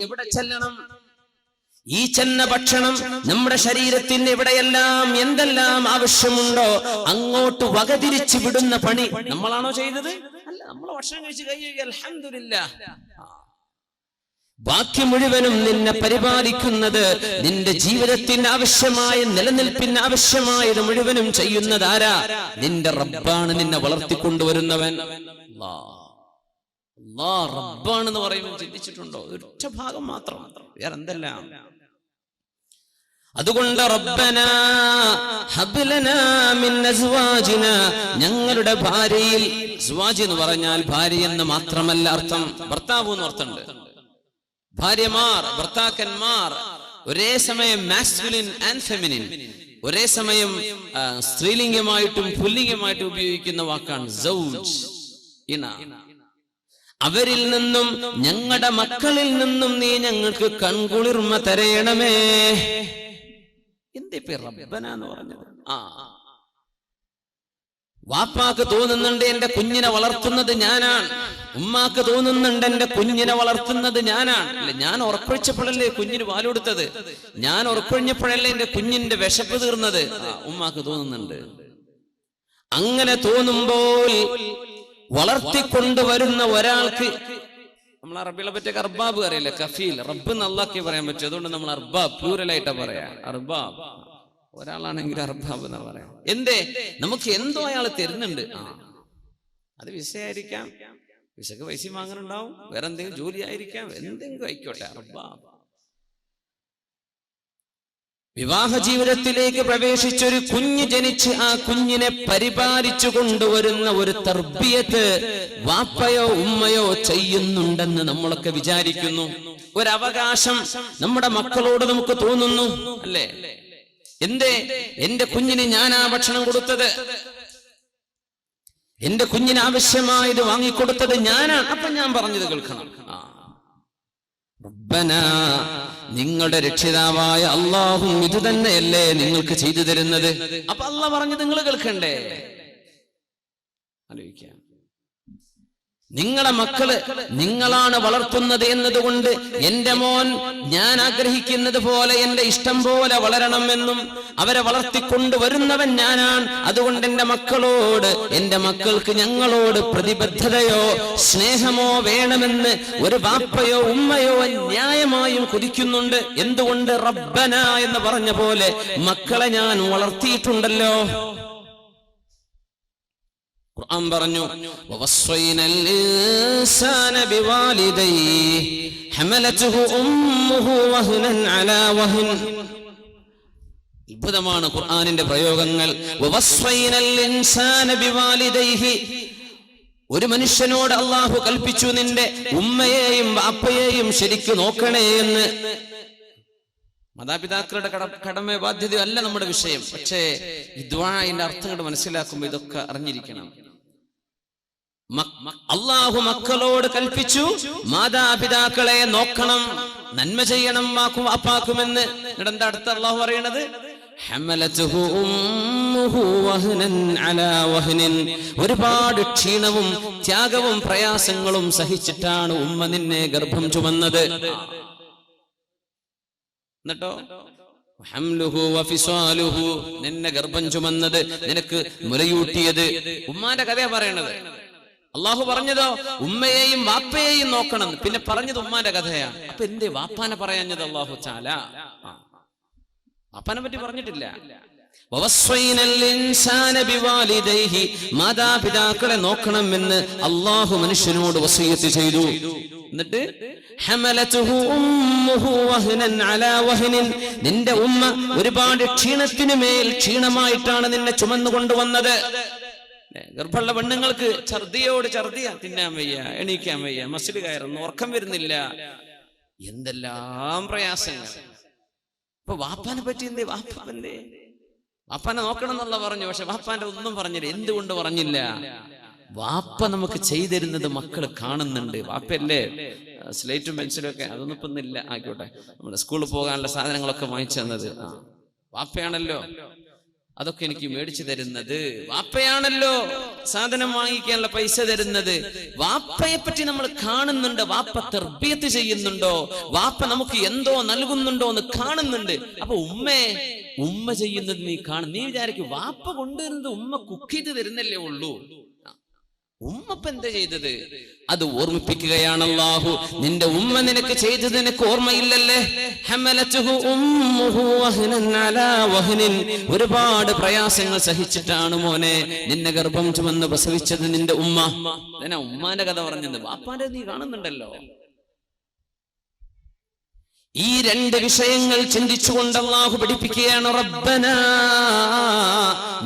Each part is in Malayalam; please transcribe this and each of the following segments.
എവിടെ ചെല്ലണം? ഈ ചെന്ന ഭക്ഷണം നമ്മുടെ ശരീരത്തിന് എവിടെയെല്ലാം എന്തെല്ലാം ആവശ്യമുണ്ടോ അങ്ങോട്ട് വകതിരിച്ചു വിടുന്ന പണി നമ്മളാണോ ചെയ്തത്? അല്ല, നമ്മൾ ഭക്ഷണം കഴിച്ച് കഴിയുക അൽഹംദുലില്ലാഹ്. ബാക്കി മുഴുവനും നിന്നെ പരിപാലിക്കുന്നത്, നിന്റെ ജീവിതത്തിന് ആവശ്യമായ നിലനിൽപ്പിന് ആവശ്യമായത് മുഴുവനും ചെയ്യുന്നത് ആരാ? നിന്റെ റബ്ബാണ്. നിന്നെ വളർത്തിക്കൊണ്ടുവരുന്നവൻ റബ്ബാണെന്ന് പറയുമ്പോൾ ചിന്തിച്ചിട്ടുണ്ടോ? ഒറ്റ ഭാഗം മാത്രം, വേറെ എന്തെല്ലാം. അതുകൊണ്ട് റബ്ബനാ ഹബ് ലനാ മിൻ അസ്വാജിനാ, ഞങ്ങളുടെ ഭാര്യയിൽ, അസ്വാജ് എന്ന് പറഞ്ഞാൽ ഭാര്യ എന്ന് മാത്രമല്ല അർത്ഥം, ഭർത്താവ് എന്ന് അർത്ഥമുണ്ട്. ഭാര്യമാർ, ഭർത്താക്കന്മാർ ഒരേ സമയം മാസ്കുലിൻ ആൻഡ് ഫെമിനിൻ, ഒരേ സമയം സ്ത്രീലിംഗമായിട്ടും പുല്ലിംഗമായിട്ടും ഉപയോഗിക്കുന്ന വാക്കാണ് സൗജ്, ഇണ. അവരിൽ നിന്നും ഞങ്ങളുടെ മക്കളിൽ നിന്നും നീ ഞങ്ങൾക്ക് കൺകുളിർമ തരയണമേ. എന്തേ റബ്ബന എന്ന് പറഞ്ഞത്? വാപ്പാക്ക് തോന്നുന്നുണ്ട് എന്റെ കുഞ്ഞിനെ വളർത്തുന്നത് ഞാനാണ്, ഉമ്മാക്ക് തോന്നുന്നുണ്ട് എന്റെ കുഞ്ഞിനെ വളർത്തുന്നത് ഞാനാണ്. അല്ലെ, ഞാൻ ഉറക്കൊഴിച്ചപ്പോഴല്ലേ കുഞ്ഞിന് പാലുകൊടുത്തത്, ഞാൻ ഉറക്കൊഴിഞ്ഞപ്പോഴല്ലേ എന്റെ കുഞ്ഞിന്റെ വിശപ്പ് തീർന്നത്. ഉമ്മാക്ക് തോന്നുന്നുണ്ട്. അങ്ങനെ തോന്നുമ്പോൾ വളർത്തിക്കൊണ്ടുവരുന്ന ഒരാൾക്ക്, നമ്മൾ അറബികളെ പറ്റിയൊക്കെ അർബാബ് അറിയില്ല, കഫീൽ, റബ്ബ് നല്ലാക്കി പറയാൻ പറ്റും. അതുകൊണ്ട് നമ്മൾ അർബാബ് പ്ലൂറലായിട്ടാ പറയാ. അർബാബ് ഒരാളാണെങ്കിൽ അർബാബ് എന്നാ പറയാ. എന്തേ? നമുക്ക് എന്തോ അയാൾ തരുന്നുണ്ട്. അത് വിസയായിരിക്കാം, വിസക്ക് പൈസ വാങ്ങാനുണ്ടാവും, വേറെ എന്തെങ്കിലും ജോലി ആയിരിക്കാം, എന്തെങ്കിലും ആയിക്കോട്ടെ. അർബാബ്. വിവാഹ ജീവിതത്തിലേക്ക് പ്രവേശിച്ചൊരു കുഞ്ഞ് ജനിച്ച് ആ കുഞ്ഞിനെ പരിപാലിച്ചു കൊണ്ടുവരുന്ന ഒരു തർബിയത്ത് വാപ്പയോ ഉമ്മയോ ചെയ്യുന്നുണ്ടെന്ന് നമ്മളൊക്കെ വിചാരിക്കുന്നു. ഒരവകാശം നമ്മുടെ മക്കളോട് നമുക്ക് തോന്നുന്നു, അല്ലേ? എന്തേ? എന്റെ കുഞ്ഞിന് ഞാനാ ഭക്ഷണം കൊടുത്തത്, എന്റെ കുഞ്ഞിന് ആവശ്യമായത് വാങ്ങിക്കൊടുത്തത് ഞാനാണ്. അപ്പൊ ഞാൻ പറഞ്ഞത് കേൾക്കണം. റബ്ബനാ, നിങ്ങളുടെ രക്ഷിതാവായ അല്ലാഹു ഇത് തന്നെയല്ലേ നിങ്ങൾക്ക് ചെയ്തു തരുന്നത്. അപ്പൊ അല്ലാഹ് പറഞ്ഞത് നിങ്ങൾ കേൾക്കണ്ടേ? ആലോചിക്കാം. നിങ്ങളെ മക്കള് നിങ്ങളാണ് വളർത്തുന്നത് എന്നതുകൊണ്ട് എന്റെ മോൻ ഞാൻ ആഗ്രഹിക്കുന്നത് പോലെ എന്റെ ഇഷ്ടം പോലെ വളരണമെന്നും അവരെ വളർത്തിക്കൊണ്ടുവരുന്നവൻ ഞാനാണ്. അതുകൊണ്ട് എന്റെ മക്കളോട്, എന്റെ മക്കൾക്ക് ഞങ്ങളോട് പ്രതിബദ്ധതയോ സ്നേഹമോ വേണമെന്ന് ഒരു ബാപ്പയോ ഉമ്മയോ ന്യായമായും കൊതിക്കുന്നുണ്ട്. എന്തുകൊണ്ട്? റബ്ബന എന്ന് പറഞ്ഞ പോലെ മക്കളെ ഞാൻ വളർത്തിയിട്ടുണ്ടല്ലോ. ഖുർആൻ പറഞ്ഞു, വവസ്വൈനൽ ഇൻസാന ബിവാലിദൈഹി ഹമലതുഹു ഉമ്മുഹു വഹ്നൻ അലാ വഹ്ൻ. അത്ഭുതമാണ് ഖുർആനിന്റെ പ്രയോഗങ്ങൾ. വവസ്വൈനൽ ഇൻസാന ബിവാലിദൈഹി, ഒരു മനുഷ്യനോട് അല്ലാഹു കൽപ്പിച്ചു, നിന്റെ ഉമ്മയെയും ബാപ്പയെയും ശരിക്കു നോക്കണേ എന്ന്. മാതാപിതാക്കളുടെ കടമ ബാധ്യതയോ അല്ല നമ്മുടെ വിഷയം. പക്ഷേ ഈ ദുആഇന്റെ അർത്ഥങ്ങൾ മനസ്സിലാക്കുമ്പോൾ ഇതൊക്കെ അറിഞ്ഞിരിക്കണം. അല്ലാഹു മക്കളോട് കൽപ്പിച്ചു മാതാപിതാക്കളെ നോക്കണം, നന്മ ചെയ്യണം വാപ്പാക്കുമെന്ന്. എന്താ അടുത്ത അല്ലാഹു പറയണത്? ഹമലതുഹു ഉമ്മുഹു വഹ്നൻ അലാ വഹ്നിൻ. ഒരുപാട് ക്ഷീണവും ത്യാഗവും പ്രയാസങ്ങളും സഹിച്ചിട്ടാണ് ഉമ്മ നിന്നെ ഗർഭം ചുമന്നത്. എന്നിട്ടോ ഹംലുഹു വഫിസാലുഹു, നിന്നെ ഗർഭം ചുമന്നത്, നിനക്ക് മുലയൂട്ടിയത്. ഉമ്മാന്റെ കഥയാ പറയണത്. അള്ളാഹു പറഞ്ഞതോ ഉമ്മയെയും വാപ്പയെയും നോക്കണം, പിന്നെ പറഞ്ഞത് ഉമ്മാന്റെ കഥയാണ്. അപ്പൊ എന്തേ വാപ്പാനെ പറയാഞ്ഞത് അള്ളാഹു ചാല? വാപ്പാനെ പറ്റി പറഞ്ഞിട്ടില്ല. മാതാപിതാക്കളെ നോക്കണമെന്ന് അള്ളാഹു മനുഷ്യനോട് വസിയ്യത്ത് ചെയ്തു. എന്നിട്ട് നിന്റെ ഉമ്മ ഒരുപാട് ക്ഷീണത്തിനു മേൽ ക്ഷീണമായിട്ടാണ് നിന്നെ ചുമന്നു കൊണ്ടുവന്നത്. ഗർഭമുള്ള പെണ്ണുങ്ങൾക്ക് ഛർദിയോട് ഛർദിയാ, തിന്നാൻ വയ്യ, എണീക്കാൻ വയ്യ, മസിൽ കയറുന്നു, ഉറക്കം വരുന്നില്ല, എന്തെല്ലാം പ്രയാസങ്ങൾ. അപ്പൊ വാപ്പാനെ പറ്റി എന്തേ? വാപ്പാനെ നോക്കണം എന്നുള്ള പറഞ്ഞു, പക്ഷെ വാപ്പാന്റെ ഒന്നും പറഞ്ഞില്ല. എന്തുകൊണ്ട് പറഞ്ഞില്ല? വാപ്പ നമുക്ക് ചെയ്തിരുന്നത് മക്കൾ കാണുന്നുണ്ട്. വാപ്പയല്ലേ സ്ലേറ്റും പെൻസിലും ഒക്കെ, അതൊന്നും ഇപ്പൊ ഇല്ല, ആയിക്കോട്ടെ, നമ്മുടെ സ്കൂളിൽ പോകാനുള്ള സാധനങ്ങളൊക്കെ വാങ്ങിച്ചു തന്നത് വാപ്പയാണല്ലോ. അതൊക്കെ എനിക്ക് മേടിച്ചു തരുന്നത് വാപ്പയാണല്ലോ. സാധനം വാങ്ങിക്കാനുള്ള പൈസ തരുന്നത്. വാപ്പയെ പറ്റി നമ്മൾ കാണുന്നുണ്ട്. വാപ്പ തർബിയത്ത് ചെയ്യുന്നുണ്ടോ, വാപ്പ നമുക്ക് എന്തോ നൽകുന്നുണ്ടോ എന്ന് കാണുന്നുണ്ട്. അപ്പൊ ഉമ്മ ചെയ്യുന്നത് നീ കാണും. നീ വിചാരിക്കും വാപ്പ കൊണ്ടുവരുന്നത് ഉമ്മ കുക്ക് ചെയ്ത് തരുന്നല്ലേ ഉള്ളൂ. ഉമ്മപ്പ എന്താ ചെയ്തത്? അത് ഓർമ്മിപ്പിക്കുകയാണ് അല്ലാഹു. നിന്റെ ഉമ്മ നിനക്ക് ചെയ്തത് നിനക്ക് ഓർമ്മയില്ലല്ലേ? ഹമലതുഹു ഉമ്മുഹു വഹ്നൻ അലാ വഹ്നിൻ. ഒരുപാട് പ്രയാസങ്ങൾ സഹിച്ചിട്ടാണ് മോനെ നിന്നെ ഗർഭം ചുമന്ന് പ്രസവിച്ചത് നിന്റെ ഉമ്മ. ഞാൻ ഉമ്മാന്റെ കഥ പറഞ്ഞത്. വാപ്പാന്റെ നീ കാണുന്നുണ്ടല്ലോ. ഈ രണ്ട് വിഷയങ്ങൾ ചിന്തിച്ചുകൊണ്ട് അല്ലാഹു പഠിപ്പിക്കുകയാണ്. റബ്ബനാ,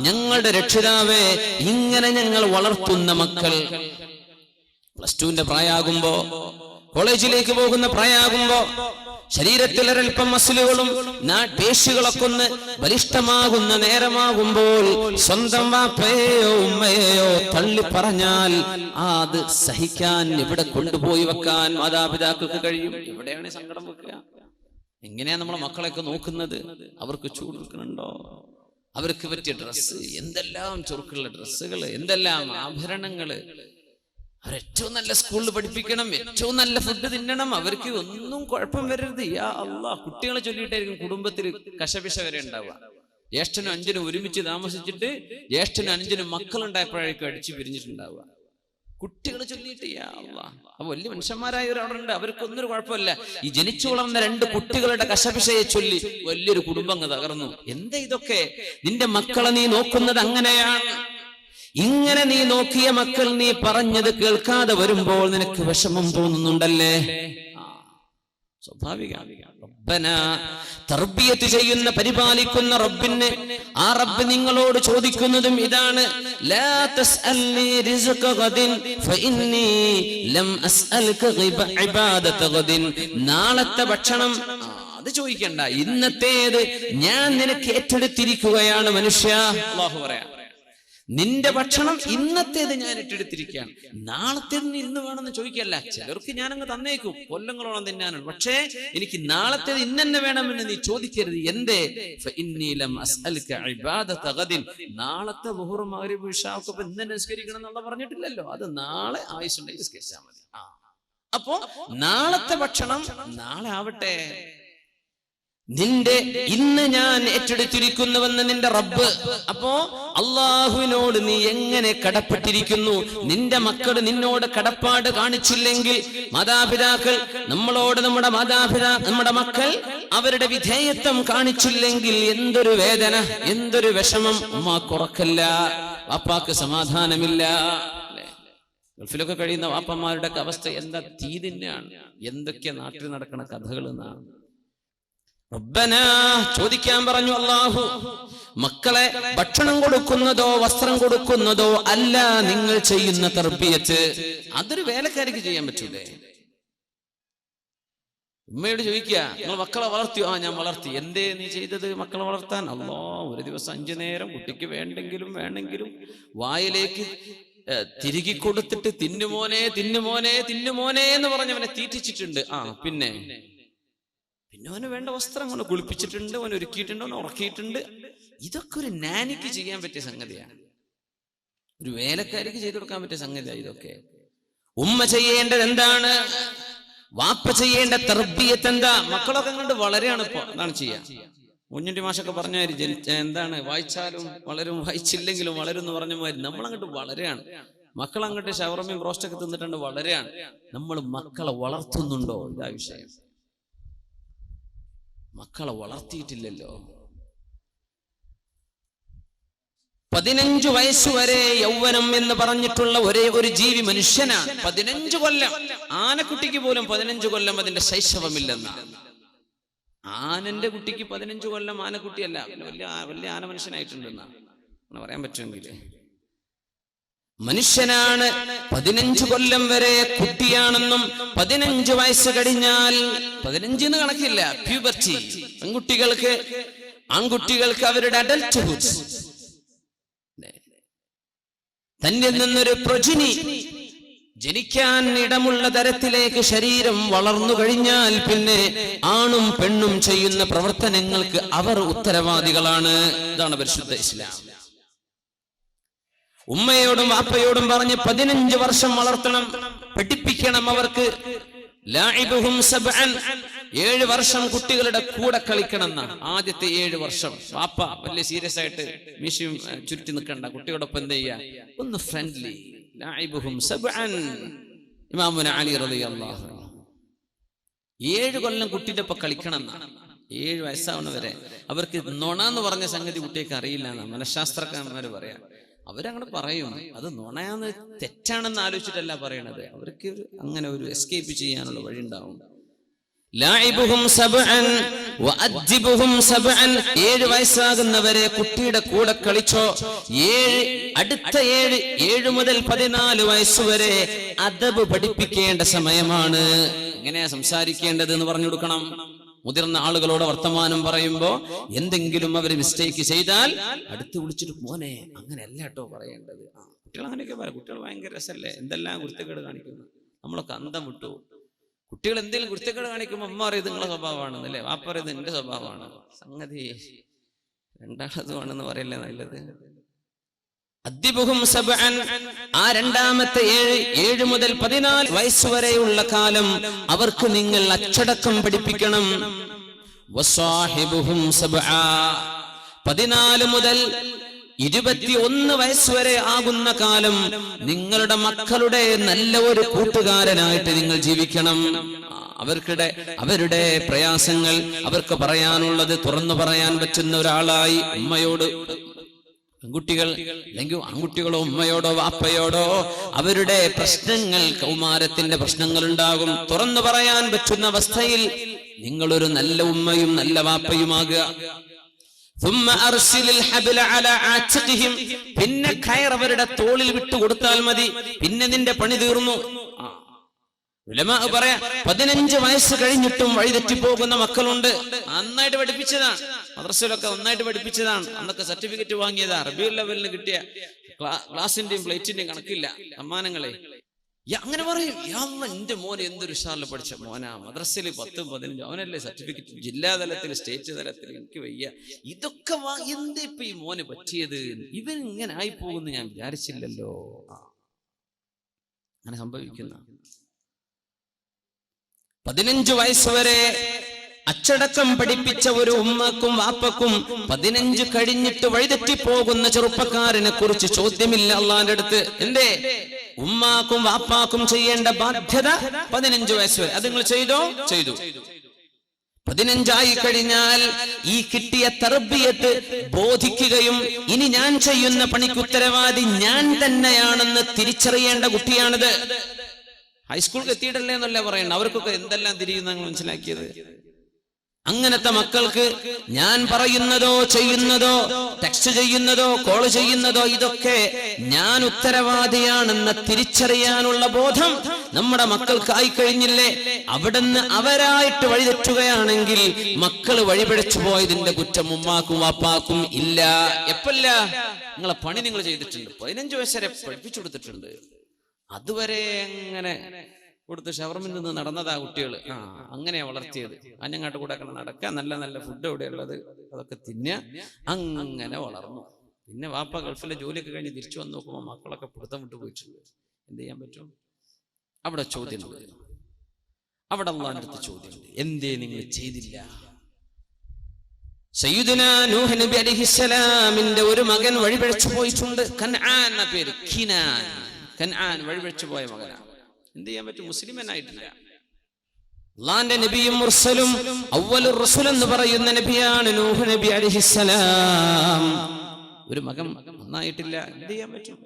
ഞങ്ങളുടെ രക്ഷിതാവേ, ഇങ്ങനെ ഞങ്ങൾ വളർത്തുന്ന മക്കൾ +2 പ്രായമാകുമ്പോ, കോളേജിലേക്ക് പോകുന്ന പ്രായമാകുമ്പോ, ശരീരത്തിൽ ഒരൽപ്പം മസിലുകളും പേശികളൊക്കെ ഒന്ന് ബലിഷ്ഠമാകുന്ന നേരമാകുമ്പോൾ സ്വന്തം വാപ്പയെയോ ഉമ്മയെയോ തള്ളി പറഞ്ഞാൽ അത് സഹിക്കാൻ, ഇവിടെ കൊണ്ടുപോയി വെക്കാൻ മാതാപിതാക്കൾക്ക് കഴിയും. എവിടെയാണ് സങ്കടം വെക്കുക? എങ്ങനെയാ നമ്മളെ മക്കളെയൊക്കെ നോക്കുന്നത്? അവർക്ക് ചൂട് കൊടുക്കണുണ്ടോ? അവർക്ക് പറ്റിയ ഡ്രസ്സ്, എന്തെല്ലാം ചുരുക്കുള്ള ഡ്രസ്സുകൾ, എന്തെല്ലാം ആഭരണങ്ങള്. അവരേറ്റവും നല്ല സ്കൂളിൽ പഠിപ്പിക്കണം, ഏറ്റവും നല്ല ഫുഡ് തിന്നണം, അവർക്ക് ഒന്നും കുഴപ്പം വരരുത്. യാ അല്ലാഹ്, കുട്ടികളെ ചൊല്ലിയിട്ടായിരിക്കും കുടുംബത്തിൽ കശപിശ വരെ ഉണ്ടാവുക. ജ്യേഷ്ഠനും അഞ്ചനും ഒരുമിച്ച് താമസിച്ചിട്ട് ജ്യേഷ്ഠനും അഞ്ചനും മക്കളുണ്ടായപ്പോഴേക്കും അടിച്ചു പിരിഞ്ഞിട്ടുണ്ടാവുക. കുട്ടികൾ ചൊല്ലിയിട്ട് യാ അല്ലാഹ്. അപ്പൊ വലിയ മനുഷ്യന്മാരായവരവിടെ ഉണ്ട്, അവർക്കൊന്നൊരു കുഴപ്പമില്ല. ഈ ജനിച്ചു വളർന്ന 2 കുട്ടികളുടെ കശപിശയെ ചൊല്ലി വലിയൊരു കുടുംബം തകർന്നു. എന്താ ഇതൊക്കെ? നിന്റെ മക്കളെ നീ നോക്കുന്നത് അങ്ങനെയാണ്. ഇങ്ങനെ നീ നോക്കിയ മക്കൾ നീ പറഞ്ഞത് കേൾക്കാതെ വരുമ്പോൾ നിനക്ക് വിഷമം തോന്നുന്നുണ്ടല്ലേ? സ്വാഭാവികമാണ്. റബ്ബനാ, തർബിയത്ത് ചെയ്യുന്ന പരിപാലിക്കുന്ന റബ്ബിനെ, ആ റബ്ബ് നിങ്ങളോട് ചോദിക്കുന്നതും ഇതാണ്. ലാ തസ്അൽനി റിസ്ഖ ഗദിൻ ഫഇന്നി ലം അസ്അൽക ഇബാദത ഗദിൻ. നാളത്തെ ഭക്ഷണം അത് ചോദിക്കണ്ട, ഇന്നത്തേത് ഞാൻ നിനക്ക് ഏറ്റെടുത്തിരിക്കുകയാണ് മനുഷ്യ. അല്ലാഹു പറയാം, നിന്റെ ഭക്ഷണം ഇന്നത്തേത് ഞാൻ ഏറ്റെടുത്തിരിക്കുകയാണ്, നാളത്തേത് ഇന്ന് വേണമെന്ന് ചോദിക്കല്ല. ചിലർക്ക് ഞാനങ്ങ് തന്നേക്കും, കൊല്ലങ്ങളോളം തിന്നാനുണ്ട്, പക്ഷേ എനിക്ക് നാളത്തേത് ഇന്നെ വേണമെന്ന് നീ ചോദിക്കരുത്. എന്തേ? നാളത്തെ ളുഹ്റും മഗ്രിബും ഇശാഉം ഒക്കെ ഇന്ന് നിസ്കരിക്കണം എന്നുള്ള പറഞ്ഞിട്ടില്ലല്ലോ. അത് നാളെ ആയുസ്സുണ്ടെങ്കിൽ നിസ്കരിച്ചാൽ മതി. അപ്പോ നാളത്തെ ഭക്ഷണം നാളെ ആവട്ടെ. നിന്റെ ഇന്ന് ഞാൻ ഏറ്റെടുത്തിരിക്കുന്നുവെന്ന് നിന്റെ റബ്ബ്. അപ്പോ അള്ളാഹുവിനോട് നീ എങ്ങനെ കടപ്പെട്ടിരിക്കുന്നു? നിന്റെ മക്കൾ നിന്നോട് കടപ്പാട് കാണിച്ചില്ലെങ്കിൽ, മാതാപിതാക്കൾ നമ്മളോട്, നമ്മുടെ മക്കൾ അവരുടെ വിധേയത്വം കാണിച്ചില്ലെങ്കിൽ എന്തൊരു വേദന, എന്തൊരു വിഷമം. ഉമ്മാക്കുറക്കല്ല, വാപ്പാക്ക് സമാധാനമില്ല. ഗൾഫിലൊക്കെ കഴിയുന്ന വാപ്പന്മാരുടെ അവസ്ഥ എന്താ? തീ തന്നെയാണ്. എന്തൊക്കെ നാട്ടിൽ നടക്കുന്ന കഥകൾ എന്നാണ്. റബ്ബനാ, ചോദിക്കാൻ പറഞ്ഞു അല്ലാഹു. മക്കളെ ഭക്ഷണം കൊടുക്കുന്നതോ വസ്ത്രം കൊടുക്കുന്നതോ അല്ല നിങ്ങൾ ചെയ്യുന്ന തർബിയത്ത്. അതൊരു വേലക്കാരിക്ക് ചെയ്യാൻ പറ്റൂലേ? ഉമ്മയോട് ചോദിക്കുക, നിങ്ങൾ മക്കളെ വളർത്തിയോ? ഞാൻ വളർത്തി. എന്തേ നീ ചെയ്തത് മക്കളെ വളർത്താൻ? അല്ലാ, ഒരു ദിവസം 5 നേരം കുട്ടിക്ക് വേണമെങ്കിലും വായിലേക്ക് തിരികെ കൊടുത്തിട്ട് തിന്നുമോനെ തിന്നുമോനെ തിന്നുമോനെ എന്ന് പറഞ്ഞവനെ തീറ്റിച്ചിട്ടുണ്ട്. പിന്നെ അവന് വേണ്ട വസ്ത്രം കൊണ്ട് കുളിപ്പിച്ചിട്ടുണ്ട്, അവൻ ഒരുക്കിയിട്ടുണ്ട്, അവൻ ഉറക്കിയിട്ടുണ്ട്. ഇതൊക്കെ ഒരു നാനിക്ക് ചെയ്യാൻ പറ്റിയ സംഗതിയാണ്, ഒരു വേലക്കാരിക്ക് ചെയ്തു കൊടുക്കാൻ പറ്റിയ സംഗതിയാണ് ഇതൊക്കെ. ഉമ്മ ചെയ്യേണ്ടത് എന്താണ്? വാപ്പ ചെയ്യേണ്ട തർബിയത്ത് എന്താ? മക്കളൊക്കെ കണ്ട് വളരെയാണ് ഇപ്പൊ. അതാണ് ചെയ്യാ. കുഞ്ഞുണ്ടി മാഷൊക്കെ പറഞ്ഞാല് എന്താണ്, വായിച്ചാലും വളരും, വായിച്ചില്ലെങ്കിലും വളരും എന്ന് പറഞ്ഞ മാതിരി നമ്മളങ്ങോട്ട് വളരെയാണ്. മക്കൾ അങ്ങോട്ട് ഷവർമയും ബ്രോസ്റ്റൊക്കെ തിന്നിട്ടുണ്ട്, വളരെയാണ്. നമ്മൾ മക്കളെ വളർത്തുന്നുണ്ടോ? ഇതാ വിഷയം. മക്കളെ വളർത്തിയിട്ടില്ലല്ലോ. 15 വയസ്സുവരെ യൗവനം എന്ന് പറഞ്ഞിട്ടുള്ള ഒരേ ഒരു ജീവി മനുഷ്യനാണ്. 15 കൊല്ലം. ആനക്കുട്ടിക്ക് പോലും 15 കൊല്ലം അതിന്റെ ശൈശവമില്ലെന്നാണ്. ആനന്റെ കുട്ടിക്ക് 15 കൊല്ലം ആനക്കുട്ടിയല്ല, വലിയ ആന മനുഷ്യനായിട്ടുണ്ടെന്നാണ് പറയാൻ പറ്റുമെങ്കിൽ. മനുഷ്യനാണ് 15 കൊല്ലം വരെ കുട്ടിയാണെന്നും 15 വയസ്സ് കഴിഞ്ഞാൽ 15 കണക്കില്ല, പ്യൂബർട്ടി. ആൺകുട്ടികൾക്ക് അവരുടെ അഡൽട്ട്ഹുഡ്, തന്നിൽ നിന്നൊരു പ്രൊജിനി ജനിക്കാൻ ഇടമുള്ള തരത്തിലേക്ക് ശരീരം വളർന്നു കഴിഞ്ഞാൽ പിന്നെ ആണും പെണ്ണും ചെയ്യുന്ന പ്രവർത്തനങ്ങൾക്ക് അവർ ഉത്തരവാദികളാണ്. ഇതാണ് പരിശുദ്ധ ഇസ്ലാം. ഉമ്മയോടും വാപ്പയോടും പറഞ്ഞ് 15 വർഷം വളർത്തണം, പഠിപ്പിക്കണം അവർക്ക്. ലാഇബുഹും സബ്അൻ, 7 വർഷം കുട്ടികളുടെ കൂടെ കളിക്കണം എന്നാ. ആദ്യത്തെ 7 വർഷം വാപ്പ വലിയ സീരിയസ് ആയിട്ട് മീശയും ചുരുട്ടി നിൽക്കണ്ട, കുട്ടിയോടൊപ്പം എന്ത് ചെയ്യാ, ഒന്ന് ഫ്രണ്ട്ലി. ലാഇബുഹും സബ്അൻ. ഇമാമുന അലി റളിയല്ലാഹു അൻഹു 7 കൊല്ലം കുട്ടിയുടെ ഒപ്പം കളിക്കണം എന്നാണ്. 7 വയസ്സാവുന്നവരെ അവർക്ക് നുണ എന്ന് പറഞ്ഞ സംഗതി കുട്ടിയൊക്കെ അറിയില്ല എന്നാ മനഃശാസ്ത്രജ്ഞന്മാര് പറയാം. അവരങ്ങനെ പറയും, അത് നുണയാന്ന് തെറ്റാണെന്ന് ആലോചിച്ചിട്ടല്ല പറയണത്. അവർക്ക് അങ്ങനെ ഒരു എസ്കേപ്പ് ചെയ്യാനുള്ള വഴി ഉണ്ടാവും. ലാഇബുഹും സബ്അൻ വഅദ്ദിബുഹും സബ്അൻ. 7 വയസ്സാകുന്നവരെ കുട്ടിയുടെ കൂടെ കളിച്ചോ. അടുത്ത 7 മുതൽ 14 വയസ്സുവരെ അദബ് പഠിപ്പിക്കേണ്ട സമയമാണ്. എങ്ങനെയാ സംസാരിക്കേണ്ടത് എന്ന് പറഞ്ഞു കൊടുക്കണം. മുതിർന്ന ആളുകളോട് വർത്തമാനം പറയുമ്പോ എന്തെങ്കിലും അവർ മിസ്റ്റേക്ക് ചെയ്താൽ അടുത്ത് വിളിച്ചിട്ട് മോനെ അങ്ങനെയല്ല കേട്ടോ പറയേണ്ടത്. കുട്ടികൾ അങ്ങനെയൊക്കെ പറയാം. കുട്ടികൾ ഭയങ്കര രസമല്ലേ, എന്തെല്ലാം കുരുത്തക്കേട് കാണിക്കുന്നു. നമ്മളൊക്കെ അന്തം വിട്ടു. കുട്ടികൾ എന്തെങ്കിലും കുരുത്തക്കേട് കാണിക്കുമ്പോൾ അമ്മ പറയുന്നത് നിങ്ങളെ സ്വഭാവമാണെന്നല്ലേ, വാപ്പ പറയുന്നത് എന്റെ സ്വഭാവമാണ്. സംഗതി രണ്ടാമതുമാണെന്ന് പറയല്ലേ നല്ലത്. അദ്ദിബുഹും സബ്അൻ. ആ രണ്ടാമത്തെ 7 മുതൽ 14 വയസ്സുവരെയുള്ള കാലം അവർക്ക് നിങ്ങൾ അച്ചടക്കം പഠിപ്പിക്കണം. വസാഹിബുഹും സബ്ആ. 14 മുതൽ 21 വയസ്സുവരെ ആകുന്ന കാലം നിങ്ങളുടെ മക്കളുടെ നല്ല ഒരു കൂട്ടുകാരനായിട്ട് നിങ്ങൾ ജീവിക്കണം. അവരുടെ പ്രയാസങ്ങൾ അവർക്ക് പറയാനുള്ളത് തുറന്നു പറയാൻ പറ്റുന്ന ഒരാളായി ഉമ്മയോട്, പെൺകുട്ടികൾ അല്ലെങ്കിൽ ആൺകുട്ടികളോ ഉമ്മയോടോ വാപ്പയോടോ അവരുടെ പ്രശ്നങ്ങൾ, കൗമാരത്തിന്റെ പ്രശ്നങ്ങൾ ഉണ്ടാകും. തുറന്നു പറയാൻ പറ്റുന്ന അവസ്ഥയിൽ നിങ്ങളൊരു നല്ല ഉമ്മയും നല്ല വാപ്പയുമാകുക. പിന്നെ കയർ അവരുടെ തോളിൽ വിട്ടുകൊടുത്താൽ മതി, പിന്നെ നിന്റെ പണി തീർന്നു. ഉലമാ പറയാ 15 വയസ്സ് കഴിഞ്ഞിട്ടും വഴിതെറ്റി പോകുന്ന മക്കളുണ്ട്. നന്നായിട്ട് പഠിപ്പിച്ചതാണ്, മദ്രസയിലൊക്കെ നന്നായിട്ട് പഠിപ്പിച്ചതാണ്, അന്നൊക്കെ സർട്ടിഫിക്കറ്റ് വാങ്ങിയതാ, റബീഉൽ ലെവലിന് കിട്ടിയ ക്ലാസിന്റെയും പ്ലേറ്റിന്റെയും കണക്കില്ല സമ്മാനങ്ങളെ. അങ്ങനെ പറയും, എന്റെ മോൻ എന്തൊരു ഉഷാറിൽ പഠിച്ച മോനാ, മദ്രസയിൽ 10, 15 അവനല്ലേ സർട്ടിഫിക്കറ്റ്, ജില്ലാതലത്തിൽ സ്റ്റേറ്റ് തലത്തിൽ, എനിക്ക് വയ്യ. ഇതൊക്കെ എന്താ ഇപ്പൊ ഈ മോന് പറ്റിയത്, ഇവൻ ഇങ്ങനെ ആയി പോകുന്നു ഞാൻ വിചാരിച്ചില്ലല്ലോ. അങ്ങനെ സംഭവിക്കുന്ന 15 വയസ്സുവരെ അച്ചടക്കം പഠിപ്പിച്ച ഒരു ഉമ്മക്കും വാപ്പക്കും 15 കഴിഞ്ഞിട്ട് വഴിതെറ്റിപ്പോകുന്ന ചെറുപ്പക്കാരനെ കുറിച്ച് ചോദ്യമില്ല അള്ളാന്റെ അടുത്ത്. എന്തേ? ഉമ്മാക്കും വാപ്പാക്കും ചെയ്യേണ്ട ബാധ്യത 15 വയസ്സ് വരെ അത് നിങ്ങൾ ചെയ്തു. 15 കഴിഞ്ഞാൽ ഈ കിട്ടിയ തർബിയത്ത് ബോധിക്കുകയും ഇനി ഞാൻ ചെയ്യുന്ന പണിക്ക് ഉത്തരവാദി ഞാൻ തന്നെയാണെന്ന് തിരിച്ചറിയേണ്ട കുട്ടിയാണിത്. ഹൈസ്കൂളിൽ എത്തിയിട്ടല്ലേ എന്നല്ല പറയണ്ട, അവർക്കൊക്കെ എന്തെല്ലാം തിരിയുന്ന മനസ്സിലാക്കിയത്. അങ്ങനത്തെ മക്കൾക്ക് ഞാൻ പറയുന്നതോ ചെയ്യുന്നതോ ടെക്സ്റ്റ് ചെയ്യുന്നതോ കോൾ ചെയ്യുന്നതോ ഇതൊക്കെ ഞാൻ ഉത്തരവാദിയാണെന്ന് തിരിച്ചറിയാനുള്ള ബോധം നമ്മുടെ മക്കൾക്കായി കഴിഞ്ഞില്ലേ? അവിടുന്ന് അവരായിട്ട് വഴിതെറ്റുകയാണെങ്കിൽ മക്കൾ വഴിപിഴച്ചു പോയതിന്റെ കുറ്റം ഉമ്മാക്കും വാപ്പാക്കും ഇല്ല. എപ്പല്ല? നിങ്ങളെ പണി നിങ്ങൾ ചെയ്തിട്ടുണ്ട്, 15 വയസ്സ് വരെ പഠിപ്പിച്ചു കൊടുത്തിട്ടുണ്ട്, അതുവരെ അങ്ങനെ കൊടുത്ത് ഷവർമിൽ നിന്ന് നടന്നതാ കുട്ടികൾ. അങ്ങനെയാ വളർത്തിയത്. അഞ്ഞങ്ങാട്ട് കൂടെ നടക്കുക, നല്ല നല്ല ഫുഡ് എവിടെയുള്ളത് അതൊക്കെ തിന്നുക, അങ്ങനെ വളർന്നു. പിന്നെ വാപ്പ ഗൾഫിലെ ജോലിയൊക്കെ കഴിഞ്ഞ് തിരിച്ചു വന്ന് നോക്കുമ്പോൾ മക്കളൊക്കെ പിടുത്തം വിട്ടു പോയിട്ടുണ്ട്. എന്ത് ചെയ്യാൻ പറ്റും? അവിടെ ചോദ്യമുണ്ട്, അവിടെ അള്ളാന്റെ അടുത്ത് ചോദ്യമുണ്ട്, എന്തേ നിങ്ങൾ ചെയ്തില്ല? സയ്യിദുനാ നൂഹ് നബി അലൈഹിസ്സലാമിന്റെ ഒരു മകൻ വഴിപിഴച്ചു പോയിട്ടുണ്ട്. കൻആൻ എന്ന പേര്, കൻആൻ വഴിപിഴച്ചു പോയ മകനാണ്. എന്ത് ചെയ്യാൻ പറ്റും? മുസ്ലിമനായിട്ടില്ല. അല്ലാഹുവിന്റെ നബിയും മുർസലും അവ്വലുർ റസൂൽ എന്ന് പറയുന്ന നബിയാണ് നൂഹ് നബി അലൈഹിസ്സലാം. ഒരു മകൻ നന്നായിട്ടില്ല. എന്ത് ചെയ്യാൻ പറ്റും?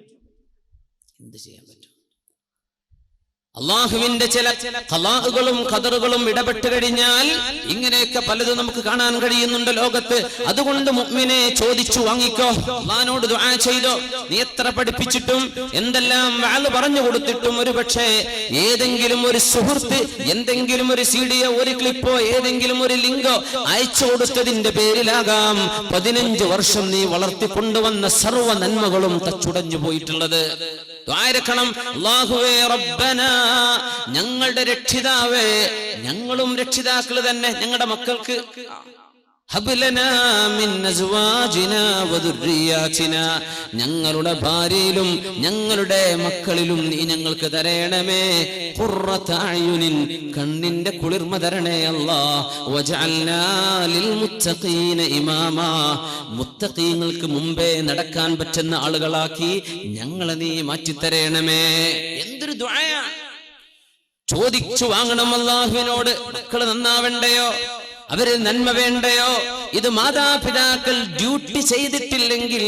അള്ളാഹുവിന്റെ ചില ഖലാഉകളും ഖദറുകളും ഇടപെട്ട് കഴിഞ്ഞാൽ ഇങ്ങനെയൊക്കെ പലതും നമുക്ക് കാണാൻ കഴിയുന്നുണ്ട് ലോകത്ത്. അതുകൊണ്ട് മുഅ്മിനെ ചോദിച്ചു വാങ്ങിക്കോ, അള്ളാഹിനോട് ദുആ ചെയ്തോ. നീ എത്ര പഠിപ്പിച്ചിട്ടും എന്തെല്ലാം വഅദ് പറഞ്ഞു കൊടുത്തിട്ടും ഒരുപക്ഷേ ഏതെങ്കിലും ഒരു സുഹൃത്ത് എന്തെങ്കിലും ഒരു സീഡിയോ ഒരു ക്ലിപ്പോ ഏതെങ്കിലും ഒരു ലിങ്കോ അയച്ചു കൊടുത്തതിന്റെ പേരിലാകാം 15 വർഷം നീ വളർത്തിക്കൊണ്ടുവന്ന സർവ്വ നന്മകളും തച്ചുടഞ്ഞു പോയിട്ടുള്ളത്. ദുആ ഇരക്കണം. അല്ലാഹുവേ റബ്ബനാ, ഞങ്ങളുടെ രക്ഷിതാവേ, ഞങ്ങളും രക്ഷിതാക്കൾ തന്നെ ഞങ്ങളുടെ മക്കൾക്ക് ഹബ് ലനാ മിൻ അസ്വാജിനാ വദുർരിയാതിനാ, ഞങ്ങളുടെ ഭാര്യയിലും ഞങ്ങളുടെ മക്കളിലും നീ ഞങ്ങൾക്ക് തരണമേ ഖുർറത അയുനിൻ, കണ്ണിന്റെ കുളിർമ തരണേ അല്ലാഹ്. വജഅൽനാ ലിൽ മുത്തഖീന ഇമാമാ, മുത്തഖീങ്ങൾക്ക് മുമ്പേ നടക്കാൻ പറ്റുന്ന ആളുകളാക്കി ഞങ്ങളെ നീ മാറ്റി തരണമേ. എന്തൊരു ദുആയാണ്! ചോദിച്ചു വാങ്ങണം അല്ലാഹുവിനോട്. മക്കൾ നന്നാവണ്ടയോ, അവരിൽ നന്മ വേണ്ടയോ? ഇത് മാതാപിതാക്കൾ ഡ്യൂട്ടി ചെയ്തിട്ടില്ലെങ്കിൽ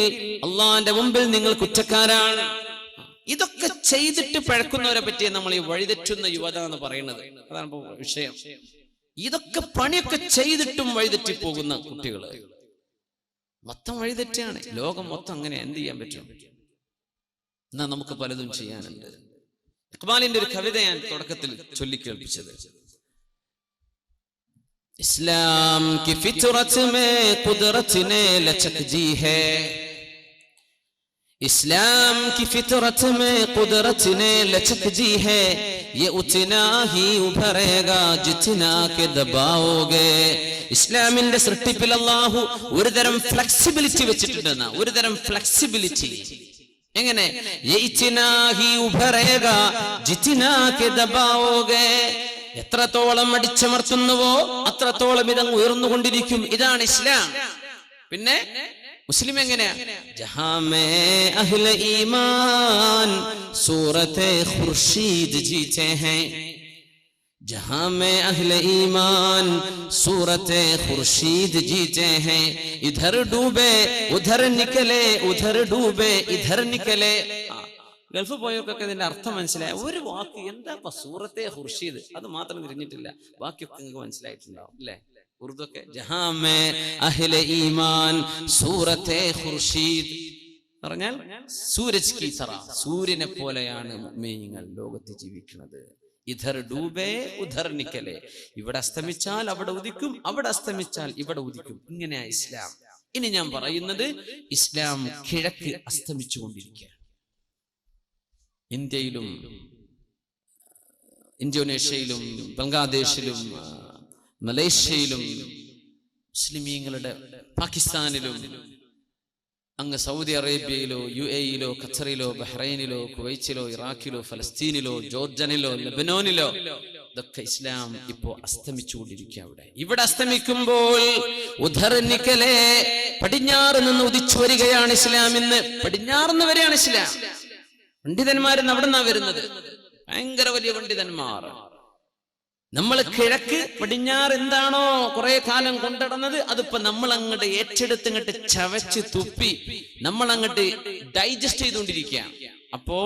അള്ളാന്റെ മുമ്പിൽ നിങ്ങൾ കുറ്റക്കാരാണ്. ഇതൊക്കെ ചെയ്തിട്ട് പഴക്കുന്നവരെ പറ്റി നമ്മൾ ഈ വഴിതെറ്റുന്ന യുവത എന്ന് പറയുന്നത്. അതാണ് വിഷയം. ഇതൊക്കെ പണിയൊക്കെ ചെയ്തിട്ടും വഴിതെറ്റി പോകുന്ന കുട്ടികള് മൊത്തം വഴിതെറ്റാണ്. ലോകം മൊത്തം അങ്ങനെ. എന്ത് ചെയ്യാൻ പറ്റും? എന്നാ നമുക്ക് പലതും ചെയ്യാനുണ്ട്. ഇഖ്ബാലിന്റെ ഒരു കവിത ഞാൻ തുടക്കത്തിൽ ചൊല്ലിക്കേൾപ്പിച്ചത്. इस्लाम की फितरत में कुदरत ने लचक दी है, इस्लाम की फितरत में कुदरत ने लचक दी है, ये उतना ही उभरेगा जितना के दबाओगे. ഇസ്ലാമിന്റെ സൃഷ്ടിപ്പിൽ അല്ലാഹു ഒരുതരം ഫ്ലെക്സിബിലിറ്റി വെച്ചിട്ടുണ്ടെന്ന, ഒരുതരം ഫ്ലെക്സിബിലിറ്റി. എങ്ങനെ? ये इतना ही उभरेगा जितना के दबाओगे, എത്രത്തോളം അടിച്ചമർത്തുന്നുവോ അത്രത്തോളം ഇതങ്ങ് ഉയർന്നുകൊണ്ടിരിക്കും. ഇതാണ് ഇസ്ലാം. പിന്നെ മുസ്ലിം എങ്ങനെയാ? ജഹാമേ അഹ്ലെ ഈമാൻ സൂറത്തെ ഖുർശീദ് ജീത്തെ ഹൈ, ജഹാമേ അഹ്ലെ ഈമാൻ സൂറത്തെ ഖുർശീദ് ജീത്തെ ഹൈ, ഇധർ ഡൂബേ ഉധർ നിക്കലേ, ഉധർ ഡൂബേ ഇധർ നിക്കലേ. ഗൾഫ് പോയവർക്കൊക്കെ ഇതിന്റെ അർത്ഥം മനസ്സിലായ ഒരു വാക്ക് എന്താ സൂറത്തെ ഖുർശീദ്, അത് മാത്രം തിരിഞ്ഞിട്ടില്ല, ബാക്കിയൊക്കെ നിങ്ങൾക്ക് മനസ്സിലായിട്ടുണ്ടാവും അല്ലെ? ഉറുദു ഒക്കെ ജഹാമേ അഹ്ലെ ഈമാൻ സൂറത്തെ ഖുർശീദ് പറഞ്ഞാൽ സൂരജ് കി തറ, സൂര്യനെ പോലെയാണ് മുഅ്മിനീങ്ങൾ ലോകത്ത് ജീവിക്കുന്നത്. ഇധർ ഡൂബേ ഉധർ നിക്കലേ, ഇവിടെ അസ്തമിച്ചാൽ അവിടെ ഉദിക്കും, അവിടെ അസ്തമിച്ചാൽ ഇവിടെ ഉദിക്കും. ഇങ്ങനെയാ ഇസ്ലാം. ഇനി ഞാൻ പറയുന്നത് ഇസ്ലാം കിഴക്ക് അസ്തമിച്ചുകൊണ്ടിരിക്കുകയാണ്. ഇന്ത്യയിലും ഇന്തോനേഷ്യയിലും ബംഗ്ലാദേശിലും മലേഷ്യയിലും മുസ്ലിമീങ്ങളുടെ, പാകിസ്ഥാനിലും അങ്ങ് സൗദി അറേബ്യയിലോ UAE-യിലോ ഖത്തറിലോ ബഹ്റൈനിലോ കുവൈറ്റിലോ ഇറാഖിലോ ഫലസ്തീനിലോ ജോർഡനിലോ ലെബനോനിലോ ഇതൊക്കെ ഇസ്ലാം ഇപ്പോ അസ്തമിച്ചുകൊണ്ടിരിക്കുക. ഇവിടെ അസ്തമിക്കുമ്പോൾ ഉധർ നിക്കലേ, പടിഞ്ഞാറ് നിന്ന് ഉദിച്ചു വരികയാണ് ഇസ്ലാം. ഇന്ന് പടിഞ്ഞാറുന്ന് വരെയാണ് ഇസ്ലാം. പണ്ഡിതന്മാരെന്ന് അവിടെ നിന്നാ വരുന്നത്, ഭയങ്കര വലിയ പണ്ഡിതന്മാർ. നമ്മൾ കിഴക്ക് പടിഞ്ഞാറ് എന്താണോ കുറെ കാലം കൊണ്ടിടുന്നത്, അതിപ്പോ നമ്മൾ അങ്ങോട്ട് ഏറ്റെടുത്ത് ഇങ്ങോട്ട് ചവച്ച് തുപ്പി നമ്മൾ അങ്ങോട്ട് ഡൈജസ്റ്റ് ചെയ്തുകൊണ്ടിരിക്കുക. അപ്പോ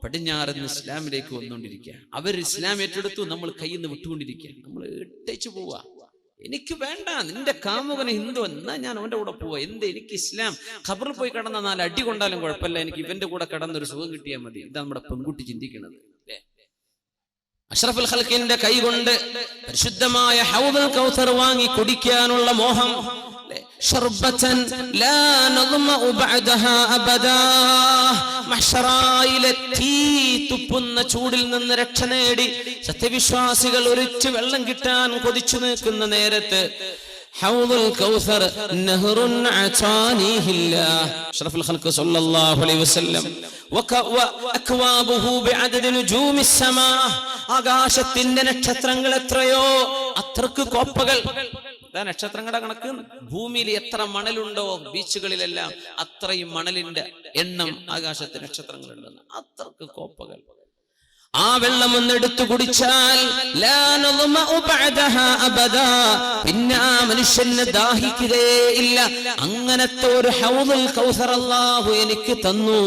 പടിഞ്ഞാറിന്ന് ഇസ്ലാമിലേക്ക് വന്നുകൊണ്ടിരിക്കുക. അവർ ഇസ്ലാം ഏറ്റെടുത്തു, നമ്മൾ കയ്യിൽ നിന്ന് വിട്ടുകൊണ്ടിരിക്കുക. നമ്മൾ ഇട്ടേച്ചു പോവാ. എനിക്ക് വേണ്ട, നിന്റെ കാമുകന് ഹിന്ദു, എന്നാ ഞാൻ അവന്റെ കൂടെ പോവാ. എന്ത് എനിക്ക് ഇസ്ലാം? ഖബറിൽ പോയി കിടന്ന 4 അടി കൊണ്ടാലും കുഴപ്പമില്ല, എനിക്ക് ഇവന്റെ കൂടെ കിടന്നൊരു സുഖം കിട്ടിയാൽ മതി. ഇതാ നമ്മുടെ പെൺകുട്ടി ചിന്തിക്കുന്നത്. അഷ്റഫുൽ ഖൽഖിന്റെ കൈ കൊണ്ട് പരിശുദ്ധമായ ഹൗദുൽ കൗസർ വാങ്ങി കുടിക്കാനുള്ള മോഹം. ശർബതൻ ലാ നദ്മഉ ബഅദഹാ അബദാ, മഹ്ശറായിലെ തീ തുപ്പുന്ന ചൂടിൽ നിന്ന് രക്ഷ നേടി സത്യവിശ്വാസികൾ ഒരിച്ചു വെള്ളം കിട്ടാൻ കൊതിച്ചു നിൽക്കുന്ന നേരത്ത് ഹൗദുൽ കൗസർ നഹറുൻ അതാനിഹില്ലാഹ്, അഷ്റഫുൽ ഖൽഖ് സല്ലല്ലാഹു അലൈഹി വസല്ലം വഅക്വാബുഹു ബിഅദദി നുജൂമിസ് സമാ, ആകാശത്തിന്റെ നക്ഷത്രങ്ങൾ എത്രയോ അത്രക്ക് കോപ്പകൾ. നക്ഷത്രങ്ങളുടെ കണക്ക് ഭൂമിയിൽ എത്ര മണലുണ്ടോ ബീച്ചുകളിലെല്ലാം അത്രയും മണലിന്റെ എണ്ണം ആകാശത്തെ നക്ഷത്രങ്ങളുണ്ടെന്ന്, അത്രക്ക് കോപ്പകൾ. ആ വെള്ളം ഒന്നെടുത്തു കുടിച്ചാൽ പിന്നെ ആ മനുഷ്യന് ദാഹിക്കുകയേ ഇല്ല. അങ്ങനത്തെ ഒരു ഹൗദുൽ കൗസർ അല്ലാഹു എനിക്ക് തന്നു.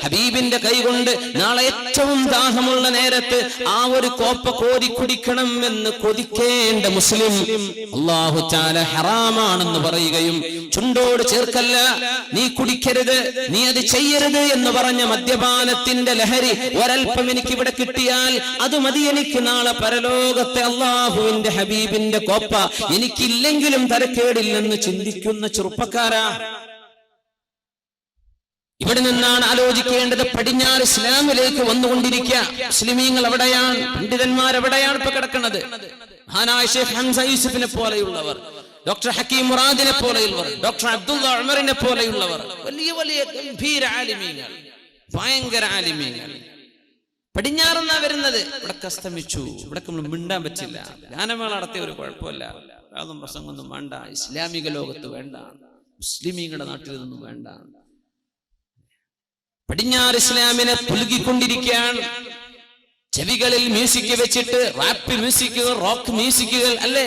ഹബീബിന്റെ കൈകൊണ്ട് നാളെ ഏറ്റവും ദാഹമുള്ള നേരത്ത് ആ ഒരു കോപ്പ കോരി കുടിക്കണം എന്ന് കൊതിക്കേണ്ട മുസ്ലിം അല്ലാഹു തആല ഹറാമാണെന്ന് പറയുകയും ചുണ്ടോട് ചേർക്കല്ല, നീ കുടിക്കരുത്, നീ അത് ചെയ്യരുത് എന്ന് പറഞ്ഞ മദ്യപാനത്തിന്റെ ലഹരി ഒരൽപ്പം എനിക്ക് ഇവിടെ കിട്ടിയാൽ അത് മതി എനിക്ക് നാളെ പരലോകത്തെ അള്ളാഹുവിന്റെ ഹബീബിന്റെ കോപ്പ, എനിക്കില്ലെങ്കിലും തരക്കേടില്ലെന്ന് ചിന്തിക്കുന്ന ചെറുപ്പക്കാരാ. ഇവിടെ നിന്നാണ് ആലോചിക്കേണ്ടത്. പടിഞ്ഞാറ് ഇസ്ലാമിലേക്ക് വന്നുകൊണ്ടിരിക്കുക. മുസ്ലിമീങ്ങൾ എവിടെയാണ്? പണ്ഡിതന്മാർ എവിടെയാണ് ഇപ്പൊ കിടക്കുന്നത്? മഹാനായ ഷെയ്ഖ് ഹംസ യൂസുഫിനെ പോലെയുള്ളവർ, ഡോക്ടർ ഹക്കീം മുറാദിനെ പോലെയുള്ളവർ, ഡോക്ടർ അബ്ദുള്ള ഉമറിനെ പോലെയുള്ളവർ, വലിയ വലിയ ഗംഭീര ആലിമീങ്ങൾ, ഭയങ്കര ആലിമീങ്ങൾ പടിഞ്ഞാറെന്നാ വരുന്നത്. ഇവിടെ അസ്തമിച്ചു. ഇവിടെ നമ്മൾ മിണ്ടാൻ പറ്റില്ല. ഗാനമേള നടത്തിയ ഒരു കുഴപ്പമില്ല. യാതൊന്നും പ്രസംഗമൊന്നും വേണ്ട. ഇസ്ലാമിക ലോകത്ത് വേണ്ട, മുസ്ലിമീങ്ങളുടെ നാട്ടിൽ നിന്നും വേണ്ട. പടിഞ്ഞാറ് ഇസ്ലാമിനെ പുലുകിക്കൊണ്ടിരിക്കുകയാണ്. ചെവികളിൽ മ്യൂസിക് വെച്ചിട്ട് റാപ്പ് മ്യൂസിക്കുകൾ, റോക്ക് മ്യൂസിക്കുകൾ, അല്ലേ,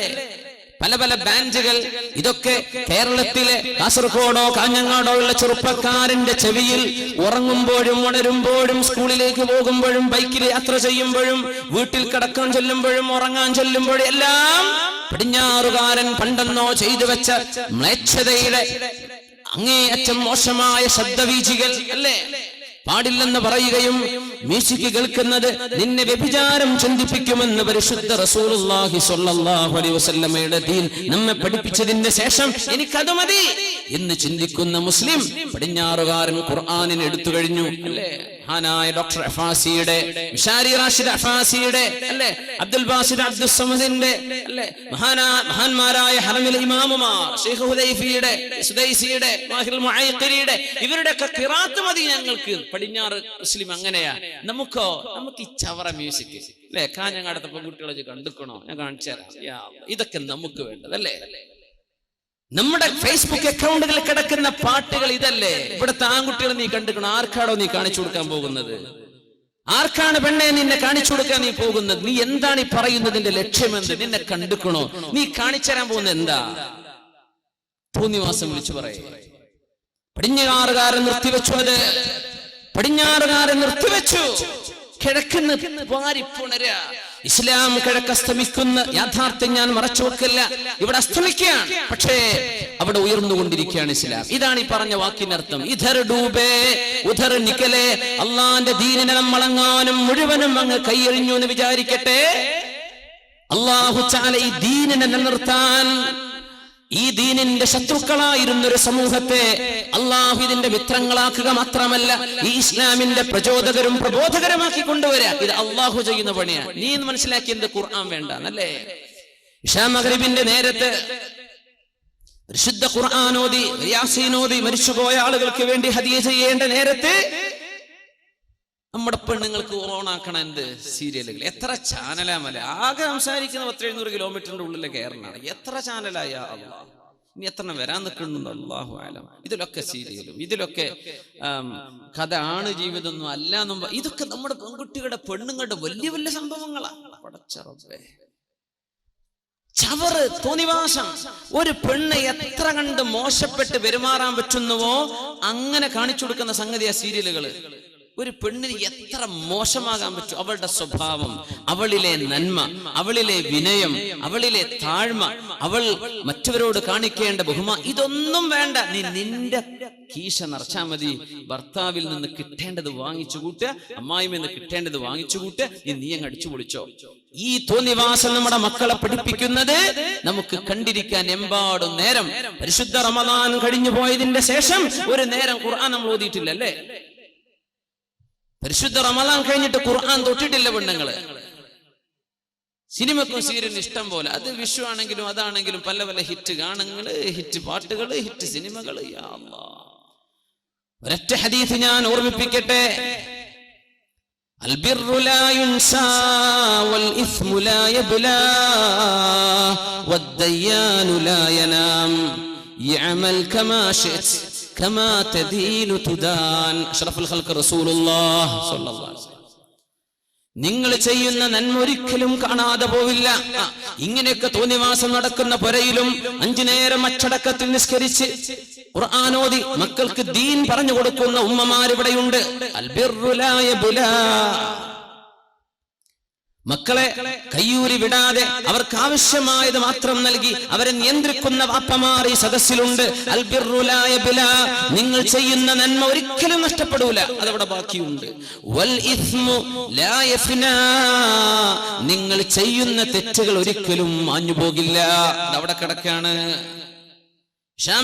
പല പല ബാൻഡുകൾ. ഇതൊക്കെ കേരളത്തിലെ കാസർഗോഡോ കാഞ്ഞങ്ങാടോ ഉള്ള ചെറുപ്പക്കാരന്റെ ചെവിയിൽ ഉറങ്ങുമ്പോഴും ഉണരുമ്പോഴും സ്കൂളിലേക്ക് പോകുമ്പോഴും ബൈക്കിൽ യാത്ര ചെയ്യുമ്പോഴും വീട്ടിൽ കിടക്കാൻ ചെല്ലുമ്പോഴും ഉറങ്ങാൻ ചെല്ലുമ്പോഴും എല്ലാം പടിഞ്ഞാറുകാരൻ പണ്ടെന്നോ ചെയ്തു വെച്ച മ്ലേച്ഛതയുടെ അങ്ങേയറ്റം മോശമായ ശബ്ദവീചികൾ, അല്ലേ, പാടില്ലെന്ന് പറയുകയും മ്യൂസിക് കേൾക്കുന്നത് നിന്നെ വ്യഭിചാരം ചിന്തിപ്പിക്കുമെന്ന് പരിശുദ്ധ റസൂലുള്ളാഹി സ്വല്ലല്ലാഹു അലൈഹി വസല്ലമയുടെ ദീൻ നമ്മെ പഠിപ്പിച്ചതിന്റെ ശേഷം എനിക്കത് മതി എന്ന് ചിന്തിക്കുന്ന മുസ്ലിം പടിഞ്ഞാറുകാരൻ ഖുർആനിനെ എടുത്തു കഴിഞ്ഞു, അല്ലേ. മഹാനായ ഡോക്ടർ അഫാസിയുടെ, മിഷാരി റാഷിദ് അഫാസിയുടെ, അല്ലേ, അബ്ദുൽ ബാസിദ് അബ്ദുൽ സമദിന്റെ, അല്ലേ, മഹാന്മാരായ ഹറമിലെ ഇമാമുമാർ, ശൈഖ് ഹുദൈഫിയുടെ, സുദൈസിയുടെ, മാഹിൽ മുഅയ്ഖിരിയുടെ, ഇവരുടെയൊക്കെ ഖിറാത്ത് മതി ഞങ്ങൾക്ക്. പടിഞ്ഞാറ് മുസ്ലിം അങ്ങനെയാ. നമുക്ക് ഈ ചവറ മ്യൂസിക്, അല്ലേ, കാഞ്ഞങ്ങാടത്തെ പെൺകുട്ടികളെ കണ്ടുക്കണോ? ഞാൻ കാണിച്ചു തരാം. ഇതൊക്കെ നമുക്ക് വേണ്ടതല്ലേ. നമ്മുടെ ഫേസ്ബുക്ക് അക്കൗണ്ടുകളിൽ കിടക്കുന്ന പാട്ടുകൾ ഇതല്ലേ. ഇവിടുത്തെ ആൺകുട്ടികൾ നീ കണ്ടുക്കണോ? ആർക്കാടോ നീ കാണിച്ചു കൊടുക്കാൻ പോകുന്നത്? ആർക്കാണ് പെണ്ണെ നിന്നെ കാണിച്ചു കൊടുക്കാൻ നീ പോകുന്നത്? നീ എന്താണ് ഈ പറയുന്നതിന്റെ ലക്ഷ്യമെന്ത്? നിന്നെ കണ്ടുക്കണോ? നീ കാണിച്ചു തരാൻ പോകുന്നത് എന്താ? തോന്നിവാസം വിളിച്ചു പറയും. പടിഞ്ഞാറുകാരൻ നിർത്തിവെച്ചു. അത് പടിഞ്ഞാറുകാരൻ നിർത്തിവെച്ചു. കിഴക്കുന്ന വാരിപ്പുണര. ഇസ്ലാം കിഴക്കസ്തമിക്കുന്ന യാഥാർത്ഥ്യം ഞാൻ മറച്ചു വെക്കില്ല. ഇവിടെ അസ്തമിക്കുകയാണ്, പക്ഷേ അവിടെ ഉയർന്നുകൊണ്ടിരിക്കുകയാണ് ഇസ്ലാം. ഇതാണ് ഈ പറഞ്ഞ വാക്കിനർത്ഥം. ഇധർ ഡൂബേ ഉധർ നിക്കലേ. അള്ളാന്റെ ദീനിനെ നമ്മളെങ്ങാനും മുഴുവനും അങ്ങ് കൈയെറിഞ്ഞു എന്ന് വിചാരിക്കട്ടെ. അള്ളാഹു തആല ഈ ദീനിനെ നിലനിർത്താൻ, ഈ ദീനിന്റെ ശത്രുക്കളായിരുന്നൊരു സമൂഹത്തെ അള്ളാഹു ഇതിന്റെ മിത്രങ്ങളാക്കുക മാത്രമല്ല, ഈ ഇസ്ലാമിന്റെ പ്രചോദകരും പ്രബോധകരമാക്കി കൊണ്ടുവരിക. ഇത് അള്ളാഹു ചെയ്യുന്ന പണിയാണ്. നീ എന്ന് മനസ്സിലാക്കിയത് ഖുർആൻ വേണ്ടാന്നല്ലേ. ഇശാ മഗ്രിബിന്റെ നേരത്ത് പരിശുദ്ധ ഖുർആനോദി യാസീനോദി മരിച്ചുപോയ ആളുകൾക്ക് വേണ്ടി ഹദിയ ചെയ്യേണ്ട നേരത്ത് നമ്മുടെ പെണ്ണുങ്ങൾക്ക് ഓണാക്കണ എന്ത് സീരിയലുകൾ, എത്ര ചാനലാമല്ല. ആകെ സംസാരിക്കുന്ന 700 കിലോമീറ്ററിന്റെ ഉള്ളിലെ കേരളമാണ്. എത്ര ചാനലായ അള്ളാഹ്, ഇനി എത്ര വരാൻ നിൽക്കുന്നുണ്ട് അള്ളാഹു ആലം. ഇതിലൊക്കെ സീരിയലും, ഇതിലൊക്കെ കഥ ആണ്, ജീവിതമൊന്നും അല്ല എന്നും. ഇതൊക്കെ നമ്മുടെ പെൺകുട്ടികളുടെ പെണ്ണുങ്ങളുടെ വലിയ വലിയ സംഭവങ്ങളാണ്. പടച്ചറബേ, ചവറ്, തോന്നിവാസം. ഒരു പെണ്ണ് എത്ര കണ്ട് മോശപ്പെട്ട് പെരുമാറാൻ പറ്റുന്നുവോ അങ്ങനെ കാണിച്ചു കൊടുക്കുന്ന സംഗതിയാ സീരിയലുകള്. ഒരു പെണ്ണിന് എത്ര മോശമാകാൻ പറ്റും? അവളുടെ സ്വഭാവം, അവളിലെ നന്മ, അവളിലെ വിനയം, അവളിലെ താഴ്മ, അവൾ മറ്റവരോട് കാണിക്കേണ്ട ബഹുമാനം, ഇതൊന്നും വേണ്ട. നീ നിന്റെ കീശ നിറച്ചാ മതി. ഭർത്താവിൽ നിന്ന് കിട്ടേണ്ടത് വാങ്ങിച്ചു കൂട്ട്, അമ്മായിയിൽ നിന്ന് കിട്ടേണ്ടത് വാങ്ങിച്ചു കൂട്ട്. നീ അങ്ങ് അടിച്ചു പൊളിച്ചോ. ഈ തോന്നിവാസം നമ്മുടെ മക്കളെ പഠിപ്പിക്കുന്നത് നമുക്ക് കണ്ടിരിക്കാൻ എമ്പാടും നേരം. പരിശുദ്ധ റമദാൻ കഴിഞ്ഞു പോയതിന്റെ ശേഷം ഒരു നേരം ഖുർആൻ നമ്മൾ ഓതിയിട്ടില്ല, അല്ലേ? പരിശുദ്ധ റമദാൻ കഴിഞ്ഞിട്ട് ഖുർആൻ തൊട്ടിട്ടില്ല പെണ്ണുങ്ങള്. സിനിമക്കും സീരിയലിനും ഇഷ്ടം പോലെ. അത് വിഷു ആണെങ്കിലും അതാണെങ്കിലും പല പല ഹിറ്റ് ഗാനങ്ങള്, ഹിറ്റ് പാട്ടുകള്, ഹിറ്റ് സിനിമകള്. യാ അല്ലാഹ്, ഒരൊറ്റ ഹദീസ് ഞാൻ ഓർമ്മിപ്പിക്കട്ടെ. അൽബിറു ലാ യുൻസാ വൽ ഇസ്മു ലാ യബ്ലാ വദ്ദയ്യാനു ലാ യനാം യഅമൽ കമാ ശിഅ്ത കമാ തദീനു തുദാൻ. അഷ്റഫുൽ ഖൽഖ് റസൂലുള്ളാഹി സ്വല്ലല്ലാഹു അലൈഹി വസല്ലം. നിങ്ങൾ ചെയ്യുന്ന നന്മ ഒരിക്കലും കാണാതെ പോവില്ല. ഇങ്ങനെയൊക്കെ തോന്നിവാസം നടക്കുന്ന പുരയിലും 5 നേരം അച്ചടക്കത്തിൽ നിസ്കരിച്ച് ഖുർആനോദി മക്കൾക്ക് ദീൻ പറഞ്ഞു കൊടുക്കുന്ന ഉമ്മമാരിവിടെയുണ്ട്. അൽബിറു ലാ യബ്ലാ. മക്കളെ കയ്യൂരി വിടാതെ അവർക്ക് ആവശ്യമായത് മാത്രം നൽകി അവരെ നിയന്ത്രിക്കുന്ന വാപ്പമാർ ഈ സദസ്സിലുണ്ട്. അൽബിറു ലാ യബ്ലാ, നിങ്ങൾ ചെയ്യുന്ന നന്മ ഒരിക്കലും നഷ്ടപ്പെടൂല, അതവിടെ ബാക്കിയുണ്ട്. വൽ ഇസ്മു ലാ യഫ്നാ, നിങ്ങൾ ചെയ്യുന്ന തെറ്റുകൾ ഒരിക്കലും മാഞ്ഞു പോകില്ല, അതവിടെ കിടക്കാണ്.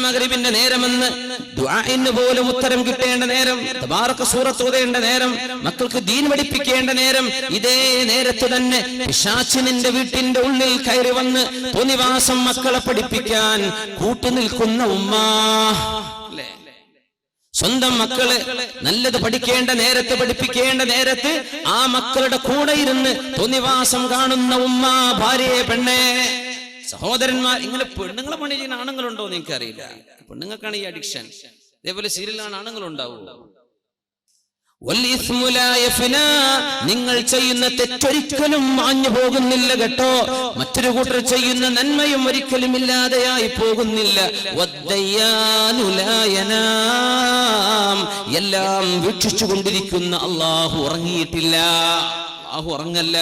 മഗ്രിബിന്റെ നേരമെന്ന് ദുആഇന് പോലും ഉത്തരം കിട്ടേണ്ട നേരം, തബാറക സൂറത്ത് ഓതേണ്ട നേരം, മക്കൾക്ക് ദീൻ പഠിപ്പിക്കേണ്ട നേരം, ഇതേ നേരത്ത് തന്നെ പിശാച് നിന്റെ വീട്ടിന്റെ ഉള്ളിൽ കയറി വന്ന് തോന്നിവാസം മക്കളെ പഠിപ്പിക്കാൻ കൂട്ടുനിൽക്കുന്ന ഉമ്മ. സ്വന്തം മക്കള് നല്ലത് പഠിക്കേണ്ട നേരത്ത് പഠിപ്പിക്കേണ്ട നേരത്ത് ആ മക്കളുടെ കൂടെ ഇരുന്ന് തോന്നിവാസം കാണുന്ന ഉമ്മ, ഭാര്യയെ, പെണ്ണെ, സഹോദരന്മാർ. ഇങ്ങനെ പെണ്ണുങ്ങളെ പണി ചെയ്യുന്ന ആണുങ്ങളുണ്ടോ എന്ന് എനിക്കറിയില്ല. പെണ്ണുങ്ങൾക്കാണ് ഈ അഡിക്ഷൻ. ഇതേപോലെ സീരിയലാണ് ആണുങ്ങളുണ്ടാവും. നിങ്ങൾ ചെയ്യുന്ന തെറ്റൊരിക്കലും മാഞ്ഞു പോകുന്നില്ല കേട്ടോ. മറ്റൊരു കൂട്ടർ ചെയ്യുന്ന നന്മയും ഒരിക്കലും ഇല്ലാതെയായി പോകുന്നില്ല. എല്ലാം വീക്ഷിച്ചു കൊണ്ടിരിക്കുന്ന അള്ളാഹു ഉറങ്ങിയിട്ടില്ല. അള്ളാഹു ഉറങ്ങല്ല,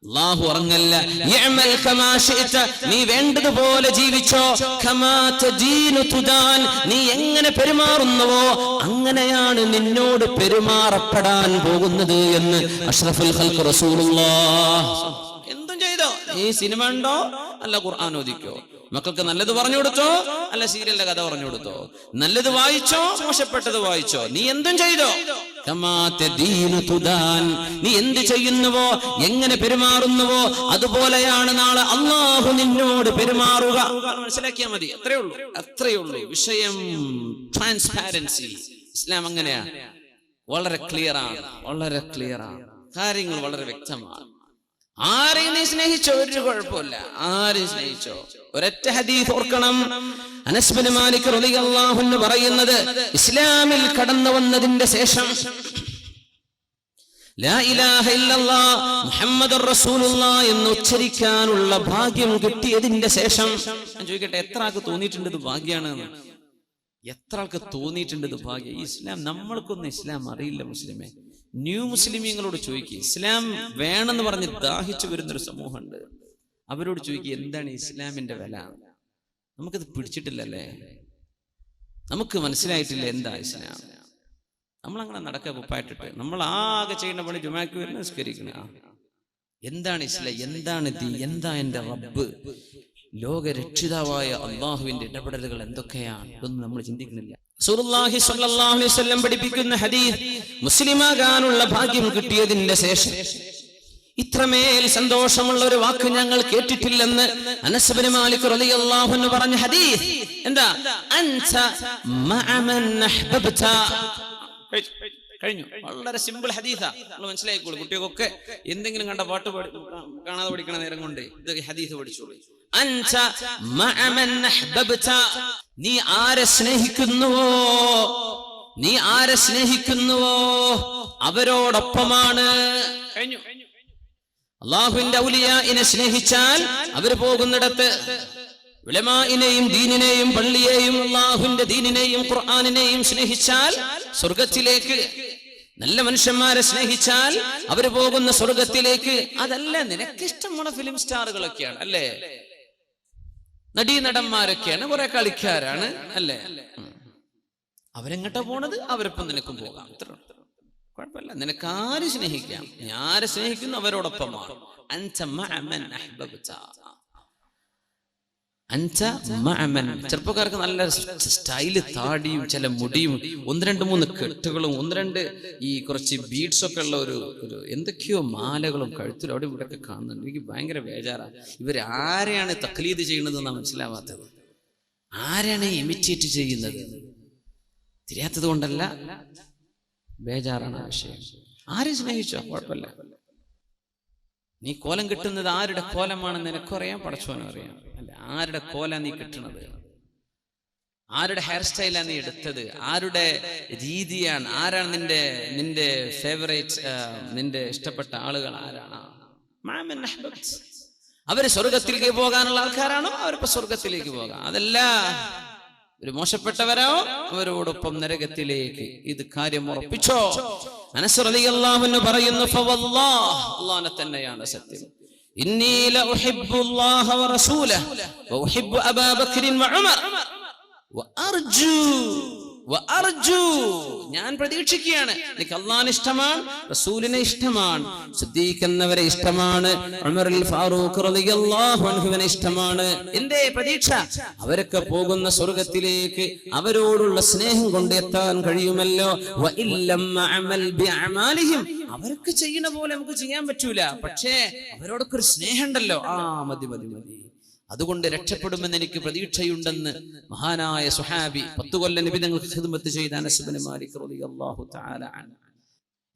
അല്ലാഹു ഉറങ്ങല്ല. യഅമൽ കമാ ശിഅത, നീ വേണ്ടതുപോലെ ജീവിച്ചോ. കമാ തദീനു തുദാൻ, നീ എങ്ങനെ പെരുമാറുന്നുവോ അങ്ങനെയാണ് നിന്നോട് പെരുമാറപ്പെടാൻ പോകുന്നത് എന്ന് അഷ്റഫുൽ ഖൽഖ് റസൂലുള്ളാഹ്. എന്തും ചെയ്തോ, നീ സിനിമ ഉണ്ടോ അല്ല ഖുർആൻ ഓദിക്കോ, മക്കൾക്ക് നല്ലത് പറഞ്ഞു കൊടുത്തോ അല്ല സീരിയലിന്റെ കഥ പറഞ്ഞു കൊടുത്തോ, നല്ലത് വായിച്ചോ മോശപ്പെട്ടത് വായിച്ചോ, നീ എന്തും ചെയ്തോ. നീ എന്ത് ചെയ്യുന്നുവോ എങ്ങനെ പെരുമാറുന്നുവോ അതുപോലെയാണ് നാളെ അള്ളാഹു നിന്നോട് പെരുമാറുക. മനസ്സിലാക്കിയാൽ മതി, അത്രയേ ഉള്ളൂ വിഷയം. ട്രാൻസ്പാരൻസി. ഇസ്ലാം അങ്ങനെയാ, വളരെ ക്ലിയർ ആണ്, കാര്യങ്ങൾ വളരെ വ്യക്തമാണ്. ആരെയും നീ സ്നേഹിച്ചോ ഒരു കുഴപ്പമില്ല, ആരെയും സ്നേഹിച്ചോ. ഒരൊറ്റ ഹദീസ് ഓർക്കണം. അനസ് ബിൻ മാലിക് റളിയല്ലാഹു അൻഹു പറയുന്നത്, ഇസ്ലാമിൽ കടന്നു വന്നതിന്റെ ശേഷം ലാ ഇലാഹ ഇല്ലല്ലാഹ് മുഹമ്മദുർ റസൂലുള്ളാഹ് എന്ന് ഉച്ചരിക്കാനുള്ള ഭാഗ്യം കിട്ടിയതിന്റെ ശേഷം, ഞാൻ ചോദിക്കട്ടെ, എത്ര ആൾക്ക് തോന്നിയിട്ടുണ്ട് ഇത് ഭാഗ്യാണെന്ന്? എത്ര ആൾക്ക് തോന്നിയിട്ടുണ്ട് ഇത് ഭാഗ്യം? ഇസ്ലാം, നമ്മൾക്കൊന്നും ഇസ്ലാം അറിയില്ല മുസ്ലിമേ. ന്യൂ മുസ്ലിമീങ്ങളോട് ചോദിക്കുക, ഇസ്ലാം വേണമെന്ന് പറഞ്ഞ് ദാഹിച്ചു വരുന്നൊരു സമൂഹമുണ്ട്, അവരോട് ചോദിക്കുക എന്താണ് ഇസ്ലാമിന്റെ വില. നമുക്കത് പിടിച്ചിട്ടില്ലല്ലേ, നമുക്ക് മനസ്സിലായിട്ടില്ല എന്താ ഇസ്ലാം. നമ്മളങ്ങനെ നടക്കുക കുപ്പായിട്ടിട്ട്, നമ്മൾ ആകെ ചെയ്യുന്ന പണി ജുമാക്ക് വരുന്ന നിസ്കരിക്കണ. എന്താണ് ഇസ്ലാം, എന്താണ് ദീൻ, എന്താ എന്റെ റബ്ബ്, ലോകരക്ഷിതാവായ അള്ളാഹുവിന്റെ ഇടപെടലുകൾ എന്തൊക്കെയാണ്, ഇതൊന്നും നമ്മൾ ചിന്തിക്കുന്നില്ല. റസൂലുള്ളാഹി സ്വല്ലല്ലാഹു അലൈഹി വസല്ലം പഠിപ്പിക്കുന്ന ഹദീസ്, മുസ്ലിമാകാനുള്ള ഭാഗ്യം കിട്ടിയതിന്റെ ശേഷം ഇത്രമേൽ സന്തോഷമുള്ള ഒരു വാക്ക് ഞങ്ങൾ കേട്ടിട്ടില്ലെന്ന് അനസ് ബിൻ മാലിക് റളിയല്ലാഹു അൻഹു പറഞ്ഞ ഹദീസ്. എന്താ? അൻത മഅ മൻ അഹ്ബബ്ത. കഴിഞ്ഞു. വളരെ സിമ്പിൾ ഹദീസാ, നമ്മൾ മനസ്സിലാക്കിക്കോളൂ. കുട്ടികൾക്കൊക്കെ എന്തെങ്കിലും കണ്ട പാട്ട് കാണാതെ പഠിക്കണ നേരം കൊണ്ട് ഇത് ഹദീസ് പഠിച്ചോളൂ. അൻത മഅ മൻ അഹ്ബബ്ത, നീ ആരെ സ്നേഹിക്കുന്നുവോ അവരോടൊപ്പമാണ്. കഴിഞ്ഞു. അല്ലാഹുവിന്റെ ഔലിയാഇനെ സ്നേഹിച്ചാൽ അവര് പോകുന്നിടത്ത്, ഉലമാഇനെയും ദീനിനെയും പള്ളിയെയും അല്ലാഹുവിന്റെ ദീനിനെയും ഖുർആനിനെയും സ്നേഹിച്ചാൽ സ്വർഗത്തിലേക്ക്, നല്ല മനുഷ്യന്മാരെ സ്നേഹിച്ചാൽ അവര് പോകുന്ന സ്വർഗത്തിലേക്ക്. അതല്ല, നിനക്കിഷ്ടമുള്ള ഫിലിം സ്റ്റാറുകളൊക്കെയാണ് അല്ലേ, നടീനടന്മാരൊക്കെയാണ്, കുറെ കളിക്കാരാണ് അല്ലേ, അവരെങ്ങോട്ടാ പോണത്, അവരൊപ്പം നിനക്കും പോകാം. കുഴപ്പമില്ല, നിനക്ക് ആര് സ്നേഹിക്കാം, നീ ആരെ സ്നേഹിക്കുന്നു അവരോടൊപ്പമാണ്. ചെറുപ്പക്കാർക്ക് നല്ല സ്റ്റൈല്, താടിയും ചില മുടിയും, 1-2-3 കെട്ടുകളും 1-2 ഈ കുറച്ച് ബീഡ്സ് ഒക്കെ ഉള്ള ഒരു എന്തൊക്കെയോ മാലകളും കഴുത്തിലും അവിടെ ഇവിടെ ഒക്കെ കാണുന്നുണ്ട്. എനിക്ക് ഭയങ്കര ബേജാറാണ്. ഇവർ ആരെയാണ് തഖ്ലീദ് ചെയ്യുന്നത് എന്നാണ് മനസ്സിലാവാത്തത്, ആരെയാണ് ഇമിറ്റേറ്റ് ചെയ്യുന്നത് തിരിയാത്തത് കൊണ്ടല്ല, ബേജാറാണ് വിഷയം. ആരെ സ്നേഹിച്ചോ കുഴപ്പമില്ല. നീ കോലം കിട്ടുന്നത് ആരുടെ കോലമാണെന്ന് നിനക്കറിയാം, പടച്ചോനും അറിയാം. അല്ല, ആരുടെ കോല നീ കിട്ടുന്നത്, ആരുടെ ഹെയർ സ്റ്റൈലാണ് നീ എടുത്തത്, ആരുടെ രീതിയാണ്, ആരാണ് നിന്റെ ഫേവറേറ്റ്, നിന്റെ ഇഷ്ടപ്പെട്ട ആളുകൾ ആരാണ്? അവര് സ്വർഗത്തിലേക്ക് പോകാനുള്ള ആൾക്കാരാണോ, അവരിപ്പോ സ്വർഗത്തിലേക്ക് പോകാം. അതല്ല, ഒരു മോശപ്പെട്ടവരോ അവരോടൊപ്പം നരകത്തിലേക്ക്. ഇത് കാര്യം ഉറപ്പിച്ചോ. അനസ് റളിയല്ലാഹു അൻഹു പറയുന്നു, ഫവല്ലാഹ്, അല്ലാഹുവിനെ തന്നെയാണ് സത്യം, ഇന്നി ലഉഹിബ്ബുല്ലാഹ വറസൂലഹു വഉഹിബ്ബു അബാ ബക്രിൻ വഉമർ വഅർജു, ഞാൻ പ്രതീക്ഷിക്കുകയാണ്, എനിക്ക് അല്ലാഹുവിനെ ഇഷ്ടമാണ്, റസൂലിനെ ഇഷ്ടമാണ്, സിദ്ദീഖ് എന്നവരെ ഇഷ്ടമാണ്, ഉമറുൽ ഫാറൂഖ് റളിയല്ലാഹു അൻഹുവിനെ ഇഷ്ടമാണ്. എന്തേ പ്രതീക്ഷ? അവരൊക്കെ പോകുന്ന സ്വർഗ്ഗത്തിലേക്ക് അവരോടുള്ള സ്നേഹം കൊണ്ട് എത്താൻ കഴിയുമല്ലോ. വഇല്ലം അഅമൽ ബിഅമാലിഹിം, അവർക്ക് ചെയ്യുന്ന പോലെ നമുക്ക് ചെയ്യാൻ പറ്റൂല, പക്ഷേ അവരോടൊക്കെ ഒരു സ്നേഹം ഉണ്ടല്ലോ, മതി മതി മതി, അതുകൊണ്ട് രക്ഷപ്പെടുമെന്ന് എനിക്ക് പ്രതീക്ഷയുണ്ടെന്ന് മഹാനായ സുഹാബി 10 കൊല്ലം നബി തങ്ങൾക്ക് ഖിദ്മത്ത് ചെയ്ത അനസ് ഇബ്നു മാലിക് റളിയല്ലാഹു തആല അൻഹു.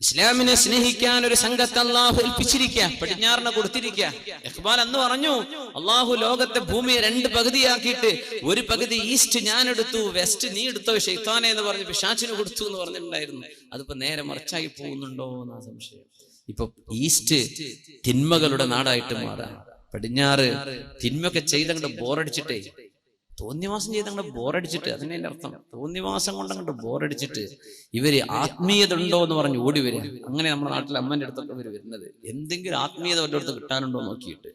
ഇസ്ലാമിനെ സ്നേഹിക്കാൻ ഒരു സംഘത്തെ അല്ലാഹു ഏൽപ്പിച്ചിരിക്കുക, പടിഞ്ഞാറിനെ കൊടുത്തിരിക്കുക. ഇഖ്ബാൽ അന്ന് പറഞ്ഞു, അല്ലാഹു ലോകത്തെ ഭൂമിയെ 2 പകുതിയാക്കിയിട്ട് ഒരു പകുതി ഈസ്റ്റ് ഞാൻ എടുത്തു, വെസ്റ്റ് നീ എടുത്തോ ശൈത്താനെ എന്ന് പറഞ്ഞ് പിശാചിന് കൊടുത്തു എന്ന് പറഞ്ഞിട്ടുണ്ടായിരുന്നു. അതിപ്പോ നേരെ മറിച്ചായി പോകുന്നുണ്ടോ എന്നാ സംശയം. ഇപ്പൊ ഈസ്റ്റ് തിന്മകളുടെ നാടായിട്ട് മാറാം, പടിഞ്ഞാറ് തിന്മയൊക്കെ ചെയ്തങ്ങോട്ട് ബോറടിച്ചിട്ടേ, തോന്നിവാസം ചെയ്തങ്ങോട്ട് ബോറടിച്ചിട്ട്, അതിനെ അർത്ഥം തോന്നിവാസം കൊണ്ട് അങ്ങോട്ട് ബോറടിച്ചിട്ട് ഇവര് ആത്മീയത ഉണ്ടോ എന്ന് പറഞ്ഞ് ഓടി വരിക. അങ്ങനെ നമ്മുടെ നാട്ടിലെ അമ്മന്റെ അടുത്തൊക്കെ ഇവര് വരുന്നത്, എന്തെങ്കിലും ആത്മീയത അവരുടെ അടുത്ത് കിട്ടാനുണ്ടോ നോക്കിയിട്ട്,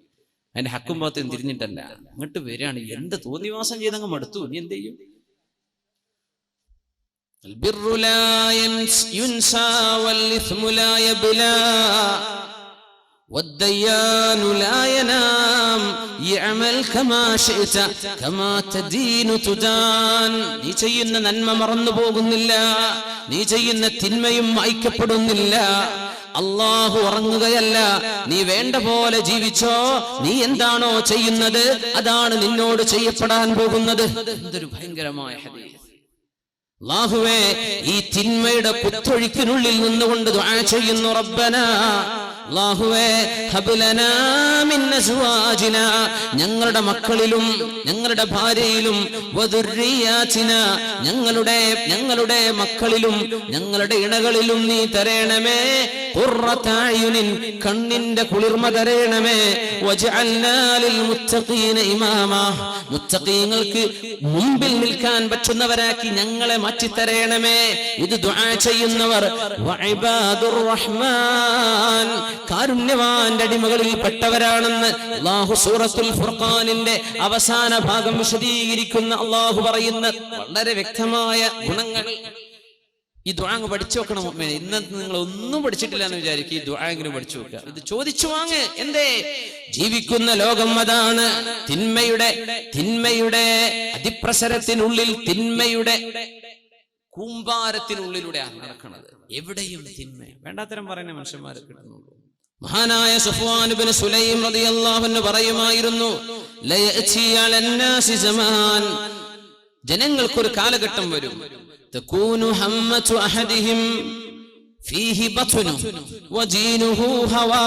അതിന്റെ ഹക്കും ഭാഗത്തും തിരിഞ്ഞിട്ടല്ല, അങ്ങോട്ട് വരികയാണ്. എന്ത് തോന്നിവാസം ചെയ്തങ്ങ് മടുത്തു, ഇനി എന്ത് ചെയ്യും? والديان لا ينام يعمل كما شئت كما تدين تدان. നീ ചെയ്യുന്ന നന്മ മറന്നു പോകുന്നില്ല, നീ ചെയ്യുന്ന തിന്മയും മായ്ക്കപ്പെടുന്നില്ല. അല്ലാഹു ഉറങ്ങുകയല്ല, നീ വേണ്ട പോലെ ജീവിച്ചോ, നീ എന്താണോ ചെയ്യുന്നത് അതാണ് നിന്നോട് ചെയ്യപ്പെടാൻ പോകുന്നത്. എന്തൊരു ഭയങ്കരമായ ഹദീസ്. അല്ലാഹുവേ, ഈ തിന്മയുടെ കുത്തൊഴുക്കിനുള്ളിൽ നിന്നുകൊണ്ട് ദുആ ചെയ്യുന്നു, റബ്ബനാ, അല്ലാഹുവേ, ഹബ് ലനാ മിൻ അസ്വാജിനാ, ഞങ്ങളുടെ മക്കളിലും ഞങ്ങളുടെ ഭാര്യയിലും, വദുർരിയാതിനാ, ഞങ്ങളുടെ മക്കളിലും ഞങ്ങളുടെ ഇണകളിലും നീ തരേണമേ, ഖുർറത അയുനിൻ, കണ്ണിന്റെ കുളിർമ തരേണമേ, വജഅൽനാ ലിൽ മുത്തഖീന ഇമാമാ, മുത്തഖീങ്ങൾക്ക് മുമ്പിൽ നിൽക്കാൻ പറ്റുന്നവരാക്കി ഞങ്ങളെ മാറ്റിത്തരേണമേ. ഇത് ദുആ ചെയ്യുന്നവർ വഇബാദുർ റഹ്മാൻ, കാരുണ്യവാന്റെ അടിമകളിൽ പെട്ടവരാണെന്ന് അല്ലാഹു സൂറത്തുൽ ഫുർഖാനിന്റെ അവസാന ഭാഗം വിശദീകരിക്കുന്ന അല്ലാഹു പറയുന്ന വളരെ വ്യക്തമായ ഗുണങ്ങൾ. ഈ ദുആ പഠിച്ചു വെക്കണം. ഇന്നത്തെ നിങ്ങൾ ഒന്നും പഠിച്ചിട്ടില്ല എന്ന് വിചാരിക്കും, ഈ ദുആ എങ്കിലും പഠിച്ചു വെക്കുക. ഇത് ചോദിച്ചു വാങ്ങ്. എന്തേ? ജീവിക്കുന്ന ലോകം അതാണ്. തിന്മയുടെ അതിപ്രസരത്തിനുള്ളിൽ, തിന്മയുടെ കൂമ്പാരത്തിനുള്ളിലൂടെയാണ് നടക്കുന്നത്. എവിടെയും തിന്മ, വേണ്ടാത്തരം പറയുന്ന മനുഷ്യന്മാരെ കിട്ടുന്നുള്ളൂ. മഹാനായ സുഫ്വാൻ ഇബ്നു സുലൈം റളിയല്ലാഹു അൻഹു പറയുമായിരുന്നു, ലയഅതി അലന്നാസി സമാൻ, ജനങ്ങൾക്കൊരു കാലഘട്ടം വരും, തകൂനു ഹമ്മതു അഹദിഹിം ഫീഹി ബത്നു വദീനുഹു ഹവാ.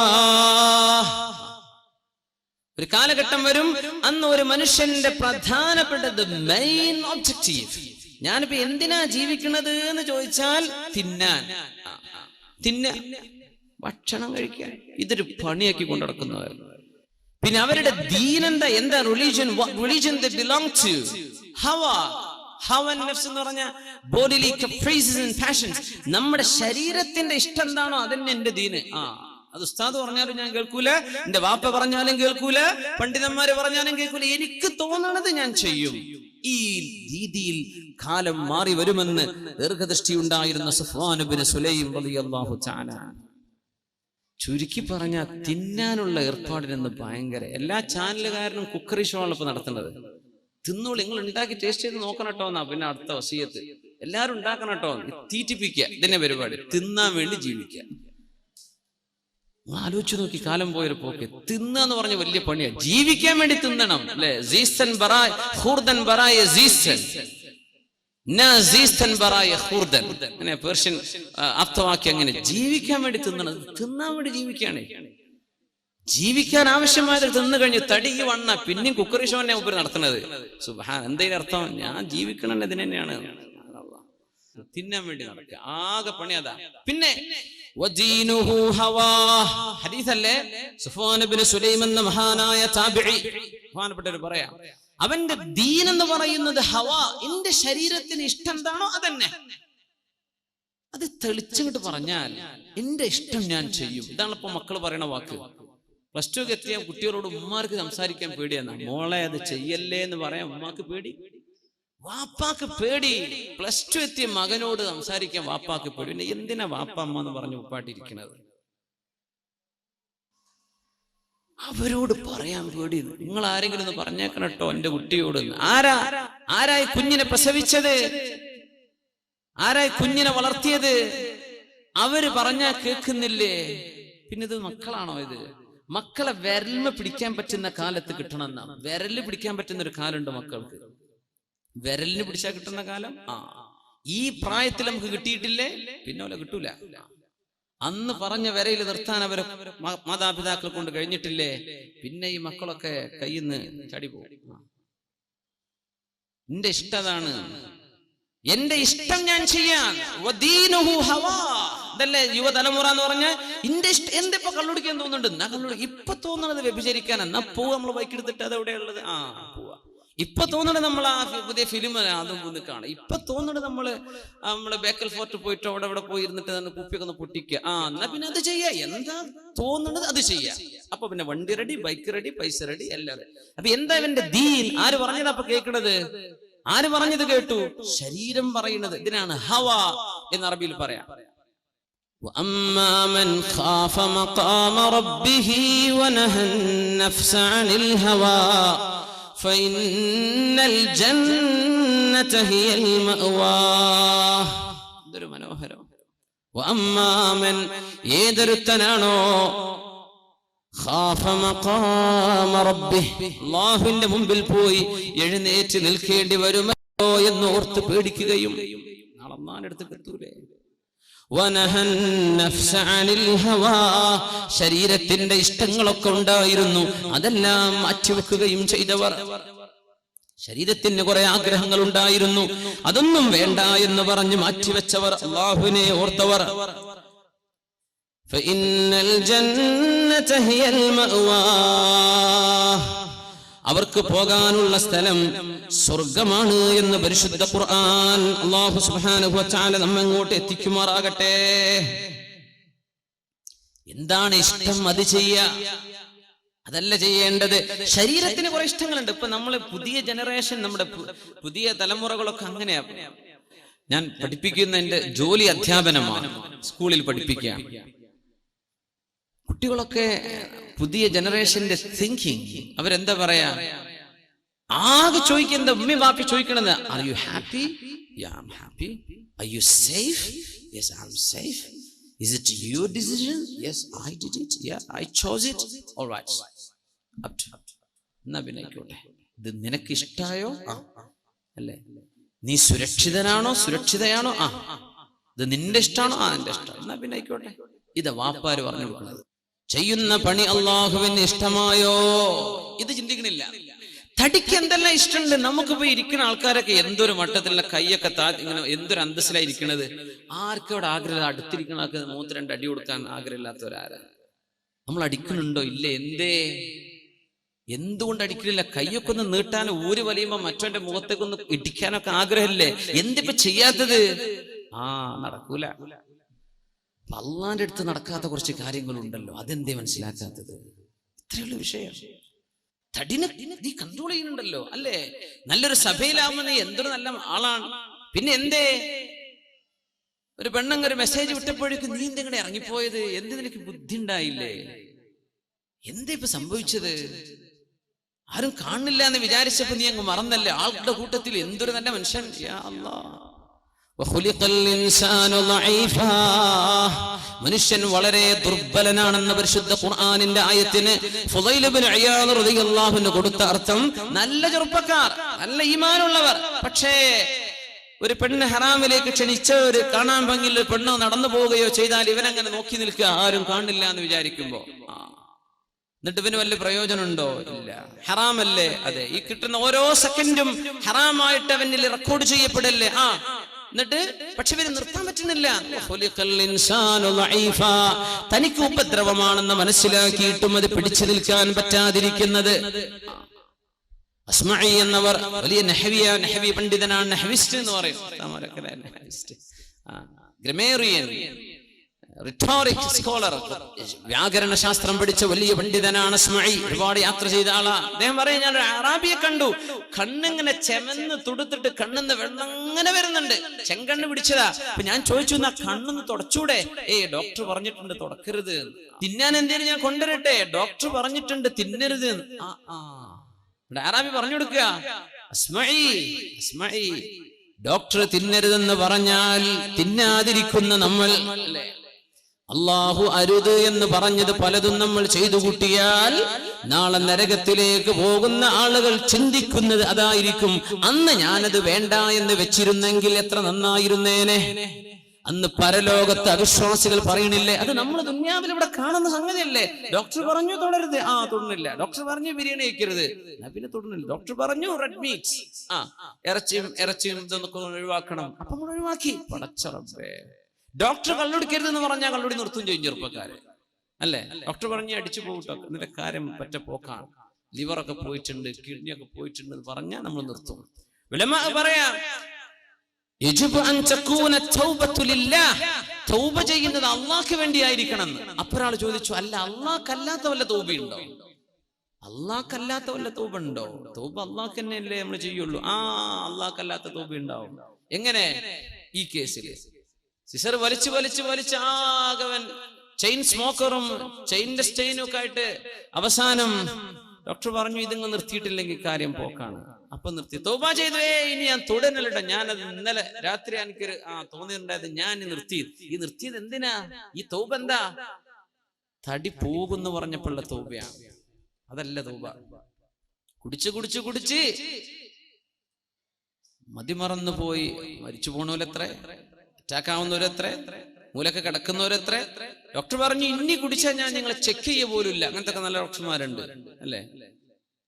ഒരു കാലഘട്ടം വരും, അന്ന് ഒരു മനുഷ്യന്റെ പ്രധാനപ്പെട്ട മെയിൻ ഒബ്ജക്റ്റീവ്, ഞാനിപ്പോ എന്തിനാ ജീവിക്കുന്നത് എന്ന് ചോദിച്ചാൽ തിന്നാൻ, ഭക്ഷണം കഴിക്കാൻ, ഇതൊരു പണിയാക്കി കൊണ്ടു നടക്കുന്നവർ. പിന്നെ അവരുടെ ദീനെന്താ, എന്താ റിലീജിയൻ they belong to, ഹവൻ നഫ്സ് എന്ന് പറഞ്ഞ bodily caprices and passions, നമ്മുടെ ശരീരത്തിന്റെ ഇഷ്ടം എന്താണോ അതന്നെ എന്റെ ദീന്. അത് ഉസ്താദ് പറഞ്ഞാലും ഞാൻ കേൾക്കൂല, എന്റെ വാപ്പ പറഞ്ഞാലും കേൾക്കൂല, പണ്ഡിതന്മാര് പറഞ്ഞാലും കേൾക്കൂല, എനിക്ക് തോന്നണത് ഞാൻ ചെയ്യും. ഈ രീതിയിൽ കാലം മാറി വരുമെന്ന് ദീർഘദൃഷ്ടി ഉണ്ടായിരുന്ന സുഫ്വാൻ ഇബ്നു സുലൈം റളിയല്ലാഹു തആല. ചുരുക്കി പറഞ്ഞ തിന്നാനുള്ള ഏർപ്പാടിനെന്ന് ഭയങ്കര. എല്ലാ ചാനലുകാരനും കുക്കറി ഷോ ആണ് ഇപ്പൊ നടത്തുന്നത്. തിന്നോളൂ, നിങ്ങൾ ഉണ്ടാക്കി ടേസ്റ്റ് ചെയ്ത് നോക്കണം കേട്ടോ എന്നാ പിന്നെ അടുത്ത വസിയത്ത്. എല്ലാരും ഉണ്ടാക്കണം കേട്ടോ, തീറ്റിപ്പിക്കുക, ഇതിന്റെ പരിപാടി. തിന്നാൻ വേണ്ടി ജീവിക്കുക. ആലോചിച്ചു നോക്കി കാലം പോയൊരു പോക്ക്. തിന്നാന്ന് പറഞ്ഞ വലിയ പണിയാ. ജീവിക്കാൻ വേണ്ടി തിന്നണം അല്ലെ? പേർഷ്യൻ അർത്ഥവാക്യം അങ്ങനെ. ജീവിക്കാൻ വേണ്ടി തിന്നണം, തിന്നാൻ വേണ്ടി ജീവിക്കുകയാണ്. ജീവിക്കാൻ ആവശ്യമായത് തിന്നു കഴിഞ്ഞു തടി വണ്ണ പിന്നെയും കുക്കറി ഷോനെ ഉപരി നടത്തുന്നത്. സുബ്ഹാൻ, എന്തേലും അർത്ഥം? ഞാൻ ജീവിക്കണം ഇതിന് തന്നെയാണ്. തിന്നാൻ വേണ്ടി നടക്കുക, ആകെ പണി അതാ. പിന്നെ ഹദീസല്ലേ, സുഫ്വാൻ ഇബ്നു സുലൈം എന്ന മഹാനായ താബിഈ, ബഹുമാനപ്പെട്ടവർ പറയാം, അവന്റെ ദീൻ എന്ന് പറയുന്നത് ഹവാ, എന്റെ ശരീരത്തിന് ഇഷ്ടം എന്താണോ അതന്നെ. അത് തെളിച്ചിട്ട് പറഞ്ഞാൽ എന്റെ ഇഷ്ടം ഞാൻ ചെയ്യും. ഇതാണ് ഇപ്പൊ മക്കൾ പറയണ വാക്ക്. പ്ലസ് ടു എത്തിയ കുട്ടികളോട് ഉമ്മാർക്ക് സംസാരിക്കാൻ പേടിയാണ്. മോളെ അത് ചെയ്യല്ലേ എന്ന് പറയാൻ ഉമ്മാക്ക് പേടി, വാപ്പാക്ക് പേടി. പ്ലസ് ടു എത്തിയ മകനോട് സംസാരിക്കാൻ വാപ്പാക്ക് പേടി. പിന്നെ എന്തിനാ വാപ്പ അമ്മ എന്ന് പറഞ്ഞു ഉപ്പാട്ടിരിക്കണത്? അവരോട് പറയാൻ പേടി. നിങ്ങൾ ആരെങ്കിലും ഒന്ന് പറഞ്ഞേക്കണം കേട്ടോ എന്റെ കുട്ടിയോട്. ആരായി കുഞ്ഞിനെ പ്രസവിച്ചത്? ആരായി കുഞ്ഞിനെ വളർത്തിയത്? അവര് പറഞ്ഞാ കേൾക്കുന്നില്ലേ? പിന്നെ ഇത് മക്കളാണോ? ഇത് മക്കളെ വിരലിന് പിടിക്കാൻ പറ്റുന്ന കാലത്ത് കിട്ടണമെന്നാണ്. വിരലിന് പിടിക്കാൻ പറ്റുന്ന ഒരു കാലുണ്ട് മക്കൾക്ക്. വിരലിന് പിടിച്ചാൽ കിട്ടുന്ന കാലം ഈ പ്രായത്തിൽ നമുക്ക് കിട്ടിയിട്ടില്ലേ, പിന്നെ കിട്ടൂല. അന്ന് പറഞ്ഞ വരയിൽ നിർത്താൻ അവരെ മാതാപിതാക്കൾ കൊണ്ട് കഴിഞ്ഞിട്ടില്ലേ, പിന്നെ ഈ മക്കളൊക്കെ കയ്യിൽ നിന്ന് ചാടി പോകും. എന്റെ ഇഷ്ടതാണ്, എന്റെ ഇഷ്ടം ഞാൻ ചെയ്യാൻ. ഇതല്ലേ യുവതലമുറ എന്ന് പറഞ്ഞാൽ എന്റെ ഇഷ്ടം. എന്തിപ്പോ കള്ളുടിക്കാൻ തോന്നുന്നുണ്ട്? എന്നാ കള്ളുടി. ഇപ്പൊ തോന്നണത് വ്യഭിചരിക്കാൻ. എന്നാ പോവാ, നമ്മള് ബൈക്ക് എടുത്തിട്ട് അത് എവിടെയുള്ളത്? പോവാ. ഇപ്പൊ തോന്നണത് നമ്മൾ ആ പുതിയ ഫിലിം അതും ഒന്ന് കാണാം. ഇപ്പൊ തോന്നണത് നമ്മള് ബേക്കൽ ഫോർട്ട് പോയിട്ട് അവിടെ പോയി ഇരുന്നിട്ട് തന്നെ കുപ്പിയൊക്കെ ഒന്ന് പൊട്ടിക്കുക. എന്നാ പിന്നെ അത് ചെയ്യാ. എന്താ തോന്നണത് അത് ചെയ്യാ. അപ്പൊ പിന്നെ വണ്ടി റെഡി, ബൈക്ക് റെഡി, പൈസ റെഡി, എല്ലാം. അപ്പൊ എന്താ ഇവന്റെ ദീൻ? ആര് പറഞ്ഞത് അപ്പൊ കേൾക്കണത്? ആര് പറഞ്ഞത് കേട്ടു? ശരീരം പറയുന്നത്. ഇതിനാണ് ഹവ എന്ന് അറബിയിൽ പറയാം. وَأَمَّا مَنْ خَافَ مَقَامَ رَبِّهِ وَنَهَى النَّفْسَ عَنِ الْهَوَى فَإِنَّ الْجَنَّةَ هِيَ الْمَأْوَى. ഇതൊരു മനോഹരം. وَأَمَّا مَنْ ഏതൊരുത്തനാണോ ഖാഫ മഖാമ റബ്ബിഹി, അല്ലാഹുവിന്റെ മുമ്പിൽ പോയി എഴുന്നേറ്റ് നിൽക്കേണ്ടി വരുമോ എന്ന് ഓർത്ത് പേടിക്കുകയും നാളെ അല്ലാഹുവിന്റെ അടുത്ത് എത്തൂലേ. വനഹൻ നഫ്സ അനിൽ ഹവാ, ശരീരത്തിന്റെ ഇഷ്ടങ്ങളൊക്കെ ഉണ്ടായിരുന്നു, അതെല്ലാം മാറ്റിവെക്കുകയും ചെയ്തവർ. ശരീരത്തിന് കുറെ ആഗ്രഹങ്ങൾ ഉണ്ടായിരുന്നു, അതൊന്നും വേണ്ട എന്ന് പറഞ്ഞ് മാറ്റിവെച്ചവർ, അല്ലാഹുവിനെ ഓർത്തവർ. ഫഇന്നൽ ജന്നത ഹിയൽ മഅവാ, അവർക്ക് പോകാനുള്ള സ്ഥലം സ്വർഗമാണ് എന്ന് പരിശുദ്ധ ഖുർആൻ. അല്ലാഹു സുബ്ഹാനഹു വ തആല നമ്മെ അങ്ങോട്ട് എത്തിക്കുമാറാകട്ടെ. എന്താണ് ഇഷ്ടം അത് ചെയ്യുക, അതല്ല ചെയ്യേണ്ടത്. ശരീരത്തിന് കുറെ ഇഷ്ടങ്ങളുണ്ട്. ഇപ്പൊ നമ്മള് പുതിയ ജനറേഷൻ, നമ്മുടെ പുതിയ തലമുറകളൊക്കെ അങ്ങനെയാ. ഞാൻ പഠിപ്പിക്കുന്ന എന്റെ ജോലി അധ്യാപനമാണ്, സ്കൂളിൽ പഠിപ്പിക്കുക. കുട്ടികളൊക്കെ പുതിയ ജനറേഷന്റെ തിങ്കിങ്, അവരെന്താ പറയാ, ആകെ ചോദിക്കുന്നത് ഉമ്മി ബാപ്പി ചോദിക്കണത്, are you happy? Yeah I am happy. Are you safe? Yes I am safe. Is it your decision? Yes I did it. Yeah I chose it. Alright, up to. എന്നാ പിന്നെ ആയിക്കോട്ടെ. ഇത് നിനക്ക് ഇഷ്ടായോ? അല്ലേ? നീ സുരക്ഷിതനാണോ, സുരക്ഷിതയാണോ? ഇത് നിന്റെ ഇഷ്ടമാണോ? എന്റെ ഇഷ്ടം. എന്നാ പിന്നെ ആയിക്കോട്ടെ. ഇത് വാപ്പാര് പറഞ്ഞു കൊടുക്കുന്നത്. ചെയ്യുന്ന പണി അള്ളാഹുവിന് ഇഷ്ടമായോ? ഇത് ചിന്തിക്കണില്ല. തടിക്ക് എന്തെല്ലാം ഇഷ്ടമുണ്ട്. നമുക്ക് പോയി ഇരിക്കുന്ന ആൾക്കാരൊക്കെ എന്തൊരു മട്ടത്തിലുള്ള കൈയൊക്കെ ഇങ്ങനെ എന്തൊരു അന്തസ്സിലായിരിക്കണത്. ആർക്കും അവിടെ ആഗ്രഹം? അടുത്തിരിക്കുന്ന ആൾക്ക് 3-2 അടി കൊടുക്കാൻ ആഗ്രഹമില്ലാത്തവരാരാ? നമ്മൾ അടിക്കണുണ്ടോ? ഇല്ലേ. എന്തേ? എന്തുകൊണ്ട് അടിക്കണില്ല? കൈയൊക്കെ ഒന്ന് നീട്ടാൻ, ഊര് വലിയുമ്പോ മറ്റവന്റെ മുഖത്തേക്കൊന്ന് ഇടിക്കാനൊക്കെ ആഗ്രഹമില്ലേ? എന്തിപ്പോ ചെയ്യാത്തത്? നടക്കൂല. അള്ളാന്റെ അടുത്ത് നടക്കാത്ത കുറച്ച് കാര്യങ്ങളുണ്ടല്ലോ, അതെന്തേ മനസ്സിലാക്കാത്തത്? ഇത്രയുള്ള വിഷയം. തടിനെ നീ കൺട്രോൾ ചെയ്യുന്നുണ്ടല്ലോ, അല്ലേ? നല്ലൊരു സഭയിലാവുമ്പോ നീ എന്തൊരു നല്ല ആളാണ്. പിന്നെ എന്തേ ഒരു പെണ്ണങ്ങ ഒരു മെസ്സേജ് വിട്ടപ്പോഴേക്കും നീ എന്തെങ്കിലും ഇറങ്ങിപ്പോയത്? എന്ത് നിനക്ക് ബുദ്ധി ഉണ്ടായില്ലേ? എന്തേ ഇപ്പൊ സംഭവിച്ചത്? ആരും കാണില്ല എന്ന് വിചാരിച്ചപ്പോ നീ അങ്ങ് മറന്നല്ലേ? ആളുടെ കൂട്ടത്തിൽ എന്തൊരു നല്ല മനുഷ്യൻ. യാ അല്ലാഹ്. മനുഷ്യൻ വളരെ ദുർബലനാണെന്ന പരിശുദ്ധ ഖുർആനിന്റെ ആയത്തിന് ഫുളൈൽ ഇബ്നു ഇയാദ് റളിയല്ലാഹു അൻഹു കൊടുത്ത അർത്ഥം, നല്ല ചെറുപ്പക്കാർ, നല്ല ഈമാനുള്ളവർ, പക്ഷേ ഒരു പെണ്ണ് ഹറാമിലേക്ക് ക്ഷണിച്ച ഒരു കാണാൻ ഭംഗിയുള്ള ഒരു പെണ്ണ് നടന്നു പോവുകയോ ചെയ്താൽ ഇവനങ്ങനെ നോക്കി നിൽക്കുക, ആരും കാണില്ല എന്ന് വിചാരിക്കുമ്പോ. എന്നിട്ട് ഇവന് വല്ല പ്രയോജനമുണ്ടോ? ഇല്ല. ഹറാമല്ലേ? അതെ. ഈ കിട്ടുന്ന ഓരോ സെക്കൻഡും ഹറാമായിട്ട് അവനിൽ റെക്കോർഡ് ചെയ്യപ്പെടല്ലേ? എന്നിട്ട് പക്ഷെ ഇവര് നിർത്താൻ പറ്റുന്നില്ല. തനിക്ക് ഉപദ്രവമാണെന്ന് മനസ്സിലാക്കിയിട്ടും അത് പിടിച്ചു നിൽക്കാൻ പറ്റാതിരിക്കുന്നത്. അസ്മഈ എന്നവർ വലിയ നഹവി പണ്ഡിതനാണ്, നഹവിസ്റ്റ് എന്ന് പറയും, ഗ്രമേറിയൻ, റിട്ടോറിക് സ്കോളർ, വ്യാകരണ ശാസ്ത്രം പഠിച്ച വലിയ പണ്ഡിതനാണ് അസ്മഈ. ഒരുപാട് യാത്ര ചെയ്ത ആളാ. അദ്ദേഹം പറയും, ഞാൻ ഒരു അറാബിയെ കണ്ടു, കണ്ണിങ്ങനെ ചെമന്ന് തുടുത്തിട്ട് കണ്ണിന്ന് വെള്ളം ഇങ്ങനെ വരുന്നുണ്ട്, ചെങ്കണ്ണ് പിടിച്ചതാ. അപ്പൊ ഞാൻ ചോദിച്ചു, എന്നാ കണ്ണൊന്ന് തുടച്ചൂടെ? ഡോക്ടർ പറഞ്ഞിട്ടുണ്ട് തുടക്കരുത്. തിന്നാൻ എന്തേലും ഞാൻ കൊണ്ടുവരട്ടെ? ഡോക്ടർ പറഞ്ഞിട്ടുണ്ട് തിന്നരുത്. അറാബി പറഞ്ഞു കൊടുക്കുക, അസ്മഈ ഡോക്ടർ തിന്നരുതെന്ന് പറഞ്ഞാൽ തിന്നാതിരിക്കുന്ന നമ്മൾ, അള്ളാഹു അരുത് എന്ന് പറഞ്ഞത് പലതും നമ്മൾ ചെയ്തു കൂട്ടിയാൽ നാളെ നരകത്തിലേക്ക് പോകുന്ന ആളുകൾ ചിന്തിക്കുന്നത് അതായിരിക്കും. അന്ന് ഞാനത് വേണ്ട എന്ന് വെച്ചിരുന്നെങ്കിൽ എത്ര നന്നായിരുന്നേനെ. അന്ന് പരലോകത്ത് അവിശ്വാസികൾ പറയണില്ലേ, അത് നമ്മൾ ദുനിയാവിൽ ഇവിടെ കാണുന്ന സംഗതിയല്ലേ. ഡോക്ടർ പറഞ്ഞു തുടരുത്, തൊടുന്നില്ല. ഡോക്ടർ പറഞ്ഞു ബിരിയാണി കഴിക്കരുത്, പിന്നെ തൊടുന്നില്ല. ഡോക്ടർ പറഞ്ഞു റെഡ് മീറ്റ്, ഇറച്ചിയും ഇതൊക്കെ ഒഴിവാക്കണം, അപ്പൊ നമ്മൾ ഒഴിവാക്കി. പടച്ച റബ്ബേ, ഡോക്ടർ കള്ളുടിക്കരുത് എന്ന് പറഞ്ഞാൽ കള്ളുടി നിർത്തും ചെയ്യും ചെറുപ്പക്കാര്, അല്ലേ? ഡോക്ടർ പറഞ്ഞ് അടിച്ചു പോകട്ടോ, എന്നിട്ട് കാര്യം പറ്റ പോക്കാണ്, ലിവറൊക്കെ പോയിട്ടുണ്ട്, കിഡ്നിയൊക്കെ പോയിട്ടുണ്ട് എന്ന് പറഞ്ഞാൽ നമ്മൾ നിർത്തും. ഉലമാ പറയാം, തൗബ ചെയ്യുന്നത് അള്ളാഹ്ക്ക് വേണ്ടിയായിരിക്കണം. അപ്പൊരാൾ ചോദിച്ചു, അല്ല അള്ളാഹ്ക്കല്ലാത്ത വല്ല തൗബയുണ്ടോ? അള്ളാഹ്ക്കല്ലാത്ത വല്ല തൗബ ഉണ്ടോ? തൗബ അള്ളാഹ്ക്ക് തന്നെയല്ലേ നമ്മൾ ചെയ്യുള്ളൂ. അള്ളാഹ്ക്കല്ലാത്ത തൗബ ഉണ്ടാവും. എങ്ങനെ? ഈ കേസിൽ സിസർ വലിച്ച് ആകവൻ ചെയിൻ സ്മോക്കറും ചെയിന്റെ സ്റ്റെയിനും ഒക്കെ ആയിട്ട് അവസാനം ഡോക്ടർ പറഞ്ഞു, ഇതിങ്ങ് നിർത്തിയിട്ടില്ലെങ്കിൽ കാര്യം പോക്കാണ്. അപ്പൊ നിർത്തി. തൗബ ചെയ്തു, ഇനി ഞാൻ തുടരല്ലോ, ഞാനത് ഇന്നലെ രാത്രി എനിക്കൊരു തോന്നിയിട്ടുണ്ടായത്, ഞാൻ നിർത്തിയത് എന്തിനാ? ഈ തൗബ എന്താ? തടി പോകുന്നു പറഞ്ഞപ്പോഴുള്ള തൗബയാണ്, അതല്ല തൗബ. കുടിച്ച് മതിമറന്നു പോയി മരിച്ചു പോണോലെത്ര, അറ്റാക്കാവുന്നവരെത്ര, മൂലൊക്കെ കിടക്കുന്നവരെത്ര. ഡോക്ടർ പറഞ്ഞു, ഇനി കുടിച്ചാൽ ഞാൻ നിങ്ങളെ ചെക്ക് ചെയ്യ പോലുമില്ല. അങ്ങനത്തെ ഒക്കെ നല്ല ഡോക്ടർമാരുണ്ട്, അല്ലേ?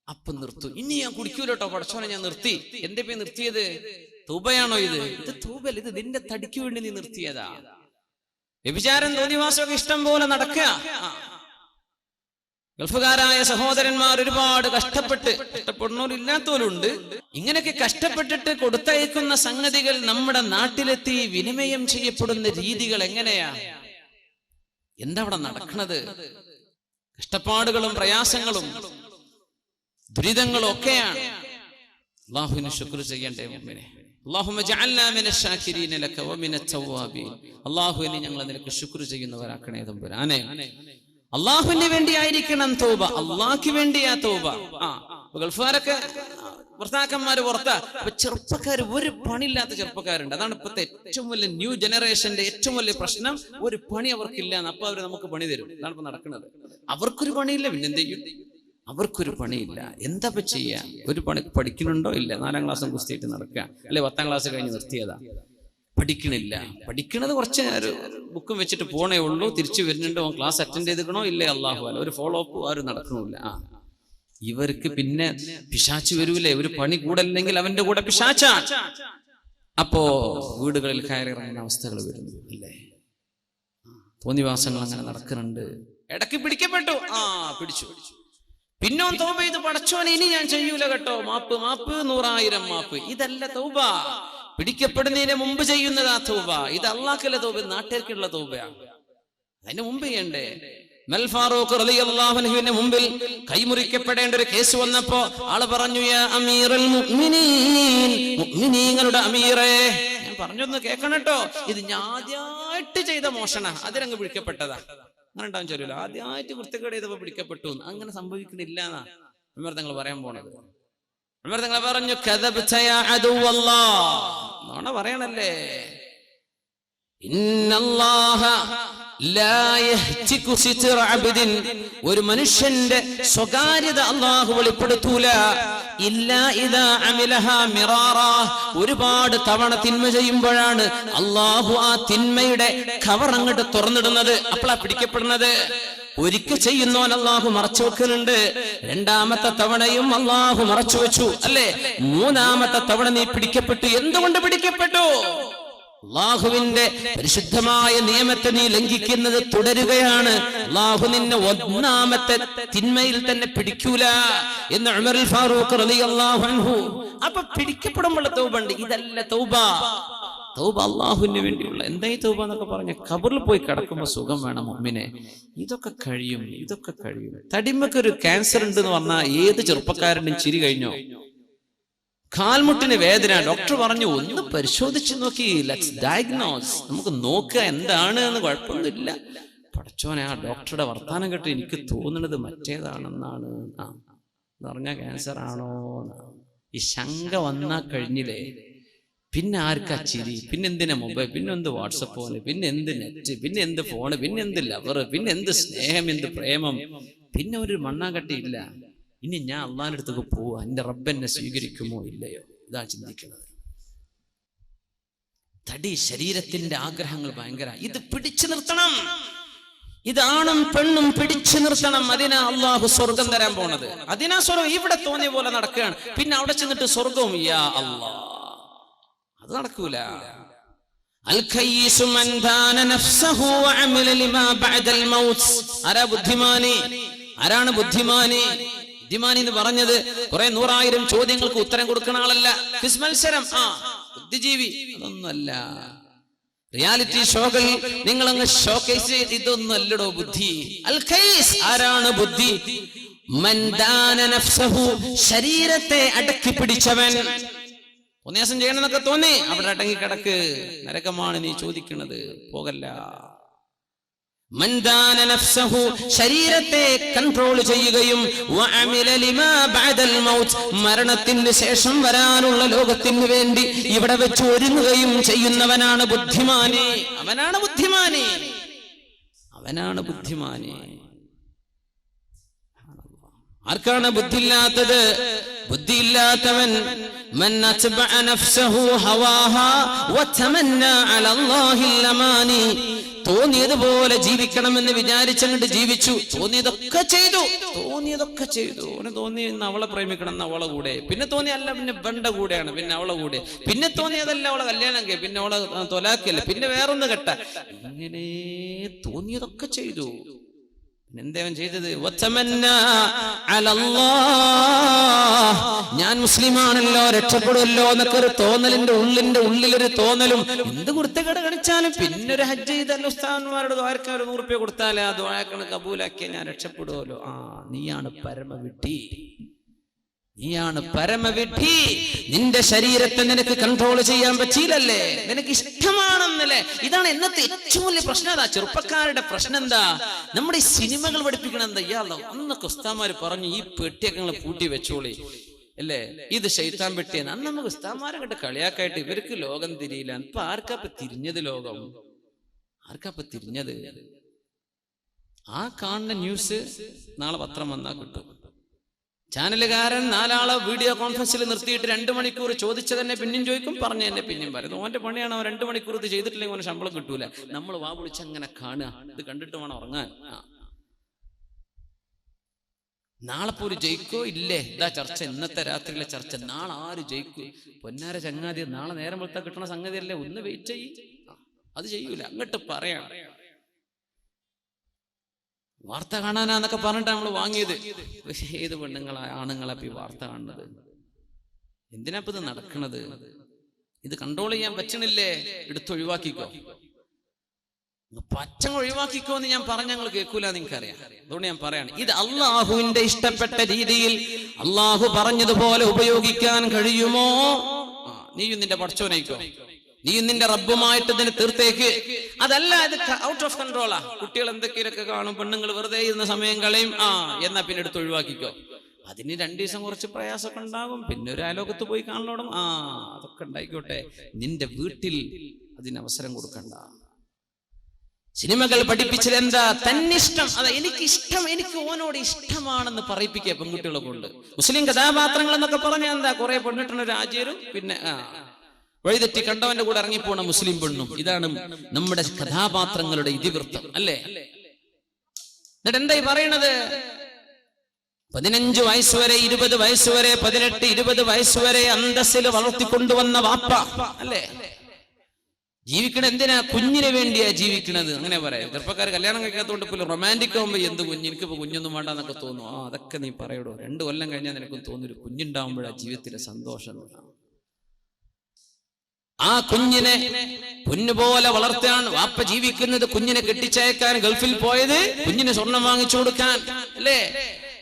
അപ്പൊ നിർത്തും. ഇനി ഞാൻ കുടിക്കൂലോട്ടോ, പടച്ചോനെ ഞാൻ നിർത്തി. എന്റെ പേര് നിർത്തിയത് തൗബയാണോ? ഇത് തൗബല്ല, ഇത് നിന്റെ തടിക്ക് വേണ്ടി നീ നിർത്തിയതാ. വ്യഭിചാരം തോന്നിവാസമൊക്കെ ഇഷ്ടം പോലെ നടക്കുക. ഗൾഫുകാരായ സഹോദരന്മാർ ഒരുപാട് കഷ്ടപ്പെടുന്നവരില്ലാത്തവരുണ്ട്. ഇങ്ങനെയൊക്കെ കഷ്ടപ്പെട്ടിട്ട് കൊടുത്തയക്കുന്ന സംഗതികൾ നമ്മുടെ നാട്ടിലെത്തി വിനിമയം ചെയ്യപ്പെടുന്ന രീതികൾ എങ്ങനെയാ? എന്താ അവിടെ നടക്കുന്നത്? കഷ്ടപ്പാടുകളും പ്രയാസങ്ങളും ദുരിതങ്ങളും ഒക്കെയാണ്. അല്ലാഹുവിന് ശുക്ർ ചെയ്യണ്ടേ മുഅ്മിനേ. അല്ലാഹുമ്മ ജഅൽനാ മിനശ് ശാകിരീന ലക വമിനത് തവ്വാബീൻ. അല്ലാഹുവിനെ ഞങ്ങൾ നിനക്ക് ശുക്ർ ചെയ്യുന്നവരാക്കണേ തമ്പുരാനെ. അള്ളാഹുവിന് വേണ്ടിയായിരിക്കണം തൗബ, അള്ളാഹ്ക്ക് വേണ്ടിയാ തൗബ. ഗൾഫുകാരൊക്കെ ഭർത്താക്കന്മാര് പുറത്താ. അപ്പൊ ചെറുപ്പക്കാർ, ഒരു പണിയില്ലാത്ത ചെറുപ്പക്കാരുണ്ട്. അതാണ് ഇപ്പോഴത്തെ ഏറ്റവും വലിയ ന്യൂ ജനറേഷന്റെ ഏറ്റവും വലിയ പ്രശ്നം. ഒരു പണി അവർക്കില്ല, അപ്പൊ അവര് നമുക്ക് പണി തരും. അതാണ് ഇപ്പൊ നടക്കുന്നത്. അവർക്കൊരു പണിയില്ല, പിന്നെന്ത് ചെയ്യും? അവർക്കൊരു പണിയില്ല, എന്താ ചെയ്യാ? ഒരു പണി പഠിക്കുന്നുണ്ടോ? ഇല്ല. 4ാം ക്ലാസ്സും കുസ്തിയിട്ട് നടക്കുക, അല്ലെ 10ാം ക്ലാസ് കഴിഞ്ഞ് നിർത്തിയതാ. പഠിക്കണില്ല. പഠിക്കണത് കുറച്ച് ബുക്കും വെച്ചിട്ട് പോണേ ഉള്ളൂ. തിരിച്ചു വരുന്നുണ്ടോ, ക്ലാസ് അറ്റൻഡ് ചെയ്തിക്കണോ ഇല്ലേ, അള്ളാഹു അല്ല. ഒരു ഫോളോ അപ്പ് ആരും നടക്കണില്ല. ഇവർക്ക് പിന്നെ പിശാച്ച് വരൂലേ? ഒരു പണി കൂടെ അല്ലെങ്കിൽ അവന്റെ കൂടെ പിശാച്ചാ. അപ്പോ വീടുകളിൽ കയറിയിറങ്ങുന്ന അവസ്ഥകൾ വരുന്നു, അല്ലേ? തോന്നിവാസങ്ങൾ അങ്ങനെ നടക്കുന്നുണ്ട്. ഇടയ്ക്ക് പിടിക്കപ്പെട്ടു, പിടിച്ചു. പിന്നോ തൗബ ചെയ്ത്, പടച്ചോനെ ഇനി ഞാൻ ചെയ്യൂല കേട്ടോ, മാപ്പ് 100,000 മാപ്പ്. ഇതല്ല തൗബ. പിടിക്കപ്പെടുന്നതിന് മുമ്പ് ചെയ്യുന്നതാ തൗബ. ഇത് അള്ളാഹ്ക്കുള്ള തൗബ, നാട്ടുകാർക്കുള്ള തൗബയാണ്. അതിന് മുമ്പ് ചെയ്യണ്ടേ? ഉമർ ഫാറൂഖ് റളിയല്ലാഹു അൻഹുവിന്റെ മുമ്പിൽ കൈമുറിക്കപ്പെടേണ്ട ഒരു കേസ് വന്നപ്പോ ആള് പറഞ്ഞു, യാ അമീറുൽ മുഅ്മിനീൻ, മുഅ്മിനീങ്ങളുടെ അമീറേ. ഞാൻ പറഞ്ഞൊന്ന് കേൾക്കണം കേട്ടോ, ഇത് ഞാൻ ആദ്യമായിട്ട് ചെയ്ത മോഷണ, അതിലങ്ങ് പിടിക്കപ്പെട്ടതാ. അങ്ങനെ ഉണ്ടാവും ചൊല്ലൂല, ആദ്യമായിട്ട് വൃത്തികേട് ചെയ്തപ്പോ പിടിക്കപ്പെട്ടു. അങ്ങനെ സംഭവിക്കണില്ല എന്നാ ഉമർ തങ്ങൾ പറയാൻ പോണത്. ഉമർ തങ്ങൾ പറഞ്ഞു, കദബ്ത യാ അദുവല്ലാഹ്, നോണ പറയണല്ലേ. ഇന്നല്ലാഹ ലാ യഹ്തികു സിത്ര അബ്ദിൻ, ഒരു മനുഷ്യന്റെ സ്വകാര്യത അല്ലാഹു വെളിപ്പെടുത്തൂല. ഇല്ലാ ഇദാ അമിലഹാ മിറാറാ, ഒരുപാട് തവണ തിന്മ ചെയ്യുമ്പോഴാണ് അല്ലാഹു ആ തിന്മയുടെ കവർ അങ്ങോട്ട് തുറന്നിടുന്നത്. അപ്പോഴാ പിടിക്കപ്പെടുന്നത്. ഒരിക്കൽ ചെയ്യുന്നവൻ അല്ലാഹു മറച്ചു വെക്കുന്നുണ്ട്. 2ാമത്തെ തവണയും അല്ലാഹു മറച്ചു വെച്ചു, അല്ലേ? 3ാമത്തെ തവണ നീ പിടിക്കപ്പെട്ടു. എന്തുകൊണ്ട് പിടിക്കപ്പെട്ടു? അള്ളാഹുവിന്റെ പരിശുദ്ധമായ നിയമത്തെ നീ ലംഘിക്കുന്നത് തുടരുകയാണ്, അള്ളാഹു നിന്നെ ഒന്നാമത്തെ തിന്മയിൽ തന്നെ പിടിക്കൂല എന്ന് ഉമർ ഫാറൂഖ് റളിയല്ലാഹു അൻഹു. അപ്പൊ പിടിക്കപ്പെടുമ്പോൾ തൗബ ഉണ്ട്. ഇതല്ല തൗബ. തൗബ അള്ളാഹുവിന് വേണ്ടിയുള്ള. എന്തായി തൗബ എന്നൊക്കെ പറഞ്ഞ ഖബറിൽ പോയി കിടക്കുമ്പോ സുഖം വേണം മുഅ്മിനെ. ഇതൊക്കെ കഴിയും. തടിമക്കൊരു ക്യാൻസർ ഉണ്ട് എന്ന് പറഞ്ഞാൽ ഏത് ചെറുപ്പക്കാരനും ചിരി കഴിഞ്ഞോ? കാൽമുട്ടിന് വേദന, ഡോക്ടർ പറഞ്ഞു ഒന്ന് പരിശോധിച്ച് നോക്കി, ലെറ്റ്സ് ഡയഗ്നോസ്, നമുക്ക് നോക്കുക എന്താണ് എന്ന്. കുഴപ്പമൊന്നുമില്ല. പടച്ചോനെ, ആ ഡോക്ടറുടെ വർത്താനം കേട്ട് എനിക്ക് തോന്നുന്നത് മറ്റേതാണെന്നാണ്. പറഞ്ഞ ക്യാൻസർ ആണോ? ഈ ശങ്ക വന്നാ കഴിഞ്ഞില്ലേ, പിന്നെ ആർക്കാ ചിരി, പിന്നെ എന്തിനാ മൊബൈൽ, പിന്നെ എന്ത് വാട്സപ്പ് ഫോണ്, പിന്നെ എന്ത് നെറ്റ്, പിന്നെ എന്ത് ഫോണ്, പിന്നെ എന്ത് ലവർ, പിന്നെ എന്ത് സ്നേഹം, എന്ത് പ്രേമം, പിന്നെ ഒരു മണ്ണാങ്കട്ടിയില്ല. ഇനി ഞാൻ അള്ളാഹിന്റെ അടുത്തേക്ക് പോവാ, എന്റെ റബ്ബ് എന്നെ സ്വീകരിക്കുമോ ഇല്ലയോ? ഇതാ ചിന്തിക്കുന്നത്. തടി, ശരീരത്തിന്റെ ആഗ്രഹങ്ങൾ ഭയങ്കര. ഇത് പിടിച്ചു നിർത്തണം. ഇതാണും പെണ്ണും പിടിച്ചു നിർത്തണം. അതിനാ അള്ളാഹു സ്വർഗം തരാൻ പോണത്. അതിനാ സ്വർഗം. ഇവിടെ തോന്നിയ പോലെ നടക്കുകയാണ്, പിന്നെ അവിടെ ചെന്നിട്ട് സ്വർഗവും യാ അല്ലാ, അത് നടക്കൂല. ആരാണ് ബുദ്ധിമാനി? ബുദ്ധിമാനി എന്ന് പറഞ്ഞത് കുറെ 100,000 ചോദ്യങ്ങൾക്ക് ഉത്തരം കൊടുക്കുന്ന ആളല്ല. ക്വിസ് മത്സരം, ബുദ്ധിജീവി അതൊന്നുമല്ല. റിയാലിറ്റി ഷോകൾ നിങ്ങൾ അങ്ങ് ഷോക്കേസ് ചെയ്ത് ഇതൊന്നും അല്ലടോ ബുദ്ധി. അൽ ഖൈസ്, ആരാണ് ബുദ്ധി? മൻ ദാന നഫ്സഹു, ശരീരത്തെ അടക്കി പിടിച്ചവൻ. ഉന്യാസം ചെയ്യണമെന്നൊക്കെ തോന്നി, അവിടെ അടങ്ങി കിടക്ക്, നരകമാണ് നീ ചോദിക്കുന്നത്, പോകല്ല. മൻ ദാന നഫ്സഹു, ശരീരത്തെ കൺട്രോൾ ചെയ്യുകയും വഅമില ലിമാ ബഅദൽ മൗത്ത്, മരണത്തിന് ശേഷം വരാനുള്ള ലോകത്തിന് വേണ്ടി ഇവിടെ വെച്ച് ഒരുങ്ങുകയും ചെയ്യുന്നവനാണ് ബുദ്ധിമാനി. അവനാണ് ബുദ്ധിമാനി. ആർക്കാണ് ബുദ്ധിയില്ലാത്തത്? ബുദ്ധിയില്ലാത്തവൻ മൻ അത്ബഅ നഫ്സഹു ഹവാഹാ വതമന്നാ അലല്ലാഹിൽ അമാനി. തോന്നിയതുപോലെ ജീവിക്കണമെന്ന് വിചാരിച്ചങ്ങോട്ട് ജീവിച്ചു, തോന്നിയതൊക്കെ ചെയ്തു. അവന് തോന്നി ഇന്ന് അവളെ പ്രേമിക്കണം എന്ന് അവളെ കൂടെ, പിന്നെ തോന്നി അല്ല പിന്നെ ബണ്ട കൂടെയാണ്, പിന്നെ അവളെ കൂടെ, പിന്നെ തോന്നിയതല്ല അവളെ കല്യാണം കെ, പിന്നെ അവളെ തൊലാക്കല്ല, പിന്നെ വേറൊന്ന് കെട്ട, ഇങ്ങനെ തോന്നിയതൊക്കെ ചെയ്തു. എന്തേവൻ ചെയ്തത്? ഞാൻ മുസ്ലിമാണല്ലോ, രക്ഷപ്പെടുമല്ലോ എന്നൊക്കെ ഒരു തോന്നലിന്റെ ഉള്ളിലൊരു തോന്നലും. എന്ത് കുർത്തക്കേട് കാണിച്ചാലും പിന്നെ ഒരു ഹജ്ജ് ചെയ്തല്ലോ, ഉസ്താദന്മാരോട് ദ്വാരക്കാൻ ഒരു 100 രൂപ കൊടുത്താലേ ആ ദ്വാരക്കണ് കബൂലാക്കിയ ഞാൻ രക്ഷപ്പെടുമല്ലോ. നീയാണ് പരമവിഡ്ഢി. നിന്റെ ശരീരത്തെ നിനക്ക് കൺട്രോൾ ചെയ്യാൻ പറ്റിയില്ലല്ലേ? നിനക്ക് ഇഷ്ടമാണെന്നല്ലേ? ഇതാണ് ഇന്നത്തെ ഏറ്റവും വലിയ പ്രശ്നം. അതാ ചെറുപ്പക്കാരുടെ പ്രശ്നം. എന്താ? നമ്മുടെ ഈ സിനിമകൾ പഠിപ്പിക്കണം. എന്താ അന്നൊക്കെ ഉസ്താദ്മാര് പറഞ്ഞു, ഈ പെട്ടിയൊക്കെ പൂട്ടി വെച്ചോളി അല്ലേ, ഇത് ശൈത്താൻ പെട്ടിയെന്ന്. അന്ന് നമുക്ക് ഉസ്താദ്മാരെ കണ്ട് കളിയാക്കായിട്ട് ഇവർക്ക് ലോകം തിരിയില്ല. ഇപ്പൊ ആർക്കാപ്പ തിരിഞ്ഞത്? ലോകം ആർക്കാപ്പ തിരിഞ്ഞത്? ആ കാണുന്ന ന്യൂസ് നാളെ പത്രം വന്നാ കിട്ടും. ചാനലുകാരൻ 4 ആളെ വീഡിയോ കോൺഫറൻസിൽ നിർത്തിയിട്ട് 2 മണിക്കൂർ ചോദിച്ച തന്നെ പിന്നെയും ചോദിക്കും, പറഞ്ഞ തന്നെ പിന്നെയും പറയുന്നു. ഓന്റെ പണിയാണ്. അവൻ 2 മണിക്കൂർ ഇത് ചെയ്തിട്ടില്ലെങ്കിൽ അവന് ശമ്പളം കിട്ടൂല. നമ്മൾ വാ വിളിച്ചങ്ങനെ കാണുക, ഇത് കണ്ടിട്ട് വേണം ഉറങ്ങാൻ. നാളെ പോലും ജയിക്കോ ഇല്ലേ? ഇതാ ചർച്ച, ഇന്നത്തെ രാത്രിയിലെ ചർച്ച. നാളെ ആര് ജയിക്കൂ? പൊന്നാര ചങ്ങാതി, നാളെ നേരം വെളുത്താ കിട്ടണ സംഗതിയല്ലേ, ഒന്ന് വെയിറ്റ് ചെയ്യ്. അത് ചെയ്യൂല, അങ്ങോട്ട് പറയാം. വാർത്ത കാണാനാന്നൊക്കെ പറഞ്ഞിട്ട് നമ്മൾ വാങ്ങിയത്. ഏത് പെണ്ണുങ്ങളാ ആണുങ്ങളെ ഈ വാർത്ത കാണുന്നത്? എന്തിനാ ഇത് നടക്കണത്? ഇത് കൺട്രോൾ ചെയ്യാൻ പറ്റണില്ലേ? എടുത്തൊഴിവാക്കിക്കോ, പച്ചങ്ങ് ഒഴിവാക്കിക്കോ എന്ന് ഞാൻ പറഞ്ഞ ഞങ്ങൾ കേൾക്കൂല, നിങ്ങൾക്കറിയാം. അതുകൊണ്ട് ഞാൻ പറയാണ്, ഇത് അള്ളാഹുവിന്റെ ഇഷ്ടപ്പെട്ട രീതിയിൽ അള്ളാഹു പറഞ്ഞതുപോലെ ഉപയോഗിക്കാൻ കഴിയുമോ? നീയും നിന്റെ പടച്ചോനേക്കോ, നീ നിന്റെ റബ്ബുമായിട്ട് ഇതിന് തീർത്തേക്ക്. അതല്ല, ഇത് ഔട്ട് ഓഫ് കൺട്രോളാ. കുട്ടികൾ എന്തൊക്കെയൊക്കെ കാണും, പെണ്ണുങ്ങൾ വെറുതെ ഇരുന്ന സമയം കളയും, എന്നാ പിന്നെ എടുത്ത് ഒഴിവാക്കിക്കോ. അതിന് 2 ദിവസം കുറച്ച് പ്രയാസമൊക്കെ ഉണ്ടാകും, പിന്നെ ഒരു അയലോകത്ത് പോയി കാണലോടും. അതൊക്കെ ഉണ്ടായിക്കോട്ടെ, നിന്റെ വീട്ടിൽ അതിനവസരം കൊടുക്കണ്ട. സിനിമകൾ പഠിപ്പിച്ചത് എന്താ? തന്നിഷ്ടം. അതാ എനിക്കിഷ്ടം, എനിക്ക് ഓനോട് ഇഷ്ടമാണെന്ന് പറയിപ്പിക്കുക പെൺകുട്ടികളെ കൊണ്ട്. മുസ്ലിം കഥാപാത്രങ്ങൾ എന്നൊക്കെ പറഞ്ഞാൽ എന്താ? കുറെ പെണ്ണിട്ടുള്ള രാജ്യരും പിന്നെ വഴിതെറ്റി കണ്ടവന്റെ കൂടെ ഇറങ്ങിപ്പോണ മുസ്ലിം പെണ്ണും. ഇതാണ് നമ്മുടെ കഥാപാത്രങ്ങളുടെ ഇതിവൃത്തം അല്ലേ? എന്നിട്ട് എന്തായി പറയണത്? 15 വയസ്സുവരെ, 20 വയസ്സുവരെ, 18, 20 വയസ്സുവരെ അന്തസ്സിൽ വളർത്തിക്കൊണ്ടുവന്ന വാപ്പ അല്ലേ? ജീവിക്കണ എന്തിനാ? കുഞ്ഞിന് വേണ്ടിയാ ജീവിക്കണത്. അങ്ങനെ പറയാം. ചെറുപ്പക്കാർ കല്യാണം കഴിക്കാത്തതുകൊണ്ട് പോലും റൊമാൻറ്റിക് ആകുമ്പോൾ എന്ത് കുഞ്ഞ്, എനിക്കിപ്പോ കുഞ്ഞൊന്നും വേണ്ടെന്നൊക്കെ തോന്നും. അതൊക്കെ നീ പറയടോ. 2 കൊല്ലം കഴിഞ്ഞാൽ നിനക്കും തോന്നൊരു കുഞ്ഞുണ്ടാവുമ്പോഴാ ജീവിതത്തിലെ സന്തോഷം. ആ കുഞ്ഞിനെ പൊന്നുപോലെ വളർത്താൻ വാപ്പ ജീവിക്കുന്നത്, കുഞ്ഞിനെ കെട്ടിച്ചയക്കാൻ ഗൾഫിൽ പോയത് കുഞ്ഞിന് സ്വർണം വാങ്ങിച്ചു കൊടുക്കാൻ അല്ലേ?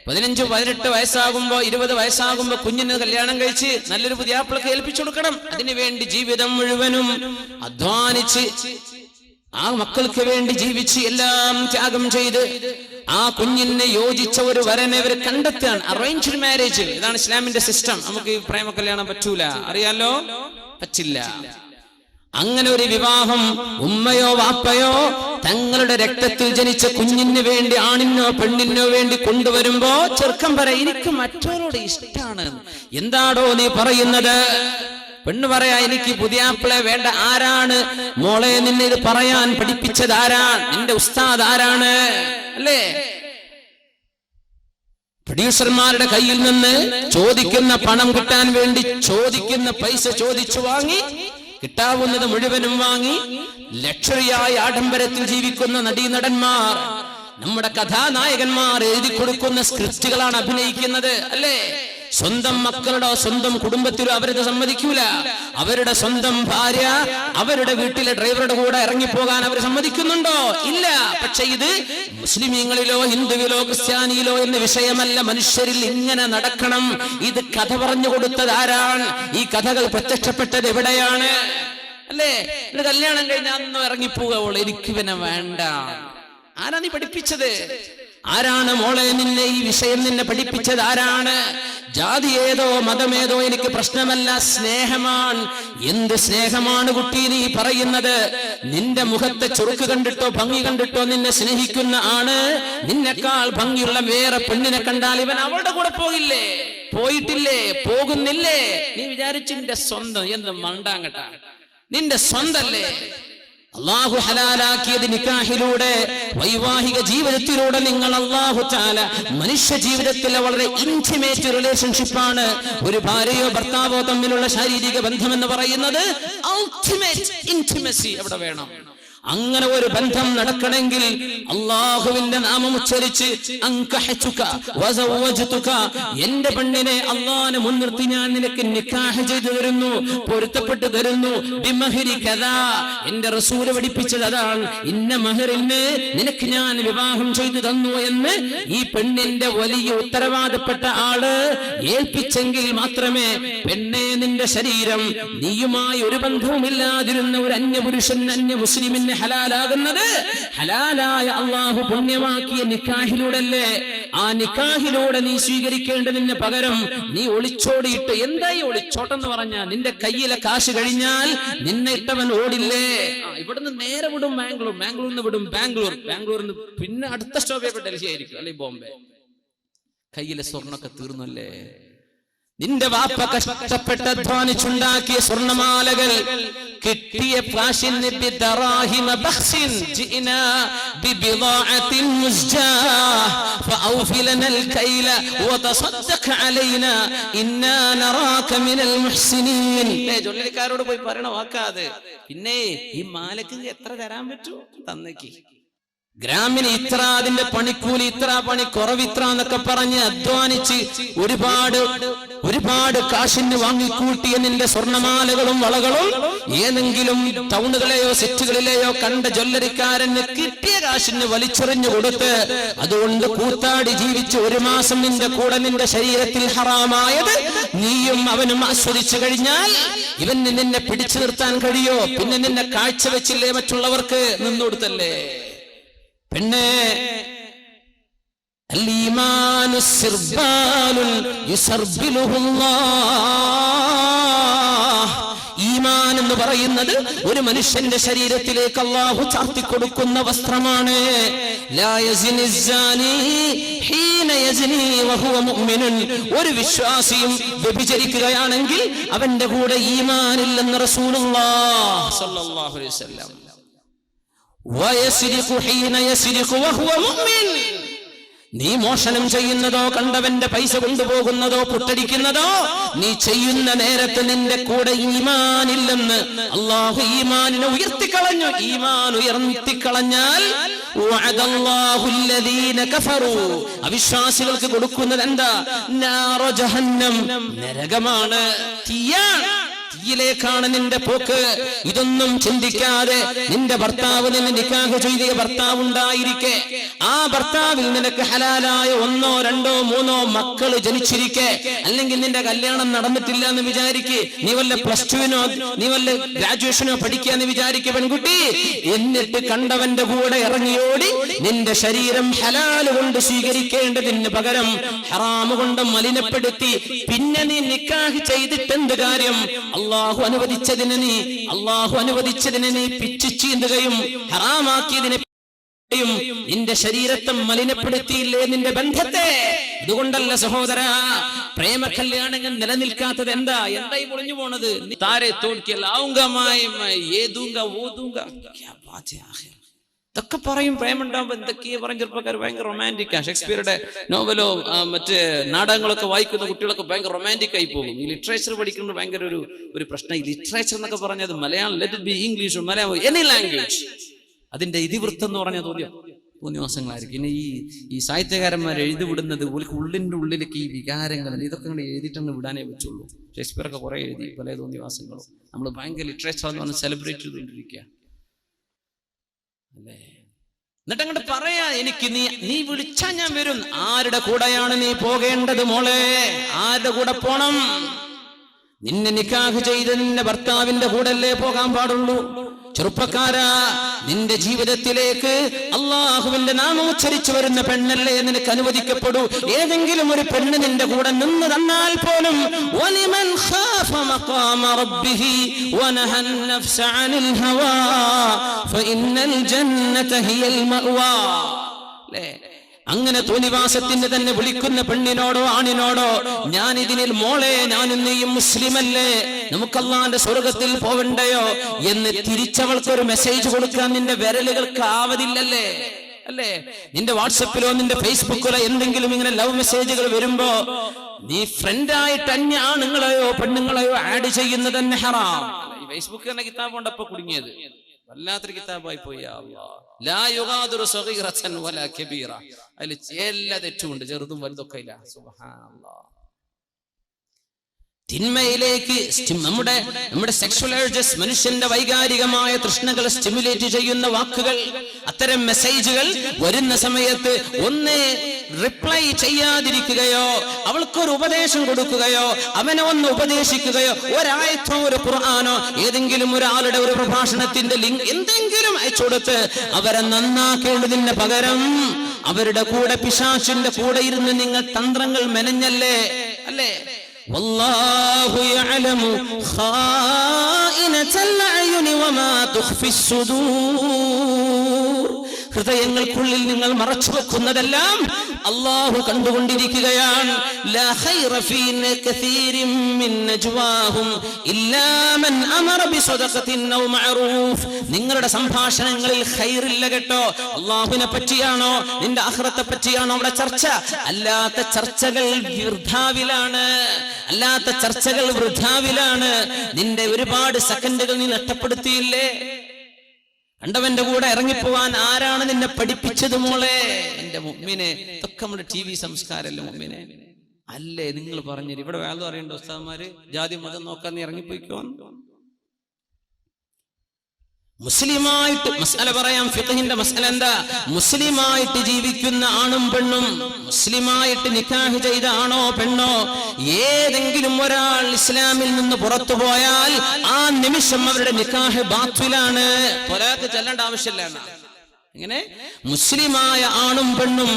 15, 18 വയസ്സാകുമ്പോ 20 വയസ്സാകുമ്പോ കുഞ്ഞിന് കല്യാണം കഴിച്ച് നല്ലൊരു പുതിയാപ്പിളക്ക് ഏൽപ്പിച്ചു കൊടുക്കണം. അതിനുവേണ്ടി ജീവിതം മുഴുവനും അധ്വാനിച്ച് ആ മക്കൾക്ക് വേണ്ടി ജീവിച്ച് എല്ലാം ത്യാഗം ചെയ്ത് ആ കുഞ്ഞിനെ യോജിച്ച ഒരു വരനെ ഇവർ കണ്ടെത്താൻ. അറേഞ്ച്ഡ് മാരേജ്, ഇതാണ് ഇസ്ലാമിന്റെ സിസ്റ്റം. നമുക്ക് ഈ പ്രേമ കല്യാണം പറ്റൂല, അറിയാലോ, പറ്റില്ല. അങ്ങനെ ഒരു വിവാഹം ഉമ്മയോ വാപ്പയോ തങ്ങളുടെ രക്തത്തിൽ ജനിച്ച കുഞ്ഞിന് വേണ്ടി, ആണിനോ പെണ്ണിനോ വേണ്ടി കൊണ്ടുവരുമ്പോ ചെറുക്കൻ പറയാ, എനിക്ക് മറ്റവരോട് ഇഷ്ടാണ്. എന്താടോ നീ പറയുന്നത്? പെണ്ണ് പറയാ, എനിക്ക് പുതിയാപ്പിളെ വേണ്ട. ആരാണ് മോളെ നിന്നെ ഇത് പറയാൻ പഠിപ്പിച്ചത്? ആരാണ് നിന്റെ ഉസ്താദ്? ആരാണ്? അല്ലേ? പ്രൊഡ്യൂസർമാരുടെ കയ്യിൽ നിന്ന് ചോദിക്കുന്ന പണം കിട്ടാൻ വേണ്ടി ചോദിക്കുന്ന പൈസ ചോദിച്ചു വാങ്ങി, കിട്ടാവുന്നത് മുഴുവനും വാങ്ങി ലക്ഷറിയായ ആഡംബരത്തിൽ ജീവിക്കുന്ന നടീനടന്മാർ, നമ്മുടെ കഥാനായകന്മാർ എഴുതി കൊടുക്കുന്ന സ്ക്രിപ്റ്റുകളാണ് അഭിനയിക്കുന്നത്. അല്ലേ? സ്വന്തം മക്കളുടെ സ്വന്തം കുടുംബത്തിലും അവരത് സമ്മതിക്കൂല. അവരുടെ സ്വന്തം ഭാര്യ അവരുടെ വീട്ടിലെ ഡ്രൈവറുടെ കൂടെ ഇറങ്ങിപ്പോകാൻ അവർ സമ്മതിക്കുന്നുണ്ടോ? ഇല്ല. പക്ഷെ ഇത് മുസ്ലിമീങ്ങളിലോ ഹിന്ദുവിലോ ക്രിസ്ത്യാനിയിലോ എന്ന വിഷയമല്ല. മനുഷ്യരിൽ ഇങ്ങനെ നടക്കണം. ഇത് കഥ പറഞ്ഞു കൊടുത്തത് ആരാണ്? ഈ കഥകൾ പ്രത്യക്ഷപ്പെട്ടത് എവിടെയാണ്? അല്ലേ? കല്യാണം കഴിഞ്ഞാൽ അന്ന് ഇറങ്ങിപ്പോകുള്ളൂ, എനിക്ക് പിന്നെ വേണ്ട. ആരാ നീ പഠിപ്പിച്ചത്? ആരാണ് മോളെ നിന്നെ ഈ വിഷയം നിന്നെ പഠിപ്പിച്ചത്? ആരാണ്? ജാതി ഏതോ മതമേതോ എനിക്ക് പ്രശ്നമല്ല, സ്നേഹമാണ്. എന്ത് സ്നേഹമാണ് കുട്ടി നീ പറയുന്നത്? നിന്റെ മുഖത്തെ ചുറുക്ക് കണ്ടിട്ടോ ഭംഗി കണ്ടിട്ടോ നിന്നെ സ്നേഹിക്കുന്ന ആണ് നിന്നെക്കാൾ ഭംഗിയുള്ള വേറെ പെണ്ണിനെ കണ്ടാൽ ഇവൻ അവളുടെ കൂടെ പോകില്ലേ? പോയിട്ടില്ലേ? പോകുന്നില്ലേ? നീ വിചാരിച്ചു നിന്റെ സ്വന്തം എന്ത് മണ്ടാങ്ങട്ട, നിന്റെ സ്വന്തല്ലേ? അള്ളാഹു ഹലാലാക്കിയത് നിക്കാഹിലൂടെ, വൈവാഹിക ജീവിതത്തിലൂടെ. നിങ്ങൾ അള്ളാഹു തആല മനുഷ്യ ജീവിതത്തിലെ വളരെ ഇന്റിമേറ്റ് റിലേഷൻഷിപ്പാണ് ഒരു ഭാര്യയോ ഭർത്താവോ തമ്മിലുള്ള ശാരീരിക ബന്ധം എന്ന് പറയുന്നത്. അൾട്ടിമേറ്റ് ഇന്റിമസി അവിടെ വേണം. അങ്ങനെ ഒരു ബന്ധം നടക്കണമെങ്കിൽ അള്ളാഹുവിന്റെ നാമം ഉച്ചരിച്ച് അൻകഹതുക വസവ്വജ്തുക, എന്റെ പെണ്ണിനെ അള്ളാഹനെ മുൻനിർത്തി ഞാൻ നിനക്ക് നിക്കാഹ് ചെയ്തു തരുന്നു, പൊരുത്തപ്പെട്ടു തരുന്നു. ബിമഹരി കദാ, എന്റെ റസൂൽ പഠിപ്പിച്ചത് അതാണ്. ഇന്ന മഹറിന് നിനക്ക് ഞാൻ വിവാഹം ചെയ്തു തന്നു എന്ന് ഈ പെണ്ണിന്റെ വലിയ ഉത്തരവാദപ്പെട്ട ആള് ഏൽപ്പിച്ചെങ്കിൽ മാത്രമേ പെണ്ണെ നിന്റെ ശരീരം നീയുമായി ഒരു ബന്ധവുമില്ലാതിരുന്ന ഒരു അന്യപുരുഷൻ, അന്യ മുസ്ലിമിന് ഹലാലാകുന്നത്. ഹലാലായ അള്ളാഹു പുണ്യമാക്കിയ നിക്കാഹിലൂടെയല്ലേ? ആ നിക്കാഹിലൂടെ നീ സ്വീകരിക്കേണ്ടതിന് പകരം നീ ഒളിച്ചോടിയിട്ട്, എന്തായി ഒളിച്ചോട്ടെന്ന് പറഞ്ഞാൽ നിന്റെ കയ്യിലെ കാശ് കഴിഞ്ഞാൽ നിന്നെ ഇട്ടവൻ ഓടില്ലേ? ഇവിടുന്ന് നേരെ വിടും ബാംഗ്ലൂർ, ബാംഗ്ലൂരിൽ നിന്ന് വിടും ബാംഗ്ലൂരിൽ നിന്ന് പിന്നെ അടുത്ത സ്റ്റോപ്പ് ഡൽഹി ആയിരിക്കും, അല്ലെങ്കിൽ ബോംബെ. കയ്യിലെ സ്വർണ്ണൊക്കെ തീർന്നല്ലേ? നിന്റെ വാപ്പ കഷ്ടപ്പെട്ട് അധ്വാനിച്ചുണ്ടാക്കിയ സ്വർണ്ണമാലകൾ കിട്ടിയ ഫ്ലാഷിന് ബിദറാഹിമ ബഖ്സിൻ ജിനാ ബിബിദാഅത്തിൻ മുസ്ജാഹ് ഫഔഫി ലനൽ കൈല വതസദ്ദഖ് അലൈനാ ഇന്നാ നറാക മിനൽ മുഹ്സിനീൻ. ജോലിക്കാരോട് പോയി പറയണ വാക്കാത്. പിന്നെ ഈ മാലക്ക് എത്ര തരാൻ പറ്റുമോ തന്നേക്ക്. ഗ്രാമിന് ഇത്ര, അതിന്റെ പണിക്കൂലി ഇത്ര, പണി കുറവ് ഇത്ര എന്നൊക്കെ പറഞ്ഞ് അധ്വാനിച്ച് ഒരുപാട് കാശിന് വാങ്ങിക്കൂട്ടിയ നിന്റെ സ്വർണമാലകളും വളകളും ഏതെങ്കിലും ടൗണുകളെയോ സിറ്റികളിലെയോ കണ്ട ജ്വല്ലറിക്കാരന് കിട്ടിയ കാശിന് വലിച്ചെറിഞ്ഞു കൊടുത്ത് അതുകൊണ്ട് കൂത്താടി ജീവിച്ച് 1 മാസം നിന്റെ കൂടെ നിന്റെ ശരീരത്തിൽ ഹറാമായത് നീയും അവനും ആസ്വദിച്ചു കഴിഞ്ഞാൽ ഇവന് നിന്നെ പിടിച്ചു നിർത്താൻ കഴിയോ? പിന്നെ നിന്നെ കാഴ്ചവെച്ചില്ലേ മറ്റുള്ളവർക്ക്? നിന്നുകൊടുത്തല്ലേ? പെണ്ണേ, അൽ-ഈമാനു സിർബാലുൻ യുസർബിലുഹുല്ലാഹ്. ഈമാൻ എന്ന് പറയുന്നത് ഒരു മനുഷ്യന്റെ ശരീരത്തിലേക്ക് അല്ലാഹു ചാർത്തി കൊടുക്കുന്ന വസ്ത്രമാണ്. ലാ യസ്നി സാനി ഹീന യസ്നി വഹുവ മുഅ്മിനുൻ. ഒരു വിശ്വാസിയും വ്യഭിചരിക്കുകയാണെങ്കിൽ അവന്റെ കൂടെ ഈമാൻ ഇല്ലെന്ന് റസൂലുള്ളാഹി സ്വല്ലല്ലാഹു അലൈഹി വസല്ലം. വയസ്രിഖു ഹീന യസ്രിഖു വഹുവ മുഅ്മിൻ. നീ മോഷണം ചെയ്യുന്നതോ കണ്ടവന്റെ പൈസ കൊണ്ടുപോകുന്നതോ പുട്ടടിക്കുന്നതോ നീ ചെയ്യുന്ന നേരത്ത് നിന്റെ കൂടെ ഈമാനില്ലെന്ന് അല്ലാഹു ഈമാനിനെ ഉയർത്തിക്കളഞ്ഞു. ഈമാൻ ഉയർത്തിക്കളഞ്ഞാൽ അവിശ്വാസികൾക്ക് കൊടുക്കുന്നത് എന്താ? നാറു ജഹന്നം, നരകമാണ്, തീയാണ്. യിലേക്കാണ് നിന്റെ പോക്ക്. ഇതൊന്നും ചിന്തിക്കാതെ നിന്റെ ഭർത്താവ് നിന്നെ നിക്കാഹ് ചെയ്ത ഭർത്താവ് ഉണ്ടായിരിക്കെ, ആ ഭർത്താവിൽ നിനക്ക് ഹലാലായ 1, 2, 3 മക്കള് ജനിച്ചിരിക്കെ, അല്ലെങ്കിൽ നിന്റെ കല്യാണം നടന്നിട്ടില്ല എന്ന് വിചാരിക്ക്, നീ വല്ല +2നോ നീ വല്ല ഗ്രാജുവേഷനോ പഠിക്കാന്ന് വിചാരിക്കുക പെൺകുട്ടി. എന്നിട്ട് കണ്ടവന്റെ കൂടെ ഇറങ്ങിയോടി നിന്റെ ശരീരം ഹലാല് കൊണ്ട് സ്വീകരിക്കേണ്ടതിന് പകരം ഹറാമ് കൊണ്ട് മലിനപ്പെടുത്തി പിന്നെ നീ നിക്കാഹ് ചെയ്തിട്ട് എന്ത് കാര്യം? അള്ളാഹു അനുവദിച്ചതിനെ നീ പിച്ചു ചീന്തുകയും ഹറാമാക്കിയതിനെ നിന്റെ ശരീരത്തെ മലിനപ്പെടുത്തിയില്ലേ നിന്റെ ബന്ധത്തെ? അതുകൊണ്ടല്ല സഹോദര, പ്രേമ കല്യാണങ്ങൾ നിലനിൽക്കാത്തത് എന്താ? എന്തായി പൊളിഞ്ഞു പോണത്? താരെ തോൽക്കിയല്ല ഇതൊക്കെ പറയും. പ്രേമുണ്ടാവുമ്പോ എന്തൊക്കെയാ പറയും ചെറുപ്പക്കാർ. ഭയങ്കര റൊമാൻറ്റിക്കാ. ഷേക്സ്പിയറുടെ നോവലോ മറ്റ് നാടകങ്ങളൊക്കെ വായിക്കുന്ന കുട്ടികളൊക്കെ ഭയങ്കര റൊമാൻറ്റിക് ആയി പോകും. ഈ ലിറ്ററേച്ചർ പഠിക്കുന്നത് ഭയങ്കര ഒരു പ്രശ്നം. ഈ ലിറ്ററേച്ചർ എന്നൊക്കെ പറഞ്ഞത് Malayalam, let it be English, Malayalam, any language, അതിന്റെ ഇതിവൃത്തം എന്ന് പറഞ്ഞാൽ തോന്നിവാസങ്ങളായിരിക്കും. പിന്നെ ഈ സാഹിത്യകാരന്മാർ എഴുതിവിടുന്നത് ഉള്ളിൻ്റെ ഉള്ളിലേക്ക് ഈ വികാരങ്ങൾ ഇതൊക്കെ എഴുതിയിട്ടൊന്ന് വിടാനേ വെച്ചുള്ളൂ. ഷേക്സ്പിയറൊക്കെ കുറെ എഴുതി പല തോന്നിവാസങ്ങളും. നമ്മൾ ഭയങ്കര ലിറ്ററേച്ചർ എന്ന് പറഞ്ഞ് സെലിബ്രേറ്റ് ചെയ്തുകൊണ്ടിരിക്കുക അല്ലേ? എന്നിട്ട് അങ്ങോട്ട് പറയാ, എനിക്ക് നീ വിളിച്ചാ ഞാൻ വരും. ആരുടെ കൂടെയാണ് നീ പോകേണ്ടത് മോളെ? ആരുടെ കൂടെ പോണം? നിന്നെ നിക്കാഹ് ചെയ്ത് നിന്റെ ഭർത്താവിന്റെ കൂടല്ലേ പോകാൻ പാടുള്ളൂ. ചെറുപ്പക്കാരാ, നിന്റെ ജീവിതത്തിലേക്ക് അള്ളാഹുവിന്റെ നാമോച്ചരിച്ചു വരുന്ന പെണ്ണല്ലേ നിനക്ക് അനുവദിക്കപ്പെടൂ. ഏതെങ്കിലും ഒരു പെണ്ണ് നിന്റെ കൂടെ നിന്ന് തന്നാൽ പോലും വലിമൻ ഖാഫ മഖാമ റബ്ബിഹി വനഹൻ നഫ്സ അനിൽ ഹവാ ഫഇന്നൽ ജന്നത ഹിയൽ മഅവാ. അങ്ങനെ തോന്നിവാസത്തിന് തന്നെ വിളിക്കുന്ന പെണ്ണിനോടോ ആണിനോടോ ഞാൻ ഇതിനിൽ മോളെ ഞാനും നീയും മുസ്ലിമല്ലേ, നമുക്ക് അല്ലാഹുവിന്റെ സ്വർഗത്തിൽ പോവണ്ടയോ എന്ന് തിരിച്ചവൾക്കൊരു മെസ്സേജ് കൊടുക്കാൻ നിന്റെ വിരലുകൾക്ക് ആവതില്ലല്ലേ? അല്ലേ? നിന്റെ വാട്സപ്പിലോ നിന്റെ ഫേസ്ബുക്കിലോ എന്തെങ്കിലും ഇങ്ങനെ ലവ് മെസ്സേജുകൾ വരുമ്പോ നീ ഫ്രണ്ടായിട്ട് അന്യ ആണുങ്ങളെയോ പെണ്ണുങ്ങളെയോ ആഡ് ചെയ്യുന്നത് തന്നെ ഹറാം. ഈ ഫേസ്ബുക്ക് തന്നെ കിതാബ് കൊണ്ടപ്പോ കുടുങ്ങിയത് വല്ലാത്തൊരു കിതാബായി പോയി. അതിൽ എല്ലാ തെറ്റുമുണ്ട്, ചെറുതും വലുതൊക്കെ ഇല്ല. സുബ്ഹാനല്ലാഹ്. തിന്മയിലേക്ക് നമ്മുടെ സെക്ഷൽ ഏർജസ്, മനുഷ്യന്റെ വൈകാരികമായ തൃഷ്ണകൾ സ്റ്റിമുലേറ്റ് ചെയ്യുന്ന വാക്കുകൾ, അത്തരം മെസ്സേജുകൾ വരുന്ന സമയത്ത് ഒന്ന് റിപ്ലൈ ചെയ്യാതിരിക്കുകയോ അവൾക്കൊരു ഉപദേശം കൊടുക്കുകയോ അവനെ ഒന്ന് ഉപദേശിക്കുകയോ ഒരായത്തോ ഒരു ഖുർആനോ ഏതെങ്കിലും ഒരാളുടെ ഒരു പ്രഭാഷണത്തിന്റെ ലിങ്ക് എന്തെങ്കിലും അയച്ചു കൊടുത്ത് അവരെ നന്നാക്കേണ്ടതിന് പകരം അവരുടെ കൂടെ പിശാചിന്റെ കൂടെ ഇരുന്ന് നിങ്ങൾ തന്ത്രങ്ങൾ മെനഞ്ഞല്ലേ? അല്ലേ? വല്ലാഹു യഅലമു ഖായിനതൽ അയുനി വമാ തുഖ്ഫിസ് സുദൂർ. ഹൃദയങ്ങൾക്കുള്ളിൽ നിങ്ങൾ മറച്ചു വെക്കുന്നതെല്ലാം അല്ലാഹു കണ്ടുകൊണ്ടിരിക്കുകയാണ്. ലാ ഖൈറ ഫീ കസീരിൻ മിൻ നജ്വാഹും ഇല്ലാ മൻ അമറ ബിസദഖത്തിൻ ഔ മഅറൂഫ്. നിങ്ങളുടെ സംഭാഷണങ്ങളിൽ ഖൈറില്ല കേട്ടോ. അല്ലാഹുവിനെ പറ്റിയാണോ നിന്റെ ആഖിറത്തെ പറ്റിയാണോ അവിടെ ചർച്ച? അല്ലാത്ത ചർച്ചകൾ വൃഥാവിലാണ്. നിന്റെ ഒരുപാട് സെക്കൻഡുകൾ നീ നഷ്ടപ്പെടുത്തിയില്ലേ? കണ്ടവന്റെ കൂടെ ഇറങ്ങിപ്പോവാൻ ആരാണ് നിന്നെ പഠിപ്പിച്ചത് മോളെ? എന്റെ മുഅ്മിനെ, ഇതൊക്കെ നമ്മുടെ TV സംസ്കാരമല്ലേ മുഅ്മിനെ? അല്ലേ? നിങ്ങൾ പറഞ്ഞിരി. ഇവിടെ വേറെ അറിയണ്ടോ ഉസ്താദ്മാര്? ജാതി മതം നോക്കാൻ നീ ഇറങ്ങിപ്പോയിക്കോ. മുസ്ലിമായിട്ട് മസ്അല പറയാം. ഫിഖ്ഹിന്റെ മസ്അല എന്താ? മുസ്ലിമായിട്ട് ജീവിക്കുന്ന ആണും പെണ്ണും, മുസ്ലിമായിട്ട് നിക്കാഹ് ചെയ്ത ആണോ പെണ്ണോ, ഏതെങ്കിലും ഒരാൾ ഇസ്ലാമിൽ നിന്ന് പുറത്തു പോയാൽ ആ നിമിഷം അവരുടെ നിക്കാഹ് ബാത്തിലാണ്. ത്വലാഖ് ചെല്ലേണ്ട ആവശ്യമില്ല. ഇങ്ങനെ മുസ്ലിമായ ആണും പെണ്ണും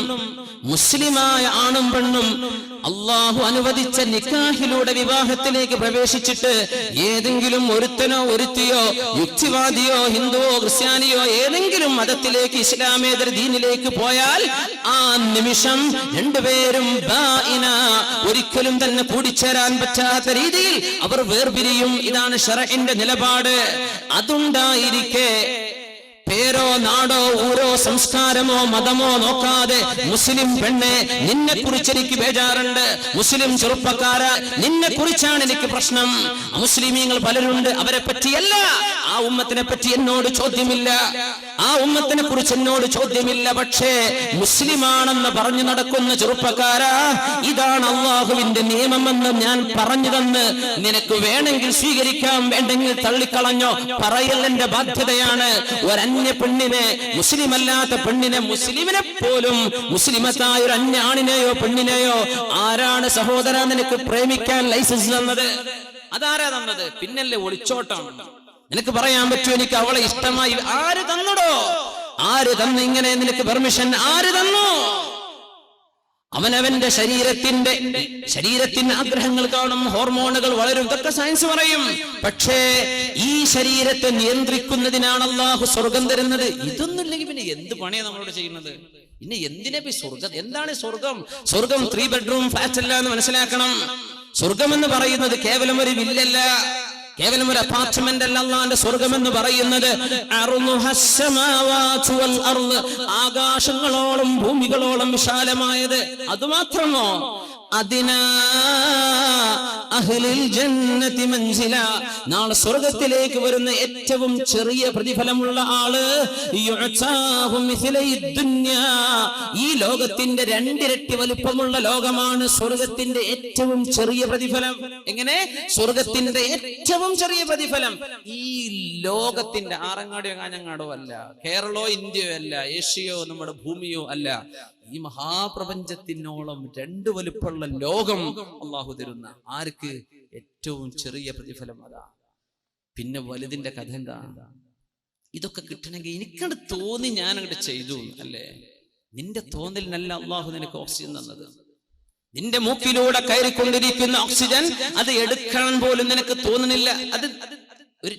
അള്ളാഹു അനുവദിച്ച നിക്കാഹിലൂടെ വിവാഹത്തിലേക്ക് പ്രവേശിച്ചിട്ട് ഏതെങ്കിലും ഒരുത്തനോ ഒരുത്തിയോ യുക്തിവാദിയോ ഹിന്ദുവോ ക്രിസ്ത്യാനിയോ ഏതെങ്കിലും മതത്തിലേക്ക് ഇസ്ലാമേതര ദീനിലേക്ക് പോയാൽ ആ നിമിഷം രണ്ടുപേരും ഒരിക്കലും തന്നെ കൂടിച്ചേരാൻ പറ്റാത്ത രീതിയിൽ അവർ വേർപിരിയും. ഇതാണ് ശറഇന്റെ നിലപാട്. അതുണ്ടായിരിക്കെ പേരോ നാടോ ഊരോ സംസ്കാരമോ മതമോ നോക്കാതെ മുസ്ലിം പെണ്ണെ നിന്നെ കുറിച്ച് എനിക്ക് ബേജാറുണ്ട്, മുസ്ലിം ചെറുപ്പക്കാര നിന്നെ കുറിച്ചാണ് എനിക്ക് പ്രശ്നം. മുസ്ലിമീങ്ങൾ പലരുണ്ട്, അവരെ പറ്റിയല്ല, ആ ഉമ്മത്തിനെ പറ്റി എന്നോട് ചോദ്യമില്ല, ആ ഉമ്മത്തിനെ കുറിച്ച് എന്നോട് ചോദ്യമില്ല. പക്ഷേ മുസ്ലിമാണെന്ന് പറഞ്ഞു നടക്കുന്ന ചെറുപ്പക്കാരാ, ഇതാണ് അള്ളാഹുവിന്റെ നിയമമെന്ന് ഞാൻ പറഞ്ഞു തന്ന് നിനക്ക് വേണമെങ്കിൽ സ്വീകരിക്കാം, വേണ്ടെങ്കിൽ തള്ളിക്കളഞ്ഞോ, പറയൽ എന്റെ ബാധ്യതയാണ്. ഒരന്യ പെണ്ണിനെ, മുസ്ലിം അല്ലാത്ത പെണ്ണിനെ, മുസ്ലിമിനെ പോലും മുസ്ലിമത്തായ ഒരു അന്യ ആണിനെയോ പെണ്ണിനെയോ ആരാണ് സഹോദര നിനക്ക് പ്രേമിക്കാൻ ലൈസൻസ് തന്നത്? അതാരാ തന്നത്? പിന്നല്ലേ ഒളിച്ചോട്ടം. നിനക്ക് പറയാൻ പറ്റുമോ എനിക്ക് അവളെ ഇഷ്ടമായി? ആര് തന്നടോ? ആര് തന്നു ഇങ്ങനെ നിനക്ക് പെർമിഷൻ? ആര് തന്നു? അവനവന്റെ ശരീരത്തിന് ആഗ്രഹങ്ങൾ കാണും, ഹോർമോണുകൾ വളരും, ഇതൊക്കെ സയൻസ് പറയും. പക്ഷേ ഈ ശരീരത്തെ നിയന്ത്രിക്കുന്നതിനാണ് അള്ളാഹു സ്വർഗം തരുന്നത്. ഇതൊന്നുമില്ലെങ്കിൽ പിന്നെ എന്ത് പണിയാണ് നമ്മളോട് ചെയ്യുന്നത്? പിന്നെ എന്തിനാ സ്വർഗം? എന്താണ് സ്വർഗം? സ്വർഗം 3 ബെഡ്റൂം ഫ്ലാറ്റ് അല്ല എന്ന് മനസ്സിലാക്കണം. സ്വർഗം എന്ന് പറയുന്നത് കേവലം ഒരു വില്ലല്ല, കേവലം ഒരു അപ്പാർട്ട്മെന്റ് അല്ല. അല്ലാഹുവിന്റെ സ്വർഗം എന്ന് പറയുന്നത് ആകാശങ്ങളോളം ഭൂമികളോളം വിശാലമായത്. അതുമാത്രമോ? അതിനാ അഹ്ലിൽ ജന്നതി മൻസില, നാളെ സ്വർഗത്തിലേക്ക് വരുന്ന ഏറ്റവും ചെറിയ പ്രതിഫലമുള്ള ആള് യുഅതാഹു മിസ്ലൈ ദുനിയാ, ഈ ലോകത്തിന്റെ 2 ഇരട്ടി വലുപ്പമുള്ള ലോകമാണ് സ്വർഗത്തിന്റെ ഏറ്റവും ചെറിയ പ്രതിഫലം. എങ്ങനെ? സ്വർഗത്തിന്റെ ഏറ്റവും ചെറിയ പ്രതിഫലം ഈ ലോകത്തിന്റെ ആറങ്ങാടിയോ കാഞ്ഞങ്ങാടോ അല്ല, കേരളോ ഇന്ത്യയോ അല്ല, ഏഷ്യയോ നമ്മുടെ ഭൂമിയോ അല്ല, ഈ മഹാപ്രപഞ്ചത്തിനോളം 2 വലുപ്പമുള്ള ലോകം അള്ളാഹു തരുന്ന ആർക്ക്? ഏറ്റവും ചെറിയ പ്രതിഫലം അതാ. പിന്നെ വലുതിന്റെ കഥ എന്താ? ഇതൊക്കെ കിട്ടണമെങ്കിൽ എനിക്കത് തോന്നി ഞാൻ അങ്ങോട്ട് ചെയ്തു അല്ലേ? നിന്റെ തോന്നലിനല്ല അള്ളാഹു നിനക്ക് ഓക്സിജൻ തന്നത്. നിന്റെ മൂക്കിലൂടെ കയറിക്കൊണ്ടിരിക്കുന്ന ഓക്സിജൻ അത് എടുക്കാൻ പോലും നിനക്ക് തോന്നുന്നില്ല. അത് ഒരു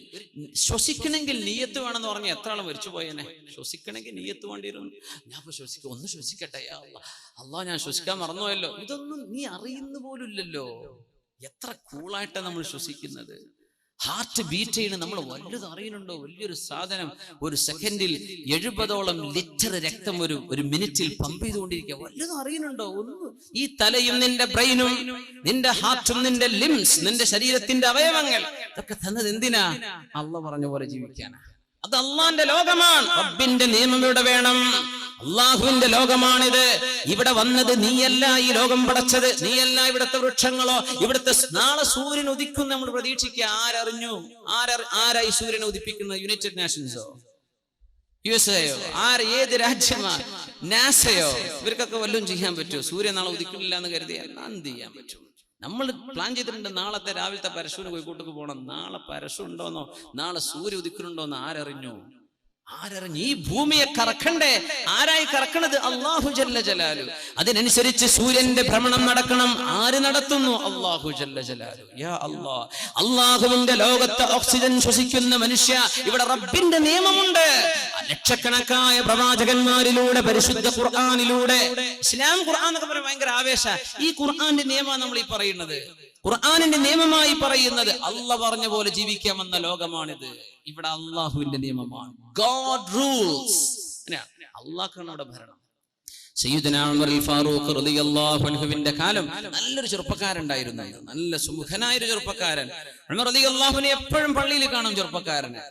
ശ്വസിക്കണമെങ്കിൽ നീയത്ത് വേണമെന്ന് പറഞ്ഞാൽ എത്ര ആളും മരിച്ചു പോയേനെ. ശ്വസിക്കണമെങ്കിൽ നീയത്ത് വേണ്ടിയിരുന്നു. ഞാൻ ഇപ്പൊ ഒന്ന് ശ്വസിക്കട്ടെ, അള്ളാഹ് ഞാൻ ശ്വസിക്കാൻ മറന്നുപോയല്ലോ. ഇതൊന്നും നീ അറിയുന്ന പോലും ഇല്ലല്ലോ. എത്ര കൂളായിട്ടാണ് നമ്മൾ ശ്വസിക്കുന്നത്. ഹാർട്ട് ബീറ്റ് ചെയ്യണ നമ്മൾ വലുത് അറിയുന്നുണ്ടോ? വലിയൊരു സാധനം ഒരു സെക്കൻഡിൽ 70ഓളം ലിറ്റർ രക്തം ഒരു മിനിറ്റിൽ പമ്പ് ചെയ്തുകൊണ്ടിരിക്കുക. വലുത് അറിയുന്നുണ്ടോ? ഒന്നും. ഈ തലയും നിന്റെ ബ്രെയിനും നിന്റെ ഹാർട്ടും നിന്റെ ലിംസ്, നിന്റെ ശരീരത്തിന്റെ അവയവങ്ങൾ ഇതൊക്കെ തന്നത് എന്തിനാ? അള്ളാഹ് പറഞ്ഞ പോലെ ജീവിക്കാനാ. അത് അള്ളാന്റെ ലോകമാണ്. റബ്ബിന്റെ നിയമം ഇവിടെ വേണം. അള്ളാഹുവിന്റെ ലോകമാണിത്. ഇവിടെ വന്നത് നീയല്ല, ഈ ലോകം പടച്ചത് നീയല്ല. ഇവിടുത്തെ വൃക്ഷങ്ങളോ ഇവിടുത്തെ നാളെ സൂര്യൻ ഉദിക്കും നമ്മൾ പ്രതീക്ഷിക്കുക. ആരറിഞ്ഞു? ആരാ ഈ സൂര്യനെ ഉദിപ്പിക്കുന്നത്? യുണൈറ്റഡ് നേഷൻസോ USA-യോ? ഏത് രാജ്യമാ? നാസയോ? ഇവർക്കൊക്കെ വല്ലതും ചെയ്യാൻ പറ്റുമോ? സൂര്യൻ നാളെ ഉദിക്കുന്നില്ല എന്ന് കരുതിയാൽ എന്ത് ചെയ്യാൻ പറ്റും? നമ്മൾ പ്ലാൻ ചെയ്തിട്ടുണ്ട് നാളത്തെ രാവിലത്തെ പരശുവിന് കോഴിക്കോട്ടേക്ക് പോകണം. നാളെ പരശു ഉണ്ടോന്നോ നാളെ സൂര്യ ഉദിക്കുന്നുണ്ടോന്നോ ആരറിഞ്ഞു? ഈ ഭൂമിയെ കറക്കണ്ടേ? ആരായി കറക്കണത്? അല്ലാഹു ജല്ല ജലാലു. അതിനനുസരിച്ച് സൂര്യന്റെ ഭ്രമണം നടക്കണം. ആര് നടത്തുന്നു? അല്ലാഹു ജല്ല ജലാലു. യാ അല്ലാഹ്, അല്ലാഹുവിന്റെ ലോകത്ത് ഓക്സിജൻ ശ്വസിക്കുന്ന മനുഷ്യ, ഇവിടെ റബ്ബിന്റെ നിയമമുണ്ട്. ലക്ഷക്കണക്കായ പ്രവാചകന്മാരിലൂടെ, പരിശുദ്ധ ഖുർആനിലൂടെ, ഇസ്ലാം ഖുർആൻ എന്നൊക്കെ പറയുന്നത് ഭയങ്കര ആവേശ. ഈ ഖുർആന്റെ നിയമമാണ് നമ്മൾ ഈ പറയുന്നത്. ഖുർആനിന്റെ നിയമമായി പറയുന്നത് അള്ളാഹ് പറഞ്ഞ പോലെ ജീവിക്കാമെന്ന ലോകമാണിത്. ഇവിടെ അള്ളാഹുവിന്റെ നിയമമാണ്. God rules. അള്ളാഹ്ക്കാണ് അവിടെ ഭരണം. സയ്യിദുനാ ഉമർ ഫാറൂഖ് റളിയല്ലാഹു അൻഹുവിന്റെ കാലം നല്ലൊരു ചെറുപ്പക്കാരുണ്ടായിരുന്നു. നല്ല സുമുഖനായ ഒരു ചെറുപ്പക്കാരൻ. ഉമർ റളിയല്ലാഹുവിനെ എപ്പോഴും പള്ളിയിൽ കാണും. ചെറുപ്പക്കാരന്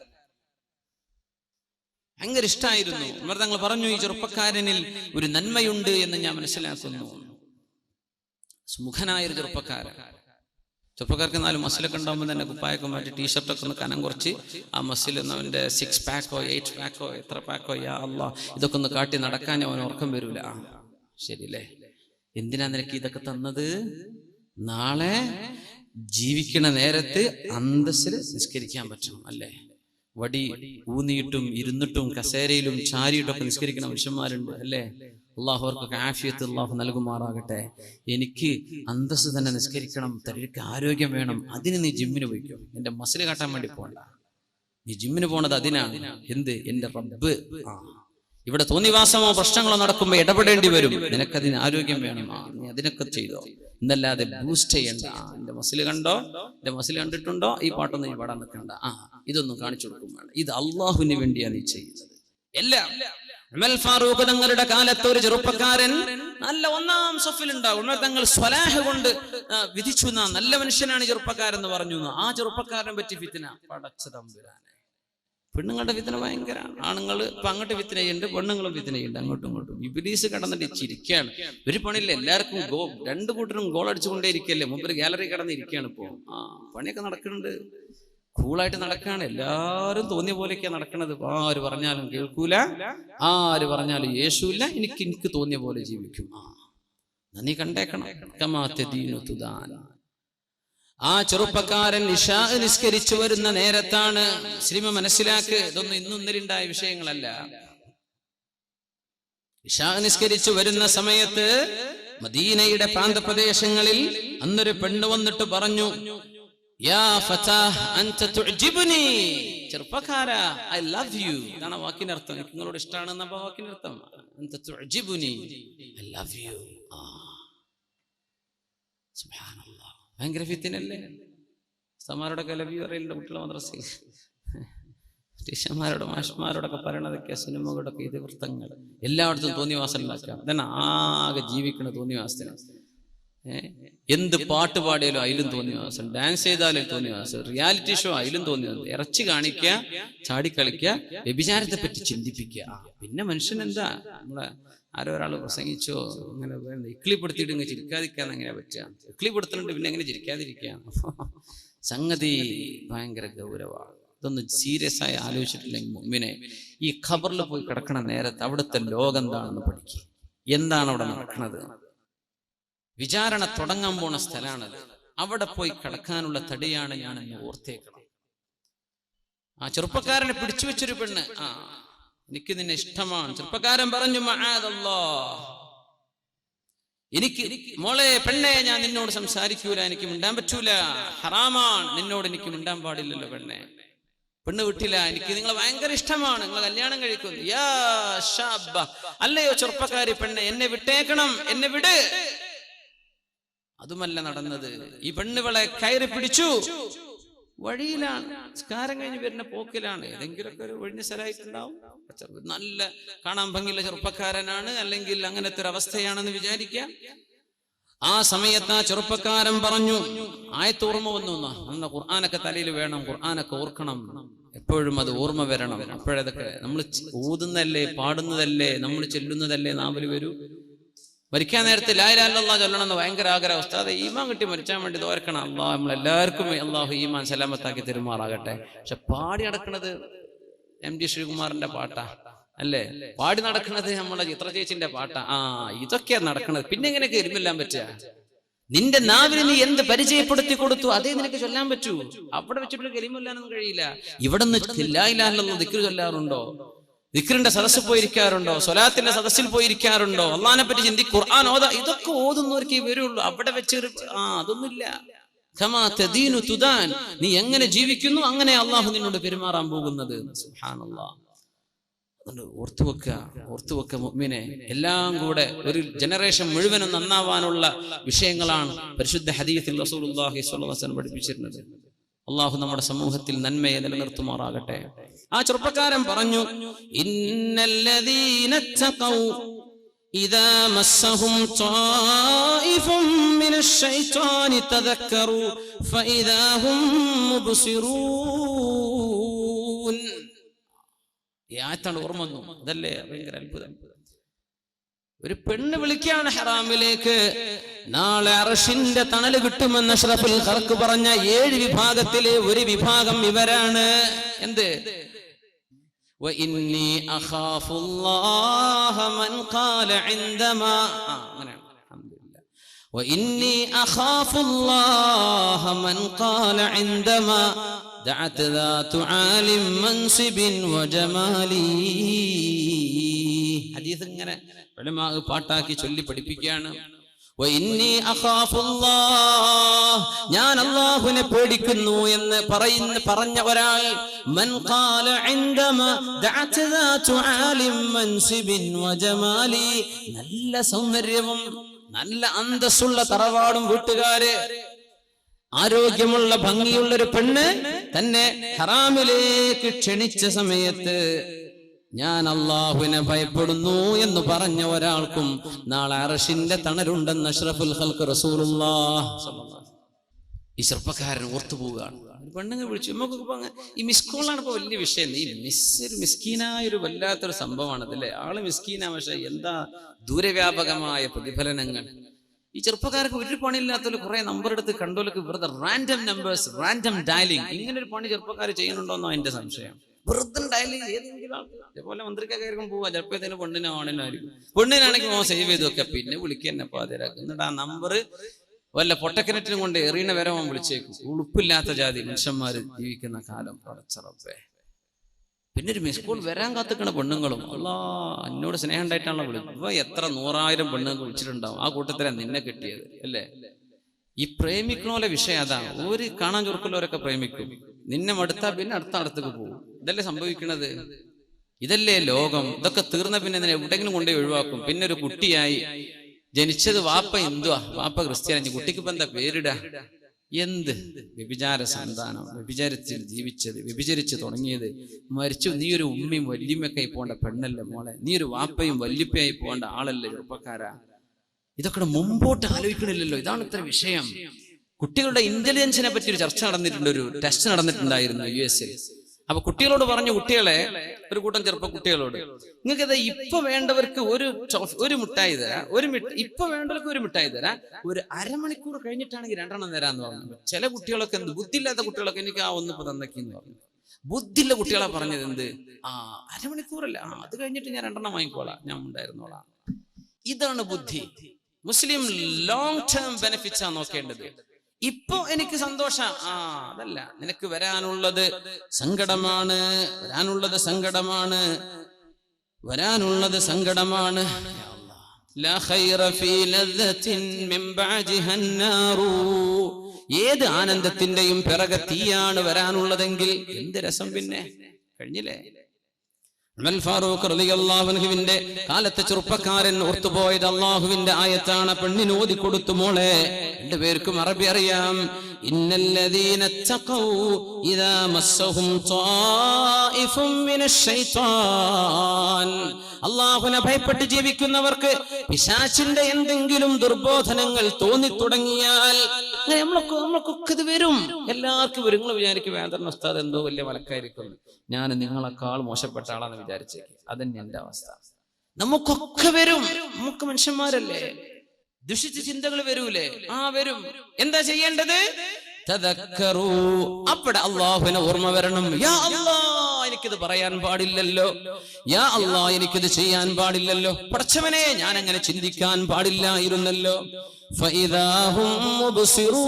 ഭയങ്കര ഇഷ്ടമായിരുന്നു. ഉമർ തങ്ങൾ പറഞ്ഞു, ഈ ചെറുപ്പക്കാരനിൽ ഒരു നന്മയുണ്ട് എന്ന് ഞാൻ മനസ്സിലാക്കുന്നു. സുമുഖനായ ഒരു ചെറുപ്പക്കാരൻ. ചെറുപ്പക്കാർക്ക് 4 മസിലൊക്കെ ഉണ്ടാകുമ്പോൾ തന്നെ കുപ്പായൊക്കെ മാറ്റി ടീഷർട്ടൊക്കെ ഒന്ന് കനം കുറച്ച് ആ മസിൽ അവന്റെ 6 പാക്കോ 8 പാക്കോ എത്ര പാക്കോ യാ അല്ലാഹ് ഇതൊക്കെ ഒന്ന് കാട്ടി നടക്കാൻ അവൻ ഉറക്കം വരൂല. ശരിയല്ലേ? എന്തിനാ നിനക്ക് ഇതൊക്കെ തന്നത്? നാളെ ജീവിക്കണ നേരത്ത് അന്തസ്സിൽ നിസ്കരിക്കാൻ പറ്റും അല്ലേ? വടി ഊന്നിയിട്ടും ഇരുന്നിട്ടും കസേരയിലും ചാരിയിട്ടൊക്കെ നിസ്കരിക്കുന്ന മനുഷ്യന്മാരുണ്ട് അല്ലേ? അള്ളാഹു അവർക്കൊക്കെ ആഫിയത്ത് അള്ളാഹു നൽകുമാറാകട്ടെ. എനിക്ക് അന്തസ്സ് തന്നെ നിസ്കരിക്കണം, തനിക്ക് ആരോഗ്യം വേണം. അതിന് നീ ജിമ്മിന് പോയിക്കോ. എന്റെ മസിൽ കാട്ടാൻ വേണ്ടി പോകണ്ട. നീ ജിമ്മിന് പോണത് അതിനാണ്. എന്ത്? എന്റെ റബ്ബ്. ഇവിടെ തോന്നിവാസമോ പ്രശ്നങ്ങളോ നടക്കുമ്പോ ഇടപെടേണ്ടി വരും. നിനക്കതിന് ആരോഗ്യം വേണം. നീ അതിനൊക്കെ ചെയ്തോ, എന്നല്ലാതെ ബൂസ്റ്റ് ചെയ്യണ്ട. എന്റെ മസിൽ കണ്ടോ, എന്റെ മസിൽ കണ്ടിട്ടുണ്ടോ, ഈ പാട്ടൊന്നും നീ പാടാൻ നിൽക്കണ്ട. ഇതൊന്നും കാണിച്ചു കൊടുക്കും വേണ്ട. ഇത് അള്ളാഹുവിന് വേണ്ടിയാണ് നീ ചെയ്യുന്നത്. എല്ലാം. ഉമർ ഫാറൂഖ് തങ്ങളുടെ കാലത്ത് ഒരു ചെറുപ്പക്കാരൻ നല്ല ഒന്നാം സഫിൽ ഉണ്ടാകും. ഉമർ തങ്ങൾ സ്വലാഹ് കൊണ്ട് വിധിച്ചു, നല്ല മനുഷ്യനാണ് ചെറുപ്പക്കാരൻ എന്ന് പറഞ്ഞു. ആ ചെറുപ്പക്കാരനെ പറ്റി ഫിത്ന. പടച്ച തമ്പുരാനെ, പെണ്ണുങ്ങളുടെ ഫിത്ന ഭയങ്കരമാണ്. ആണുങ്ങൾ ഇപ്പൊ അങ്ങോട്ട് ഫിത്ന ചെയ്യുന്നുണ്ട്, പെണ്ണുങ്ങളും ഫിത്ന ചെയ്യുന്നുണ്ട് അങ്ങോട്ടും ഇങ്ങോട്ടും. ഇബ്ലീസ് കടന്നിട്ട് ചിരിക്കുകയാണ്. ഒരു പണിയില്ല, എല്ലാവർക്കും രണ്ടു കൂട്ടരും ഗോൾ അടിച്ചുകൊണ്ടേ ഇരിക്കല്ലേ. മുമ്പ് ഗാലറി കടന്ന് ഇരിക്കുകയാണ്. ഇപ്പോ പണിയൊക്കെ നടക്കുന്നുണ്ട്, കൂളായിട്ട് നടക്കാണ്. എല്ലാരും തോന്നിയ പോലെയൊക്കെയാ നടക്കണത്. ആര് പറഞ്ഞാലും കേൾക്കൂല, ആര് പറഞ്ഞാലും യേശുവില്ല, എനിക്ക് തോന്നിയ പോലെ ജീവിക്കും. നീ കണ്ടേക്കണം. ആ ചെറുപ്പക്കാരൻ ഇശാ നിസ്കരിച്ചു വരുന്ന നേരത്താണ്. മുസ്ലിം മനസ്സിലാക്ക്, ഇതൊന്നും ഇന്നും ഇന്നലുണ്ടായ വിഷയങ്ങളല്ല. ഇശാ നിസ്കരിച്ചു വരുന്ന സമയത്ത് മദീനയുടെ പ്രാന്തപ്രദേശങ്ങളിൽ അന്നൊരു പെണ്ണ് വന്നിട്ട് പറഞ്ഞു, യാ ഫതാഹ് അൻത തുഅ്ജിബുനി, ചെറുപ്പക്കാരാ, ഐ ലവ് യു. ഇതാണ് വാക്കിന്റെ അർത്ഥം. എനിക്ക് നിങ്ങളോട് ഇഷ്ടമാണെന്ന വാക്കിന്റെ അർത്ഥം. അൻത തുഅ്ജിബുനി, ഐ ലവ് യു. സുബ്ഹാനല്ലാഹ്, ഭയങ്കര ഫിത്നയല്ലേ. സമാരോടൊക്കെ ലവ് യു അറിയില്ല കുട്ടികളെ മദ്രസയിൽ. ടീച്ചർമാരോട് മാഷ്മാരോടൊക്കെ പറയണതൊക്കെ സിനിമകളൊക്കെ ഇത് വൃത്തങ്ങൾ. എല്ലായിടത്തും തോന്നിവാസം ഉണ്ടാക്കുക. ഇതന്നെ ആകെ ജീവിക്കണ തോന്നിവാസത്തിന്. എന്ത് പാട്ട് പാടിയാലും അതിലും തോന്നിവാസം, ഡാൻസ് ചെയ്താലും തോന്നിവാസം, റിയാലിറ്റി ഷോ അതിലും തോന്നിവാസം, ഇറച്ചി കാണിക്കുക, ചാടിക്കളിക്കുക, വ്യഭിചാരത്തെ പറ്റി ചിന്തിപ്പിക്കുക. പിന്നെ മനുഷ്യൻ എന്താ, നമ്മളെ ആരോ ഒരാൾ പ്രസംഗിച്ചോ അങ്ങനെ ഇക്ലിപ്പെടുത്തിയിട്ട് ഇങ്ങനെ ചിരിക്കാതിരിക്കാന്ന് എങ്ങനെയാ പറ്റുക? ഇക്ലിപ്പെടുത്തുന്നുണ്ട്, പിന്നെ എങ്ങനെ ചിരിക്കാതിരിക്കുക? സംഗതി ഭയങ്കര ഗൗരവമാണ്. ഇതൊന്നും സീരിയസ് ആയി ആലോചിച്ചിട്ടില്ലെങ്കിൽ മുമ്പിനെ ഈ ഖബറിൽ പോയി കിടക്കണ നേരത്ത് അവിടുത്തെ ലോകം എന്താണെന്ന് പഠിക്കുക. എന്താണ് അവിടെ നടക്കുന്നത്? വിചാരണ തുടങ്ങാൻ പോണ സ്ഥലമാണത്. അവിടെ പോയി കിടക്കാനുള്ള തടിയാണ് ഞാൻ എന്ന് ഓർത്തേക്കണം. ആ ചെറുപ്പക്കാരനെ പിടിച്ചു വെച്ചൊരു പെണ്ണ്, എനിക്ക് നിന്നെ ഇഷ്ടമാണ്. ചെറുപ്പക്കാരൻ പറഞ്ഞു, മഅദല്ലാഹ്, എനിക്ക് മോളെ പെണ്ണെ, ഞാൻ നിന്നോട് സംസാരിക്കൂല, എനിക്ക് മിണ്ടാൻ പറ്റൂല, ഹറാമാണ്, നിന്നോട് എനിക്ക് മിണ്ടാൻ പാടില്ലല്ലോ പെണ്ണെ. പെണ്ണ് വിട്ടില്ല, എനിക്ക് നിങ്ങളെ ഭയങ്കര ഇഷ്ടമാണ്, നിങ്ങളെ കല്യാണം കഴിക്കുന്നു. യാ ശാബ, അല്ലയോ ചെറുപ്പക്കാരി പെണ്ണെ, എന്നെ വിട്ടേക്കണം, എന്നെ വിട്. അതുമല്ല നടന്നത്. ഈ പെണ്ണുകളെ കയറി പിടിച്ചു. വഴിയിലാണ്, നിസ്കാരം കഴിഞ്ഞ് വരുന്ന പോക്കിലാണ്. ഏതെങ്കിലുമൊക്കെ ഒരു ഒഴിഞ്ഞ സ്ഥലമായിട്ടുണ്ടാവും. നല്ല കാണാൻ ഭംഗിയുള്ള ചെറുപ്പക്കാരനാണ്, അല്ലെങ്കിൽ അങ്ങനത്തെ ഒരു അവസ്ഥയാണെന്ന് വിചാരിക്കാം. ആ സമയത്ത് ആ ചെറുപ്പക്കാരൻ പറഞ്ഞു, ആയത്ത് ഓർമ്മ വന്നു. അന്ന് ഖുർആനൊക്കെ തലയിൽ വേണം, ഖുർആനൊക്കെ ഓർക്കണം, എപ്പോഴും അത് ഓർമ്മ വരണം. അപ്പോഴതൊക്കെ നമ്മൾ ഊതുന്നതല്ലേ, പാടുന്നതല്ലേ, നമ്മൾ ചെല്ലുന്നതല്ലേ നാവിൽ വരൂ. മരിക്കാൻ നേരത്തെ ലാ ഇലാഹ ഇല്ലല്ലാഹ് ചൊല്ലണമെന്ന് ഭയങ്കര ആഗ്രഹം. ഉസ്താദെ, ഈമാൻ കിട്ടി മരിച്ചാൻ വേണ്ടി ദോർക്കണം. അള്ളാഹ് നമ്മളെല്ലാവർക്കും അള്ളാഹു ഈമാൻ സലാമത്താക്കി തെരുമാറാകട്ടെ. പക്ഷെ പാടി നടക്കുന്നത് MD ശ്രീകുമാറിന്റെ പാട്ടാ അല്ലേ? പാടി നടക്കുന്നത് നമ്മളെ ചിത്ര ചേച്ചിന്റെ പാട്ടാ. ഇതൊക്കെയാ നടക്കുന്നത്. പിന്നെ എങ്ങനെയൊക്കെ എരുമെല്ലാം പറ്റുക? നിന്റെ നാവിന് നീ എന്ത് പരിചയപ്പെടുത്തി കൊടുത്തു അതേ നിനക്ക് ചൊല്ലാൻ പറ്റൂ. അവിടെ വെച്ചിട്ട് കലിമല്ലാനൊന്നും കഴിയില്ല. ഇവിടെ നിന്ന് ലാ ഇലാഹ ഇല്ലല്ലാഹ് ദിക്ർ ചൊല്ലാറുണ്ടോ? ദിക്റിന്റെ സദസ്സിൽ പോയിരിക്കാറുണ്ടോ? സ്വലാത്തിന്റെ സദസ്സിൽ പോയിരിക്കാറുണ്ടോ? അള്ളാഹിനെ പറ്റി ചിന്തിക്കും, ഖുർആൻ ഓതാ, ഇതൊക്കെ ഓതുന്നവർക്കേ വരുള്ളൂ. അവിടെ വെച്ചൊരു അതൊന്നുമില്ല. കമാ തദീനു തുദാൻ, നീ എങ്ങനെ ജീവിക്കുന്നു അങ്ങനെ അള്ളാഹു നിന്നോട് പെരുമാറാൻ പോകുന്നത്. സുബ്ഹാനല്ലാഹ്. അതുകൊണ്ട് ഓർത്തുവെക്ക മുഅ്മിനെ. എല്ലാം കൂടെ ഒരു ജനറേഷൻ മുഴുവനും നന്നാവാനുള്ള വിഷയങ്ങളാണ് പരിശുദ്ധ ഹദീസിൽ റസൂലുള്ളാഹി സ്വല്ലല്ലാഹു അലൈഹി വസല്ലം പഠിപ്പിച്ചിരുന്നത്. അള്ളാഹു നമ്മുടെ സമൂഹത്തിൽ നന്മയെ നിലനിർത്തുമാറാകട്ടെ. ആ ചെറുപ്പക്കാരൻ പറഞ്ഞു, ഇന്നല്ലദീന തഖൗ ഇദാ മസ്സഹും ത്വായിഫും മിനശ് ശൈത്വാനി തദക്കറു ഫഇദാ ഹും മുബ്സിറൂൻ. ഈ ആയത്താണ് ഓർമ്മ വന്നു. അതല്ലേ ഭയങ്കര അത്ഭുതം. ഒരു പെണ്ണ് വിളിക്കാണ് ഹറാമിലേക്ക്. നാളെ അർശിന്റെ തണല് കിട്ടുമെന്ന് അഷ്റഫുൽ ഖൽഖ് പറഞ്ഞ 7 വിഭാഗത്തിലെ ഒരു വിഭാഗം ഇവരാണ്. എന്ത്? വഇന്നി അഖാഫുല്ലാഹ മൻ ഖാല ഇൻദമാ, അങ്ങനെയാണ്. അൽഹംദുലില്ലാഹ്. വഇന്നി അഖാഫുല്ലാഹ മൻ ഖാല ഇൻദമാ ദഅത് ദാതു ആലിം മൻസിബിൻ വജമാലി. ഹദീസ് ഇങ്ങനെ ഉലമാ പാട്ടാക്കി ചൊല്ലി പഠിപ്പിക്കുകയാണ്. വഇന്നി അഖാഫുല്ലാഹ്, ഞാൻ അല്ലാഹുവിനെ പേടിക്കുന്നു എന്ന് പറഞ്ഞ ഒരാൾ, മൻ ഖാല ഇൻദമാ ദഅത് ദാതു ആലിം മൻസിബിൻ വജമാലി, നല്ല സൗന്ദര്യവും നല്ല അന്തസ്സുള്ള തറവാടും വീട്ടുകാര്, ആരോഗ്യമുള്ള ഭംഗിയുള്ള ഒരു പെണ്ണ് തന്നെ ഹറാമിലേക്ക് ക്ഷണിച്ച സമയത്ത് ഞാൻ അള്ളാഹുവിനെ ഭയപ്പെടുന്നു എന്ന് പറഞ്ഞ ഒരാൾക്കും നാളെ അർശിന്റെ തണലുണ്ടെന്ന് അഷ്റഫുൽ ഖൽഖ് റസൂലുള്ളാഹ്. ഈ ചെറുപ്പക്കാരൻ ഓർത്തുപോവുകയാണ്. പെണ്ണുങ്ങൾ വിളിച്ചു നമുക്കൊക്കെ ഈ മിസ് കോളാണ് ഇപ്പൊ വലിയ വിഷയം. ഈ ഒരു മിസ്കീനായ ഒരു വല്ലാത്തൊരു സംഭവമാണ് അതല്ലേ. ആള് മിസ്കീനാ, പക്ഷെ എന്താ ദൂരവ്യാപകമായ പ്രതിഫലനങ്ങൾ. ഈ ചെറുപ്പക്കാർക്ക് ഒരു പണിയില്ലാത്തൊരു കുറെ നമ്പർ എടുത്ത് കണ്ടോലൊക്കെ വെറുതെ റാൻഡം നമ്പേഴ്സ്, റാൻഡം ഡയലിംഗ്, ഇങ്ങനെ ഒരു പണി ചെറുപ്പക്കാർ ചെയ്യുന്നുണ്ടോന്നോ എന്റെ സംശയം. വെറുതെ ഡയലിംഗ് ഏതെങ്കിലും ആൾക്ക് ഇതേപോലെ മന്ത്രിക്കാർക്കും പോവാ, ചിലപ്പോ ഇതിന് പെണ്ണിനോ ആണിനായിരിക്കും. പെണ്ണിനാണെങ്കിൽ സേവ് ചെയ്ത് വെക്കാം, പിന്നെ വിളിക്കുക പാതിരാക്കും. എന്നിട്ട് ആ നമ്പർ വല്ല പൊട്ടക്കിണറ്റിനും കൊണ്ട് എറിയണ വരെ വിളിച്ചേക്കും. ഉളുപ്പില്ലാത്ത ജാതി മനുഷ്യന്മാര് ജീവിക്കുന്ന കാലം പടച്ചറപ്പേ. പിന്നെ ഒരു മിസ് കോൾ വരാൻ കാത്തിക്കണ പെണ്ണുങ്ങളും അല്ലാ എന്നോട് സ്നേഹം ഉണ്ടായിട്ടാണല്ലോ വിളിക്കും. ഇപ്പൊ എത്ര 100,000 പെണ്ണുങ്ങൾ വിളിച്ചിട്ടുണ്ടാവും, ആ കൂട്ടത്തിലാണ് നിന്നെ കിട്ടിയത് അല്ലേ. ഈ പ്രേമിക്കണോലെ വിഷയം അതാണ്. ഒരു കാണാൻ ചുരുക്കുള്ളവരൊക്കെ പ്രേമിക്കും, നിന്നെ മടുത്താ പിന്നെ അടുത്തേക്ക് പോകും. ഇതല്ലേ സംഭവിക്കണത്, ഇതല്ലേ ലോകം. ഇതൊക്കെ തീർന്ന പിന്നെ ഇതിനെ എവിടെയെങ്കിലും കൊണ്ടുപോയി ഒഴിവാക്കും. പിന്നെ ഒരു കുട്ടിയായി ജനിച്ചത് വാപ്പ ഹിന്ദുവാ, വാപ്പ ക്രിസ്ത്യാനി, കുട്ടിക്ക് ഇപ്പൊ എന്താ പേരിടാ? എന്ത് വ്യഭിചാര സന്താനം, വ്യഭിചാരത്തിൽ ജീവിച്ചത്, വ്യഭിചരിച്ച് തുടങ്ങിയത്, മരിച്ചു. നീ ഒരു ഉമ്മയും വല്യമ്മയൊക്കെ പോകേണ്ട പെണ്ണല്ലേ മോളെ, നീ ഒരു വാപ്പയും വല്യപ്പയായി പോകേണ്ട ആളല്ലേ ചെറുപ്പക്കാരാ. ഇതൊക്കെ മുമ്പോട്ട് ആലോചിക്കണില്ലല്ലോ. ഇതാണ് ഇത്ര വിഷയം. കുട്ടികളുടെ ഇന്റലിജൻസിനെ പറ്റി ഒരു ചർച്ച നടന്നിട്ടുണ്ട്, ഒരു ടെസ്റ്റ് നടന്നിട്ടുണ്ടായിരുന്നു US-ൽ. അപ്പൊ കുട്ടികളോട് പറഞ്ഞു, കുട്ടികളെ, ഒരു കൂട്ടം ചെറുപ്പ കുട്ടികളോട്, നിങ്ങൾക്ക് ഇത് ഇപ്പൊ വേണ്ടവർക്ക് ഒരു മിഠായി തരാം, ഇപ്പൊ വേണ്ടവർക്ക് ഒരു മിഠായി തരാം, ഒരു അരമണിക്കൂർ കഴിഞ്ഞിട്ടാണെങ്കിൽ 2 തരാന്ന് പറഞ്ഞു. ചില കുട്ടികളൊക്കെ എന്ത് ബുദ്ധിയില്ലാത്ത കുട്ടികളൊക്കെ എനിക്ക് ആ ഒന്നിപ്പോ തന്നേക്കെന്ന് പറഞ്ഞു. ബുദ്ധിയുള്ള കുട്ടികളാ പറഞ്ഞത് എന്ത്, അരമണിക്കൂറല്ല, അത് കഴിഞ്ഞിട്ട് ഞാൻ 2 വാങ്ങിക്കോളാം, ഞാൻ ഉണ്ടായിരുന്നോളാം. ഇതാണ് ബുദ്ധി. മുസ്ലിം ലോങ് ടേം ബെനിഫിറ്റ്സാ നോക്കേണ്ടത്. ഇപ്പൊ എനിക്ക് സന്തോഷം, അതല്ല, നിനക്ക് വരാനുള്ളത് സങ്കടമാണ്, വരാനുള്ളത് സങ്കടമാണ്. ലാ ഖൈറ ഫീ ലദ്ദത്തിൻ മിൻ ബഅദിഹാ അന്നാറു. ഏത് ആനന്ദത്തിന്റെയും പിറകെ തീയാണ് വരാനുള്ളതെങ്കിൽ എന്ത് രസം, പിന്നെ കഴിഞ്ഞില്ലേ. ഉമർ ഫാറൂഖ് റളിയല്ലാഹു അൻഹുവിന്റെ കാലത്തെ ചെറുപ്പക്കാരൻ ഓർത്തുപോയത് അല്ലാഹുവിന്റെ ആയത്താണ്. പെണ്ണിന് ഓതി കൊടുത്തു, മോളെ, 2 പേർക്കും അറബി അറിയാം. ഇന്നല്ലദീന തഖൗ ഇദാ മസ്സഹും ത്വായിഫും മിനശ് ശൈത്താൻ. അല്ലാഹുവിനെ ഭയപ്പെട്ട് ജീവിക്കുന്നവർക്ക് പിശാചിന്റെ എന്തെങ്കിലും ദുർബോധനങ്ങൾ തോന്നിത്തുടങ്ങിയാൽ നമ്മളൊക്കെ ഇത് വരും, എല്ലാവർക്കും വരും. നിങ്ങൾ വിചാരിക്കും വേദന ഉസ്താദ് എന്തോ വലിയ മലക്കായിരിക്കും, ഞാൻ നിങ്ങളെക്കാൾ മോശപ്പെട്ട ആളാന്ന് വിചാരിച്ചേക്ക്. അതന്നെ എന്റെ അവസ്ഥ. നമുക്കൊക്കെ വരും, നമുക്ക് മനുഷ്യന്മാരല്ലേ. ദുഷിച്ച ചിന്തകൾ വരൂലേ? വരും. എന്താ ചെയ്യേണ്ടത്? തദക്കറൂ. അവിടെ അല്ലാഹുവിനെ ഓർമ്മ വരണം. യാ അല്ലാഹ്, എനിക്കിത് പറയാൻ പാടില്ലല്ലോ. യാ അല്ലാഹ്, എനിക്കിത് ചെയ്യാൻ പാടില്ലല്ലോ. പടച്ചവനെ, ഞാൻ അങ്ങനെ ചിന്തിക്കാൻ പാടില്ലായിരുന്നല്ലോ. ഫഇദാഹും മുബ്സിറൂൻ.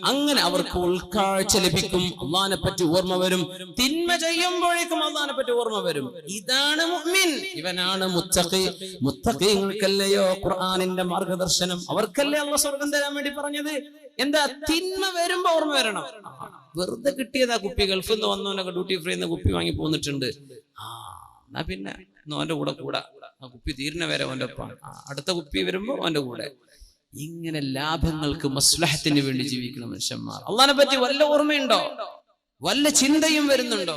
അങ്ങനെ അവർക്ക് ഉൾക്കാഴ്ച ലഭിക്കും, അല്ലാഹുവിനെ പറ്റി ഓർമ്മ വരും. തിന്മ ചെയ്യുമ്പോഴേക്കും അല്ലാഹുവിനെ പറ്റി ഓർമ്മ വരും. ഇതാണ് മുഅ്മിൻ, ഇവനാണ് മുത്തഖി. മുത്തഖീങ്ങൾക്കല്ലയോ ഖുർആനിന്റെ മാർഗദർശനം, അവർക്കല്ലേ അല്ലാഹു സ്വർഗ്ഗം തരാൻ വേണ്ടി പറഞ്ഞത്. എന്താ? തിന്മ വരുമ്പോ ഓർമ്മ വരണം. വെറുതെ കിട്ടിയതാ കുപ്പി, ഗൾഫിൽ നിന്ന് വന്നവനൊക്കെ ഡ്യൂട്ടി ഫ്രീ കുപ്പി വാങ്ങി പോന്നിട്ടുണ്ട്. എന്നാ പിന്നെ ഓന്റെ കൂടെ ആ കുപ്പി തീരുന്ന വരെ ഓന്റെ ഒപ്പം, അടുത്ത കുപ്പി വരുമ്പോ ഓന്റെ കൂടെ. ഇങ്ങനെ ലാഭങ്ങൾക്ക് മസ്ലഹത്തിന് വേണ്ടി ജീവിക്കുന്ന മനുഷ്യന്മാർ. അള്ളാഹിനെ പറ്റി വല്ല ഓർമ്മയുണ്ടോ? വല്ല ചിന്തയും വരുന്നുണ്ടോ?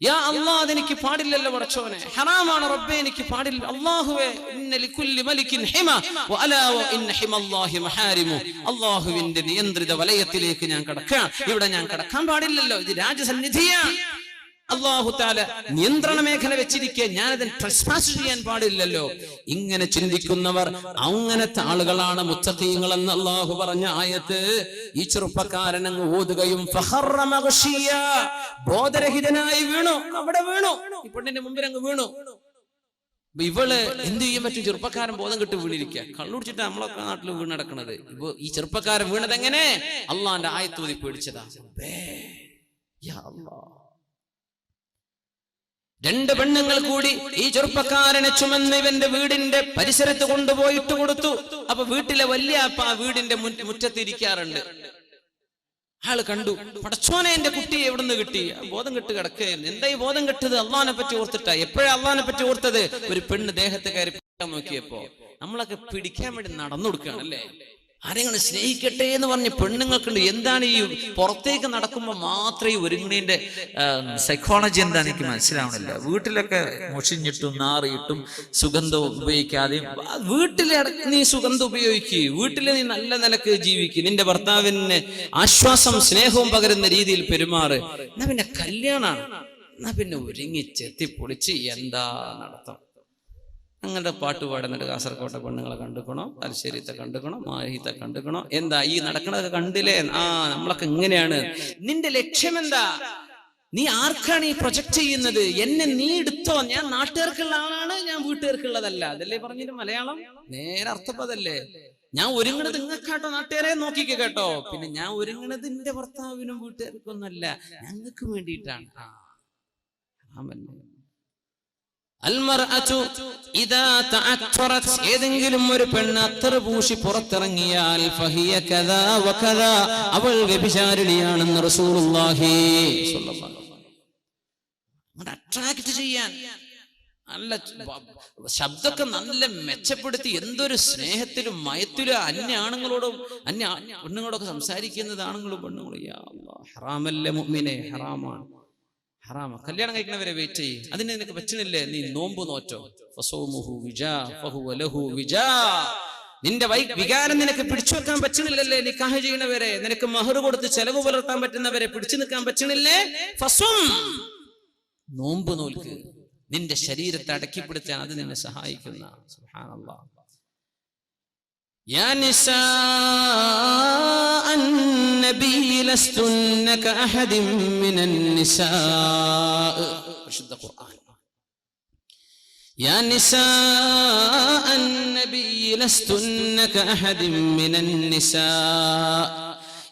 യാ അല്ലാഹ്, അതെനിക്ക് പാടില്ലല്ലോ പടച്ചോനെ, ഹറാമാണ് റബ്ബേ, എനിക്ക് പാടില്ല. അല്ലാഹുവേ, ഇന്ന ലികുല്ലി മലികിൻ ഹിമ വഅലാ വഇന്ന ഹിമല്ലാഹി മഹാരിമു. അല്ലാഹുവിന്റെ നിയന്ത്രിത വലയത്തിലേക്ക് ഞാൻ കടക്കാം. ഇവിടെ ഞാൻ കടക്കാൻ പാടില്ലല്ലോ, ഇത് രാജസന്നിധിയാണ്. അല്ലാഹു തആല നിയന്ത്രണ മേഖല വെച്ചിരിക്കെ ഞാനത് ട്രസ്പാസ് ചെയ്യാൻ പാടില്ലല്ലോ. ഇങ്ങനെ ചിന്തിക്കുന്നവർ, അങ്ങനത്തെ ആളുകളാണ് മുത്തഖീങ്ങൾ എന്ന് അല്ലാഹു പറഞ്ഞ ആയത്ത് ഈ ചെറുപ്പക്കാരൻ അങ്ങ് ഓതുകയും ഫഖറ മഗ്ശിയ, ബോധരഹിതനായി വീണു. അവിടെ വീണു, ഈ പെണ്ണിന്റെ മുമ്പിൽ അങ്ങ് വീണു. ഇവള് എന്ത് ചെയ്യാൻ പറ്റും? ചെറുപ്പക്കാരൻ ബോധം കെട്ട് വീണിരിക്കുക. കള്ളുടിച്ചിട്ട് നമ്മളൊക്കെ നാട്ടിൽ വീണ് നടക്കുന്നത്. ഇപ്പൊ ഈ ചെറുപ്പക്കാരൻ വീണത് എങ്ങനെ? അള്ളാന്റെ ആയത്ത് ഓതി പേടിച്ചതാ. യാ അല്ലാഹ്. 2 പെണ്ണുങ്ങൾ കൂടി ഈ ചെറുപ്പക്കാരനെ ചുമന്ന് ഇവന്റെ വീടിന്റെ പരിസരത്ത് കൊണ്ടുപോയി ഇട്ട് കൊടുത്തു. അപ്പൊ വീട്ടിലെ വലിയ അപ്പ ആ വീടിന്റെ മുറ്റത്തിരിക്കാറുണ്ട്. ആള് കണ്ടു, പടച്ചോനെ, എന്റെ കുട്ടിയെ എവിടുന്ന് കിട്ടി? ബോധം കെട്ട് കിടക്കുകയായിരുന്നു. എന്താ ഈ ബോധം കെട്ടത്? അള്ളാഹിനെ പറ്റി ഓർത്തിട്ടാ. എപ്പോഴാ അള്ളാഹിനെ പറ്റി ഓർത്തത്? ഒരു പെണ്ണ് ദേഹത്തെ കയറി പിടിക്കാൻ നോക്കിയപ്പോ. നമ്മളൊക്കെ പിടിക്കാൻ വേണ്ടി നടന്നു കൊടുക്കുകയാണല്ലേ. ആരെങ്കിലും സ്നേഹിക്കട്ടെ എന്ന് പറഞ്ഞ് പെണ്ണുങ്ങൾക്കുണ്ട്. എന്താണ് ഈ പുറത്തേക്ക് നടക്കുമ്പോൾ മാത്രമേ ഈ ഒരുങ്ങണീന്റെ സൈക്കോളജി എന്താണെന്ന് എനിക്ക് മനസ്സിലാവണില്ല. വീട്ടിലൊക്കെ മുഷിഞ്ഞിട്ടും നാറിയിട്ടും സുഗന്ധം ഉപയോഗിക്കാതെ വീട്ടിലെ നീ സുഗന്ധം ഉപയോഗിക്കുക, വീട്ടിലെ നീ നല്ല നിലക്ക് ജീവിക്കുക, നിന്റെ ഭർത്താവിന് ആശ്വാസം സ്നേഹവും പകരുന്ന രീതിയിൽ പെരുമാറ്. എന്നാ പിന്നെ കല്യാണാണ്, എന്നാ പിന്നെ ഒരുങ്ങി ചെത്തിപ്പൊളിച്ച് എന്താ നടത്തം. അങ്ങനെ പാട്ട് പാടുന്നുണ്ട്. കാസർകോട്ടെ പെണ്ണുങ്ങളെ കണ്ടുക്കണോ, തലശ്ശേരിത്തെ കണ്ടുക്കണോ, മാഹിത്തെ കണ്ടുക്കണോ, എന്താ ഈ നടക്കണതൊക്കെ കണ്ടില്ലേ? നമ്മളൊക്കെ ഇങ്ങനെയാണ്. നിന്റെ ലക്ഷ്യം എന്താ? നീ ആർക്കാണ് ഈ പ്രൊജക്ട് ചെയ്യുന്നത്? എന്നെ നീ എടുത്തോ, ഞാൻ നാട്ടുകാർക്കുള്ള ആളാണ്, ഞാൻ വീട്ടുകാർക്കുള്ളതല്ല. അതല്ലേ പറഞ്ഞിട്ട് മലയാളം നേരെ അർത്ഥപ്പതല്ലേ. ഞാൻ ഒരുങ്ങണത് നിങ്ങൾക്കാട്ടോ, നാട്ടുകാരെ നോക്കിക്കോ കേട്ടോ. പിന്നെ ഞാൻ ഒരുങ്ങണത് എന്റെ ഭർത്താവിനും വീട്ടുകാർക്കൊന്നുമല്ല, ഞങ്ങൾക്ക് വേണ്ടിയിട്ടാണ്. ഏതെങ്കിലും ഒരു പെണ്ണ് അത്തർ പൂശി പുറത്തിറങ്ങിയാൽ അവൾ വ്യഭിചാരിണിയാണെന്ന് റസൂലുള്ളാഹി അട്രാക്ട് ചെയ്യാൻ നല്ല ശബ്ദമൊക്കെ നല്ല മെച്ചപ്പെടുത്തി എന്തൊരു സ്നേഹത്തിലും മയത്തിലും അന്യ ആണുങ്ങളോടും അന്യ പെണ്ണുങ്ങളോടൊക്കെ സംസാരിക്കുന്നത് ആണുങ്ങളും പെണ്ണുങ്ങളും. ഹറാമല്ലേ മുഅ്മിനെ, ഹറാമാണ്, ഹറാമ. കല്യാണം കഴിക്കുന്നവരെ വെയിറ്റ് ചെയ്യും. അതിന് നിനക്ക് പറ്റണില്ലേ, നീ നോമ്പ് നോറ്റോ. നിന്റെ വികാരം നിനക്ക് പിടിച്ചു വെക്കാൻ പറ്റണില്ലല്ലേ, നിക്കാഹ് ചെയ്യണവരെ, നിനക്ക് മഹർ കൊടുത്ത് ചെലവ് പുലർത്താൻ പറ്റുന്നവരെ പിടിച്ചു നിൽക്കാൻ പറ്റണില്ലേ, നോമ്പ് നോൽക്ക്. നിന്റെ ശരീരത്തെ അടക്കിപ്പിടിച്ചാൽ അത് നിന്നെ സഹായിക്കുന്ന. സുബ്ഹാനല്ലാഹ്. يا نساء النبي لستن كأحد من النساء. പരിശുദ്ധ ഖുർആൻ. يا نساء النبي لستن كأحد من النساء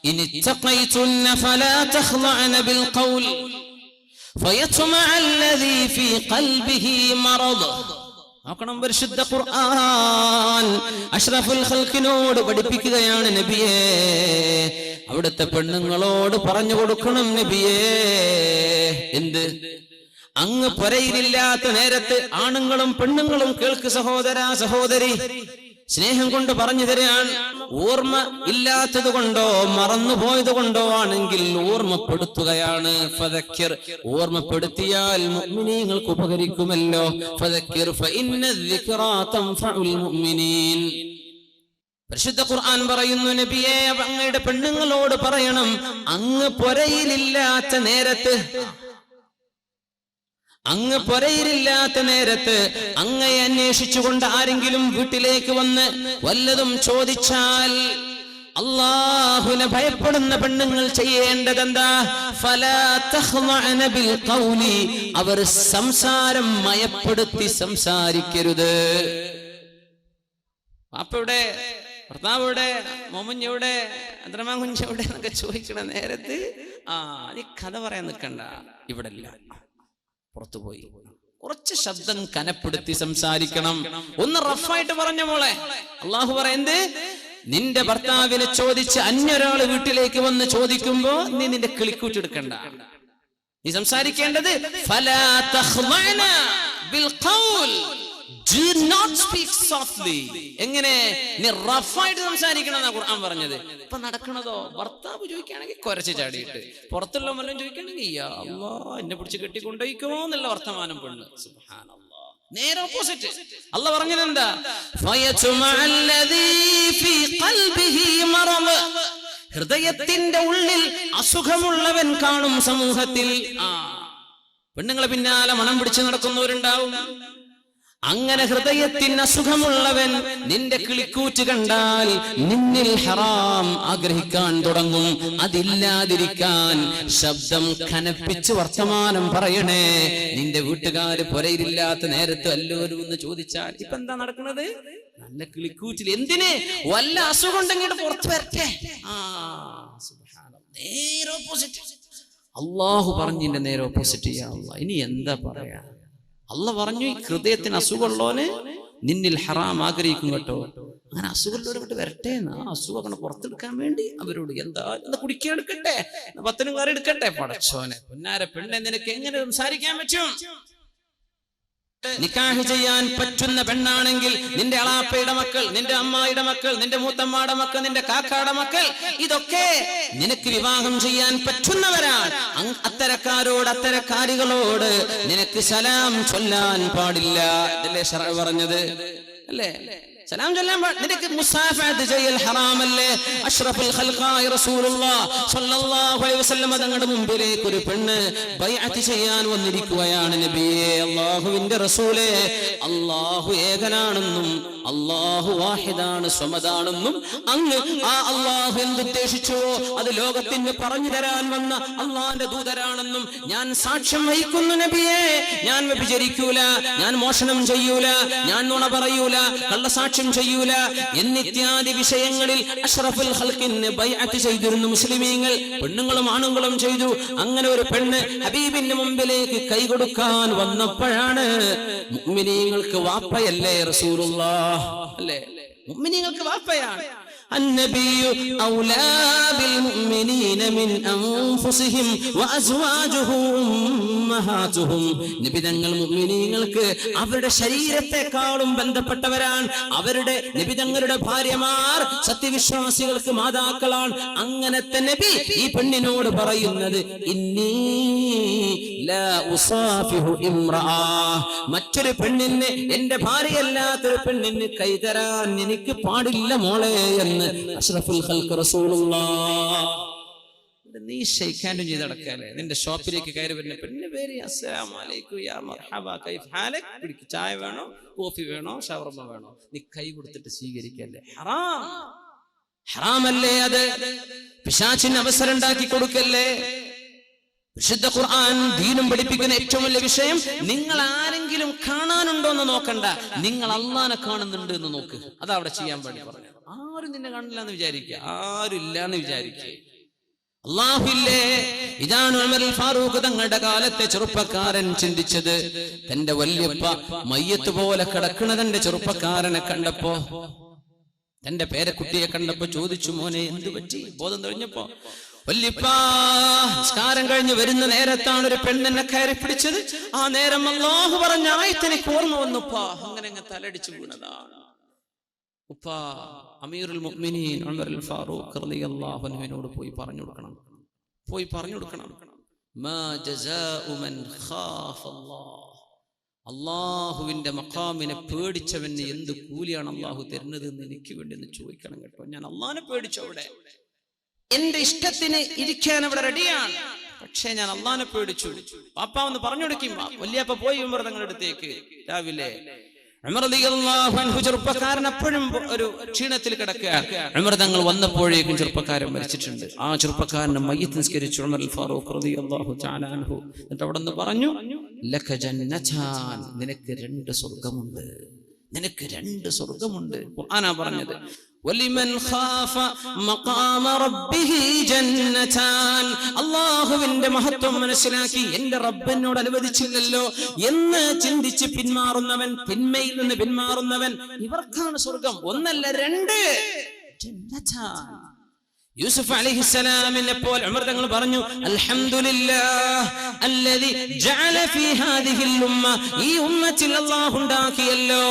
إن اتقيتن فلا تخضعن بالقول فيطمع الذي في قلبه مرض. നോക്കണം, പരിശുദ്ധ ഖുർആൻ അഷ്റഫുൽ ഖൽഖിനോട് പഠിപ്പിക്കുകയാണ് നബിയേ. അവിടുത്തെ പെണ്ണുങ്ങളോട് പറഞ്ഞു കൊടുക്കണം നബിയേ. എന്ത്? അങ്ങ് പുരയിലില്ലാത്ത നേരത്ത് ആണുങ്ങളും പെണ്ണുങ്ങളും കേൾക്ക് സഹോദരാ സഹോദരി, സ്നേഹം കൊണ്ട് പറഞ്ഞു തരാൻ. ഓർമ്മ ഇല്ലാത്തത് കൊണ്ടോ മറന്നുപോയത് കൊണ്ടോ ആണെങ്കിൽ ഓർമ്മപ്പെടുത്തുകയാണ്. ഫദക്കിർ, ഓർമ്മപ്പെടുത്തിയാൽ മുഅ്മിനീങ്ങൾക്ക് ഉപകരിക്കുമല്ലോ. ഫദക്കിർ ഫഇന്ന الذിക്റാ തൻഫഉൽ മുഅ്മിനീൻ. പരിശുദ്ധ ഖുർആൻ പറയുന്നു നബിയേ, അങ്ങയുടെ പെണ്ണുങ്ങളോട് പറയണം, അങ്ങ് പുരയിലില്ലാത്ത നേരത്ത്, അങ്ങ് പുരയിലില്ലാത്ത നേരത്ത് അങ്ങയെ അന്വേഷിച്ചുകൊണ്ട് ആരെങ്കിലും വീട്ടിലേക്ക് വന്ന് വല്ലതും ചോദിച്ചാൽ അല്ലാഹുവിനെ ഭയപ്പെടുന്ന പെണ്ണുങ്ങൾ ചെയ്യേണ്ടതെന്താ? ഫലാ തഖ്ളഅന ബിൽ ഖൗലി, അവർ സംസാരം മയപ്പെടുത്തി സംസാരിക്കരുത്. പാപ്പയുടെ ഭർത്താവിടെ, മോമഞ്ഞവിടെ, അദ്രമാൻ കുഞ്ഞവിടെ എന്നൊക്കെ ചോദിക്കണ നേരത്ത് നീ കഥ പറയാൻ നിൽക്കണ്ട, ഇവിടെ ഇല്ല, പുറത്തു പോയി. കുറച്ച് ശബ്ദം കനപ്പെടുത്തി സംസാരിക്കണം. ഒന്ന് റഫായിട്ട് പറഞ്ഞ മോളെ, അള്ളാഹു പറയുന്നത്, നിന്റെ ഭർത്താവിനെ ചോദിച്ച് അന്യൊരാള് വീട്ടിലേക്ക് വന്ന് ചോദിക്കുമ്പോ നീ നിന്റെ കിളിക്കൂറ്റെടുക്കണ്ട. നീ സംസാരിക്കേണ്ടത് ഫലാ തഖ്ളഅന bill ഖൗൽ, do not speak softly. എങ്ങനെ? നീ റഫായിട്ട് സംസാരിക്കണം എന്നാ ഖുർആൻ പറഞ്ഞത്. ഇപ്പൊ നടക്കണതോ, ഭർത്താവ് ചോദിക്കുകയാണെങ്കിൽ കുരച്ച് ചാടിയിട്ട്, പുറത്തുള്ള വല്ലതും ചോദിക്കുകയാണെങ്കിൽ യാ അല്ലാഹ് എന്നെ പിടിച്ച് കെട്ടിക്കൊണ്ടോയിക്കോ എന്നുള്ള വർത്തമാനം പെണ്ണ്. സുബ്ഹാനല്ലാഹ്. നേരെ ഓപ്പോസിറ്റ്. അല്ലാഹ് പറഞ്ഞത് എന്താ? ഫയതുമഅല്ലദീ ഫീ ഖൽബിഹി മറദ്, ഹൃദയത്തിന്റെ ഉള്ളിൽ അസുഖമുള്ളവൻ കാണും സമൂഹത്തിൽ. പെണ്ണുങ്ങളെ പിന്നാലെ മണം പിടിച്ച് നടക്കുന്നവരുണ്ടാവും. അങ്ങനെ ഹൃദയത്തിന് അസുഖമുള്ളവൻ നിന്റെ കിളിക്കൂറ്റ് കണ്ടാൽ നിന്നിൽ ഹറാം ആഗ്രഹിക്കാൻ തുടങ്ങും. അതില്ലാതിരിക്കാൻ ശബ്ദം കനപ്പിച്ച് വർത്തമാനം പറയണേ. നിന്റെ വീട്ടുകാര് പുരയിലില്ലാത്ത നേരത്ത് എല്ലാവരും ഒന്ന് ചോദിച്ചാൽ ഇപ്പൊ എന്താ നടക്കുന്നത്? നല്ല കിളിക്കൂറ്റിൽ. എന്തിന്? വല്ല അസുഖം ഉണ്ടെങ്കിൽ പുറത്തു വരട്ടെ. നേരെ ഓപ്പോസിറ്റ്. അള്ളാഹു പറഞ്ഞിന്റെ നേരെ ഓപ്പോസിറ്റ് ചെയ്യാ. ഇനി എന്താ പറയാ? അള്ളാഹ് പറഞ്ഞു, ഹൃദയത്തിന് അസുഖമുള്ളവന് നിന്നിൽ ഹറാം ആഗ്രഹിക്കും കേട്ടോ. അങ്ങനെ അസുഖമുള്ളവരോട്ട് വരട്ടെ, ആ അസുഖം പുറത്തെടുക്കാൻ വേണ്ടി അവരോട് എന്താ കുടിക്കാൻ എടുക്കട്ടെ, പത്തിനും കറി എടുക്കട്ടെ. പടച്ചോനെ, പൊന്നാര പെണ്ണെ, നിനക്ക് എങ്ങനെ സംസാരിക്കാൻ പറ്റും? നിക്കാഹ് ചെയ്യാൻ പറ്റുന്ന പെണ്ണാണെങ്കിൽ നിന്റെ അളാപ്പയുടെ മക്കൾ, നിന്റെ അമ്മായിയുടെ മക്കൾ, നിന്റെ മൂത്തമ്മാടെ മക്കൾ, നിന്റെ കാക്കാടെ മക്കൾ, ഇതൊക്കെ നിനക്ക് വിവാഹം ചെയ്യാൻ പറ്റുന്നവരാണ്. അത്തരക്കാരോട്, അത്തരക്കാരികളോട് നിനക്ക് സലാം ചൊല്ലാൻ പാടില്ല. ഇതല്ലേ ശറഅ് പറഞ്ഞത്? അല്ലേ? സലാം ചൊല്ലാൻ നിനക്ക് മുസാഫഹത്ത് ചെയ്യൽ ഹറാമല്ലേ? അഷ്റഫുൽ ഖൽഖായി റസൂലുള്ളാഹി സ്വല്ലല്ലാഹു അലൈഹി വസല്ലം തങ്ങളുടെ മുമ്പിലേക്ക് ഒരു പെണ്ണ് ബൈഅത്ത് ചെയ്യാൻ വന്നിരിക്കുകയാണ്. നബിയേ, അല്ലാഹുവിന്റെ റസൂലേ, അല്ലാഹു ഏകനാണെന്നും അല്ലാഹു വാഹിദാണ്, സ്വമദാണെന്നും അങ്ങ് ആ അല്ലാഹു എന്തുദ്ദേശിച്ചുവോ അത് ലോകത്തിന് പറഞ്ഞു തരാൻ വന്ന അല്ലാഹുവിന്റെ ദൂതരാണെന്നും ഞാൻ സാക്ഷ്യം വഹിക്കുന്നു നബിയേ. ഞാൻ വ്യഭിചരിക്കൂല, ഞാൻ മോഷണം ചെയ്യൂല, ഞാൻ നുണ പറയൂല, കള്ളസാക്ഷ്യം ചെയ്യൂല എന്നിത്യാദി വിഷയങ്ങളിൽ അഷ്റഫുൽ ഖൽഖിന് ബൈഅത്ത് ചെയ്തിരുന്നു മുസ്ലിമീങ്ങൾ. പെണ്ണുങ്ങളും ആണുങ്ങളും ചെയ്തു. അങ്ങനെ ഒരു പെണ്ണ് ഹബീബിന്റെ മുമ്പിലേക്ക് കൈകൊടുക്കാൻ വന്നപ്പോഴാണ് മുഅ്മിനീങ്ങൾക്ക് വാപ്പയല്ലേ റസൂലുള്ളാഹ്, അല്ലേ? മുഅ്മിനീങ്ങൾക്ക് വാപ്പയാണ്. النبي أولى بالمؤمنين من أنفسهم وأزواجه أمهاتهم. നബി തങ്ങൾ മുഅ്മിനീങ്ങൾക്ക് അവരുടെ ശരീരത്തെക്കാളും ബന്ധപ്പെട്ടവരാണ്. അവരുടെ നബി തങ്ങളുടെ ഭാര്യമാർ സത്യവിശ്വാസികൾക്ക് മാതാക്കളാണ്. അങ്ങനത്തെ നബി ഈ പെണ്ണിനോട് പറയുന്നത്, ഇന്നി ലാ ഉസാഫിഹു ഇംറഅ, മറ്റൊരു പെണ്ണിന്, എന്റെ ഭാര്യയല്ലാത്തൊരു പെണ്ണിന് കൈതരാൻ എനിക്ക് പാടില്ല മോളെ എന്ന് അഷ്റഫുൽ ഖൽഖ് റസൂലുള്ളാഹ്. നീ ഷെയ്ഖ് ഹാൻഡും ചെയ്ത് നടക്കാല്ലേ? നിന്റെ ഷോപ്പിലേക്ക് കയറി വരുന്ന പെണ്ണിന്റെ പേര് അസ്സലാമു അലൈക്കും, യാ മർഹബ, കൈഫ് ഹാലക്, കുടിക്ക് ചായ വേണോ, കോഫി വേണോ, ഷവർമ വേണോ, നീ കൈ കൊടുത്തിട്ട് സ്വീകരിക്കല്ലേ? ഹറാം, ഹറാമല്ലേ അത്? പിശാചിന് അവസരം ഉണ്ടാക്കി കൊടുക്കല്ലേ? വിശുദ്ധ ഖുർആൻ ദീനും പഠിപ്പിക്കുന്ന ഏറ്റവും വലിയ വിഷയം, നിങ്ങൾ ആരെങ്കിലും കാണാനുണ്ടോ എന്ന് നോക്കണ്ട, നിങ്ങൾ അള്ളാനെ കാണുന്നുണ്ട് എന്ന് നോക്ക്. അതാ അവിടെ ചെയ്യാൻ വേണ്ടി പറഞ്ഞു. ആരും നിന്നെ കാണില്ല എന്ന് വിചാരിക്കുക, ആരും ഇല്ല എന്ന് വിചാരിക്കുക. അല്ലാഹുവില്ലേ? ഇതാണ് ഉമർ ഫാറൂഖ് തങ്ങളുടെ കാലത്തെ ചെറുപ്പക്കാരൻ ചിന്തിച്ചത്. തന്റെ വല്യപ്പ മയ്യത്ത് പോലെ കിടക്കുന്ന തന്റെ ചെറുപ്പക്കാരനെ കണ്ടപ്പോ, തന്റെ പേരക്കുട്ടിയെ കണ്ടപ്പോ ചോദിച്ചു, മോനെ എന്ത് പറ്റി? ബോധം തെളിഞ്ഞപ്പോ, വല്യപ്പാ, നിസ്കാരം കഴിഞ്ഞ് വരുന്ന നേരത്താണ് ഒരു പെണ്ണെന്നെ കയറി പിടിച്ചത്. ആ നേരം അല്ലാഹു പറഞ്ഞ ആയത്ത് എനിക്ക് ഓർമ്മ വന്നുപ്പാ. അങ്ങനെ അങ്ങ് തലടിച്ചു വീണതാണ്. ഉപ്പാ, അമീറുൽ മുഅ്മിനീൻ ഉമർ ഫാറൂഖ് റളിയല്ലാഹു അൻഹുവിനോട് പോയി പറഞ്ഞു കൊടുക്കണം. മാ ജസാഉ മൻ ഖാഫ അല്ലാഹ്, അല്ലാഹുവിന്റെ മഖാമിനെ പേടിച്ചവന് എന്ത് കൂലിയാണ് അല്ലാഹു തരുന്നത് എന്ന് എനിക്ക് വേണ്ടി ഒന്ന് ചോദിക്കണം കേട്ടോ. ഞാൻ അല്ലാഹനെ പേടിച്ചവിടെ, എന്റെ ഇഷ്ടത്തിന് ഇരിക്കാൻ അവിടെ റെഡിയാണ്, പക്ഷേ ഞാൻ അല്ലാഹനെ പേടിച്ചു. പാപ്പ ഒന്ന് പറഞ്ഞു കൊടുക്കും. വല്യപ്പ പോയി ഉമർ തങ്ങളുടെ അടുത്തേക്ക് രാവിലെ. ഉമർ റളിയല്ലാഹു അൻഹു ചെറുപ്പക്കാരൻ അപ്പോഴും ഒരു ക്ഷീണത്തിൽ കിടക്കുകയാണ്. ഉമർ തങ്ങൾ വന്നപ്പോഴേക്കും ചെറുപ്പക്കാരൻ മരിച്ചിട്ടുണ്ട്. ആ ചെറുപ്പക്കാരനെ മയ്യിത്ത് നിസ്കരിച്ചു ഉമർ ഫാറൂഖ് റളിയല്ലാഹു തആല അൻഹു. എന്നിട്ട് അവിടെ നിന്ന് പറഞ്ഞു, ലക ജന്നതാൻ, നിനക്ക് 2 സ്വർഗ്ഗമുണ്ട്, നിനക്ക് 2 സ്വർഗ്ഗമുണ്ട്. ഖുർആനാ പറഞ്ഞത്. വലിമൻ ഖാഫ മഖാമ റബ്ബിഹി ജന്നതാൻ, അല്ലാഹുവിന്റെ മഹത്വം മനസ്സിലാക്കി എന്റെ റബ്ബ് എന്നോട് അനുവദിച്ചില്ലല്ലോ എന്ന് ചിന്തിച്ച് പിന്മാറുന്നവൻ, തിന്മയിൽ നിന്ന് പിന്മാറുന്നവൻ, ഇവർക്കാണ് സ്വർഗ്ഗം. 1 അല്ല 2 ജന്നതാൻ. യൂസുഫ് അലൈഹിസ്സലാമിനെ പോലെ ഉമർ തങ്ങൾ പറഞ്ഞു, അൽഹംദുലില്ലാഹ് അല്ലദി ജഅല ഫീ ഹാദിഹിൽ ഉമ്മ, ഈ ഉമ്മത്തിൽ അല്ലാഹു ഉണ്ടാക്കിയല്ലോ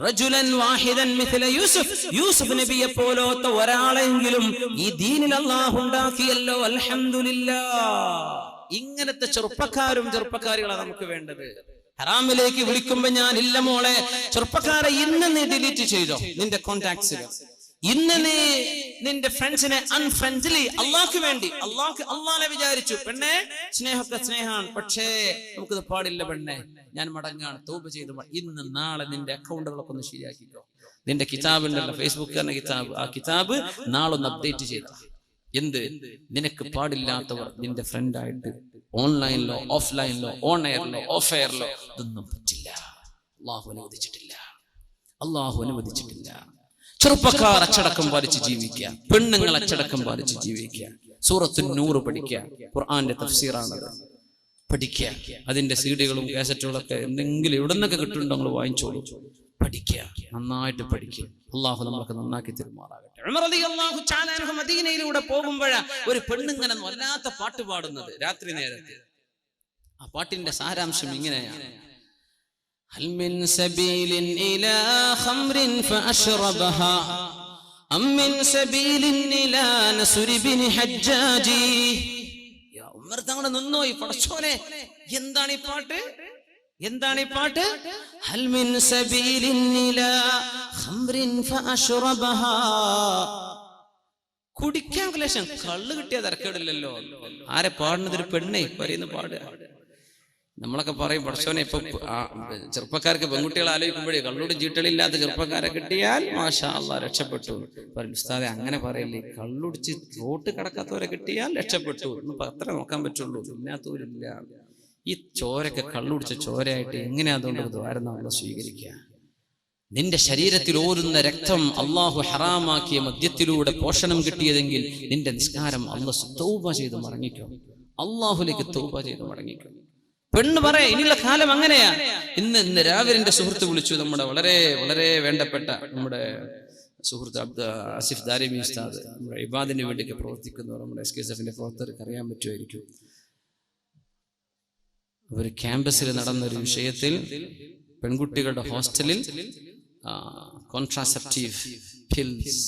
റജുലൻ വാഹിദൻ മിഥല യൂസുഫ്, യൂസുഫ് നബിയെ പോലത്തെ ഒരാളെങ്കിലും ഈ ദീനിൽ അല്ലാഹു ഉണ്ടാക്കിയല്ലോ. അൽഹംദുലില്ലാഹ്. ഇങ്ങനത്തെ ചെറുപ്പക്കാരികളാണ് നമുക്ക് വേണ്ടത്. ഹറാമിലേക്ക് വിളിക്കുമ്പോ ഞാൻ ഇല്ല മോളെ, ചെറുപ്പക്കാരെ ഇന്ന് നീ ഡിലീറ്റ് ചെയ്തോ നിന്റെ കോണ്ടാക്ട്സിൽ. ഇന്ന് നീ നിന്റെ ഫ്രണ്ട്സിനെ അൺഫ്രണ്ട്ലി, അള്ളാഹ്ക്ക് വേണ്ടി, അള്ളാഹനെ വിചാരിച്ചു. പെണ്ണെ, സ്നേഹമൊക്കെ സ്നേഹമാണ്, പക്ഷേ നമുക്കിത് പാടില്ല പെണ്ണെ, ഞാൻ മടങ്ങാണ്, തൗബ ചെയ്തു. ഇന്ന് നാളെ നിന്റെ അക്കൗണ്ടുകളൊക്കെ ഒന്ന് ശരിയാക്കിക്കോ. നിന്റെ കിതാബ് ഉണ്ടല്ലോ, ഫേസ്ബുക്ക് തന്നെ കിതാബ്, ആ കിതാബ് നാളെ ഒന്ന് അപ്ഡേറ്റ് ചെയ്ത. എന്ത്? നിനക്ക് പാടില്ലാത്തവർ നിന്റെ ഫ്രണ്ടായിട്ട് ഓൺലൈനിലോ ഓഫ്ലൈനിലോ ഓൺ എയറിലോ ഓഫ് എയറിലോ ഇതൊന്നും പറ്റില്ല. അള്ളാഹു അനുവദിച്ചിട്ടില്ല. ചെറുപ്പക്കാർ അച്ചടക്കം പാലിച്ച് ജീവിക്കുക, പെണ്ണുങ്ങൾ അച്ചടക്കം പാലിച്ച് ജീവിക്കുക. സൂറത്തുൻ നൂർ പഠിക്കുക, ഖുർആന്റെ തഫ്സീറാണത്, പഠിക്കുക. അതിന്റെ സീഡികളും കാസറ്റുകളൊക്കെ എന്തെങ്കിലും എവിടെ നിന്നൊക്കെ കിട്ടുന്നുണ്ടോ നിങ്ങൾ വാങ്ങിച്ചോളൂ, പഠിക്കുക, നന്നായിട്ട് പഠിക്കുക. അള്ളാഹു നമുക്ക് നന്നാക്കി തെരുമാറാകട്ടെ. ഉമർ റളിയല്ലാഹു തആല അൻഹു മദീനയിലൂടെ പോകുമ്പോഴാണ് ഒരു പെണ്ണുങ്ങനെ വല്ലാത്ത പാട്ട് പാടുന്നത് രാത്രി നേരത്തെ. ആ പാട്ടിന്റെ സാരാംശം ഇങ്ങനെയാണ്: ഹൽ മിൻ സബീലിൻ ഇലാ ഖംറിൻ ഫഅശ്റബഹാ അം മിൻ സബീലിൻ ഇലാ നസ്രി ബിൻ ഹജ്ജാജി. യാ ഉമർ തങ്ങൾ നിന്നോയി, പടച്ചോനെ എന്താണ് ഈ പാട്ട്, എന്താണ് ഈ പാട്ട്? ഹൽ മിൻ സബീലിൻ ഇലാ ഖംറിൻ ഫഅശ്റബഹാ. കുടിക്കാൻ ക്ലേശം, കള്ള് കിട്ടിയ തിരക്കേടില്ലല്ലോ. ആരെ പാടുന്നത്? ഒരു പെണ്ണേ പറയുന്ന പാടുക. നമ്മളൊക്കെ പറയും പടച്ചോനെ, ഇപ്പൊ ചെറുപ്പക്കാർക്ക് പെൺകുട്ടികളെ ആലോചിക്കുമ്പോഴേ കള്ളോട് ചീട്ടലില്ലാത്ത ചെറുപ്പക്കാരെ കിട്ടിയാൽ മാഷാ അല്ലാഹ് രക്ഷപ്പെട്ടു. ഉസ്താദെ അങ്ങനെ പറയില്ലേ, കള്ളുടിച്ച് റോട്ട് കടക്കാത്തവരെ കിട്ടിയാൽ രക്ഷപ്പെട്ടു. ഇന്നിപ്പോ അത്ര നോക്കാൻ പറ്റുള്ളൂ, ഇല്ലാത്തവരില്ല. ഈ ചോരൊക്കെ കള്ളുടിച്ച ചോരയായിട്ട് എങ്ങനെയാ അതുകൊണ്ട് ദ്വാരം നമ്മൾ സ്വീകരിക്കുക? നിന്റെ ശരീരത്തിൽ ഓരുന്ന രക്തം അള്ളാഹു ഹറാമാക്കിയ മദ്യത്തിലൂടെ പോഷണം കിട്ടിയതെങ്കിൽ നിന്റെ നിസ്കാരം അള്ളാഹു തൗബ ചെയ്ത് മടങ്ങിക്കും, അള്ളാഹുലേക്ക് തൗബ ചെയ്ത് മടങ്ങിക്കും. പെണ്ണ് പറയാ ഇനിയുള്ള കാലം അങ്ങനെയാ. ഇന്ന് രാവിലെ എന്റെ സുഹൃത്ത് വിളിച്ചു, നമ്മുടെ വളരെ വളരെ വേണ്ടപ്പെട്ട നമ്മുടെ സുഹൃത്ത് ആസിഫ് ദാരിമി ഉസ്താദ്, നമ്മുടെ ഇബാദിന് വേണ്ടിയൊക്കെ പ്രവർത്തിക്കുന്നവർ, നമ്മുടെ SKSF-ന്റെ പ്രവർത്തകർക്ക് അറിയാൻ പറ്റുമായിരിക്കും. ഒരു ക്യാമ്പസിൽ നടന്നൊരു വിഷയത്തിൽ പെൺകുട്ടികളുടെ ഹോസ്റ്റലിൽ കോൺട്രാസെപ്റ്റീവ് പിൽസ്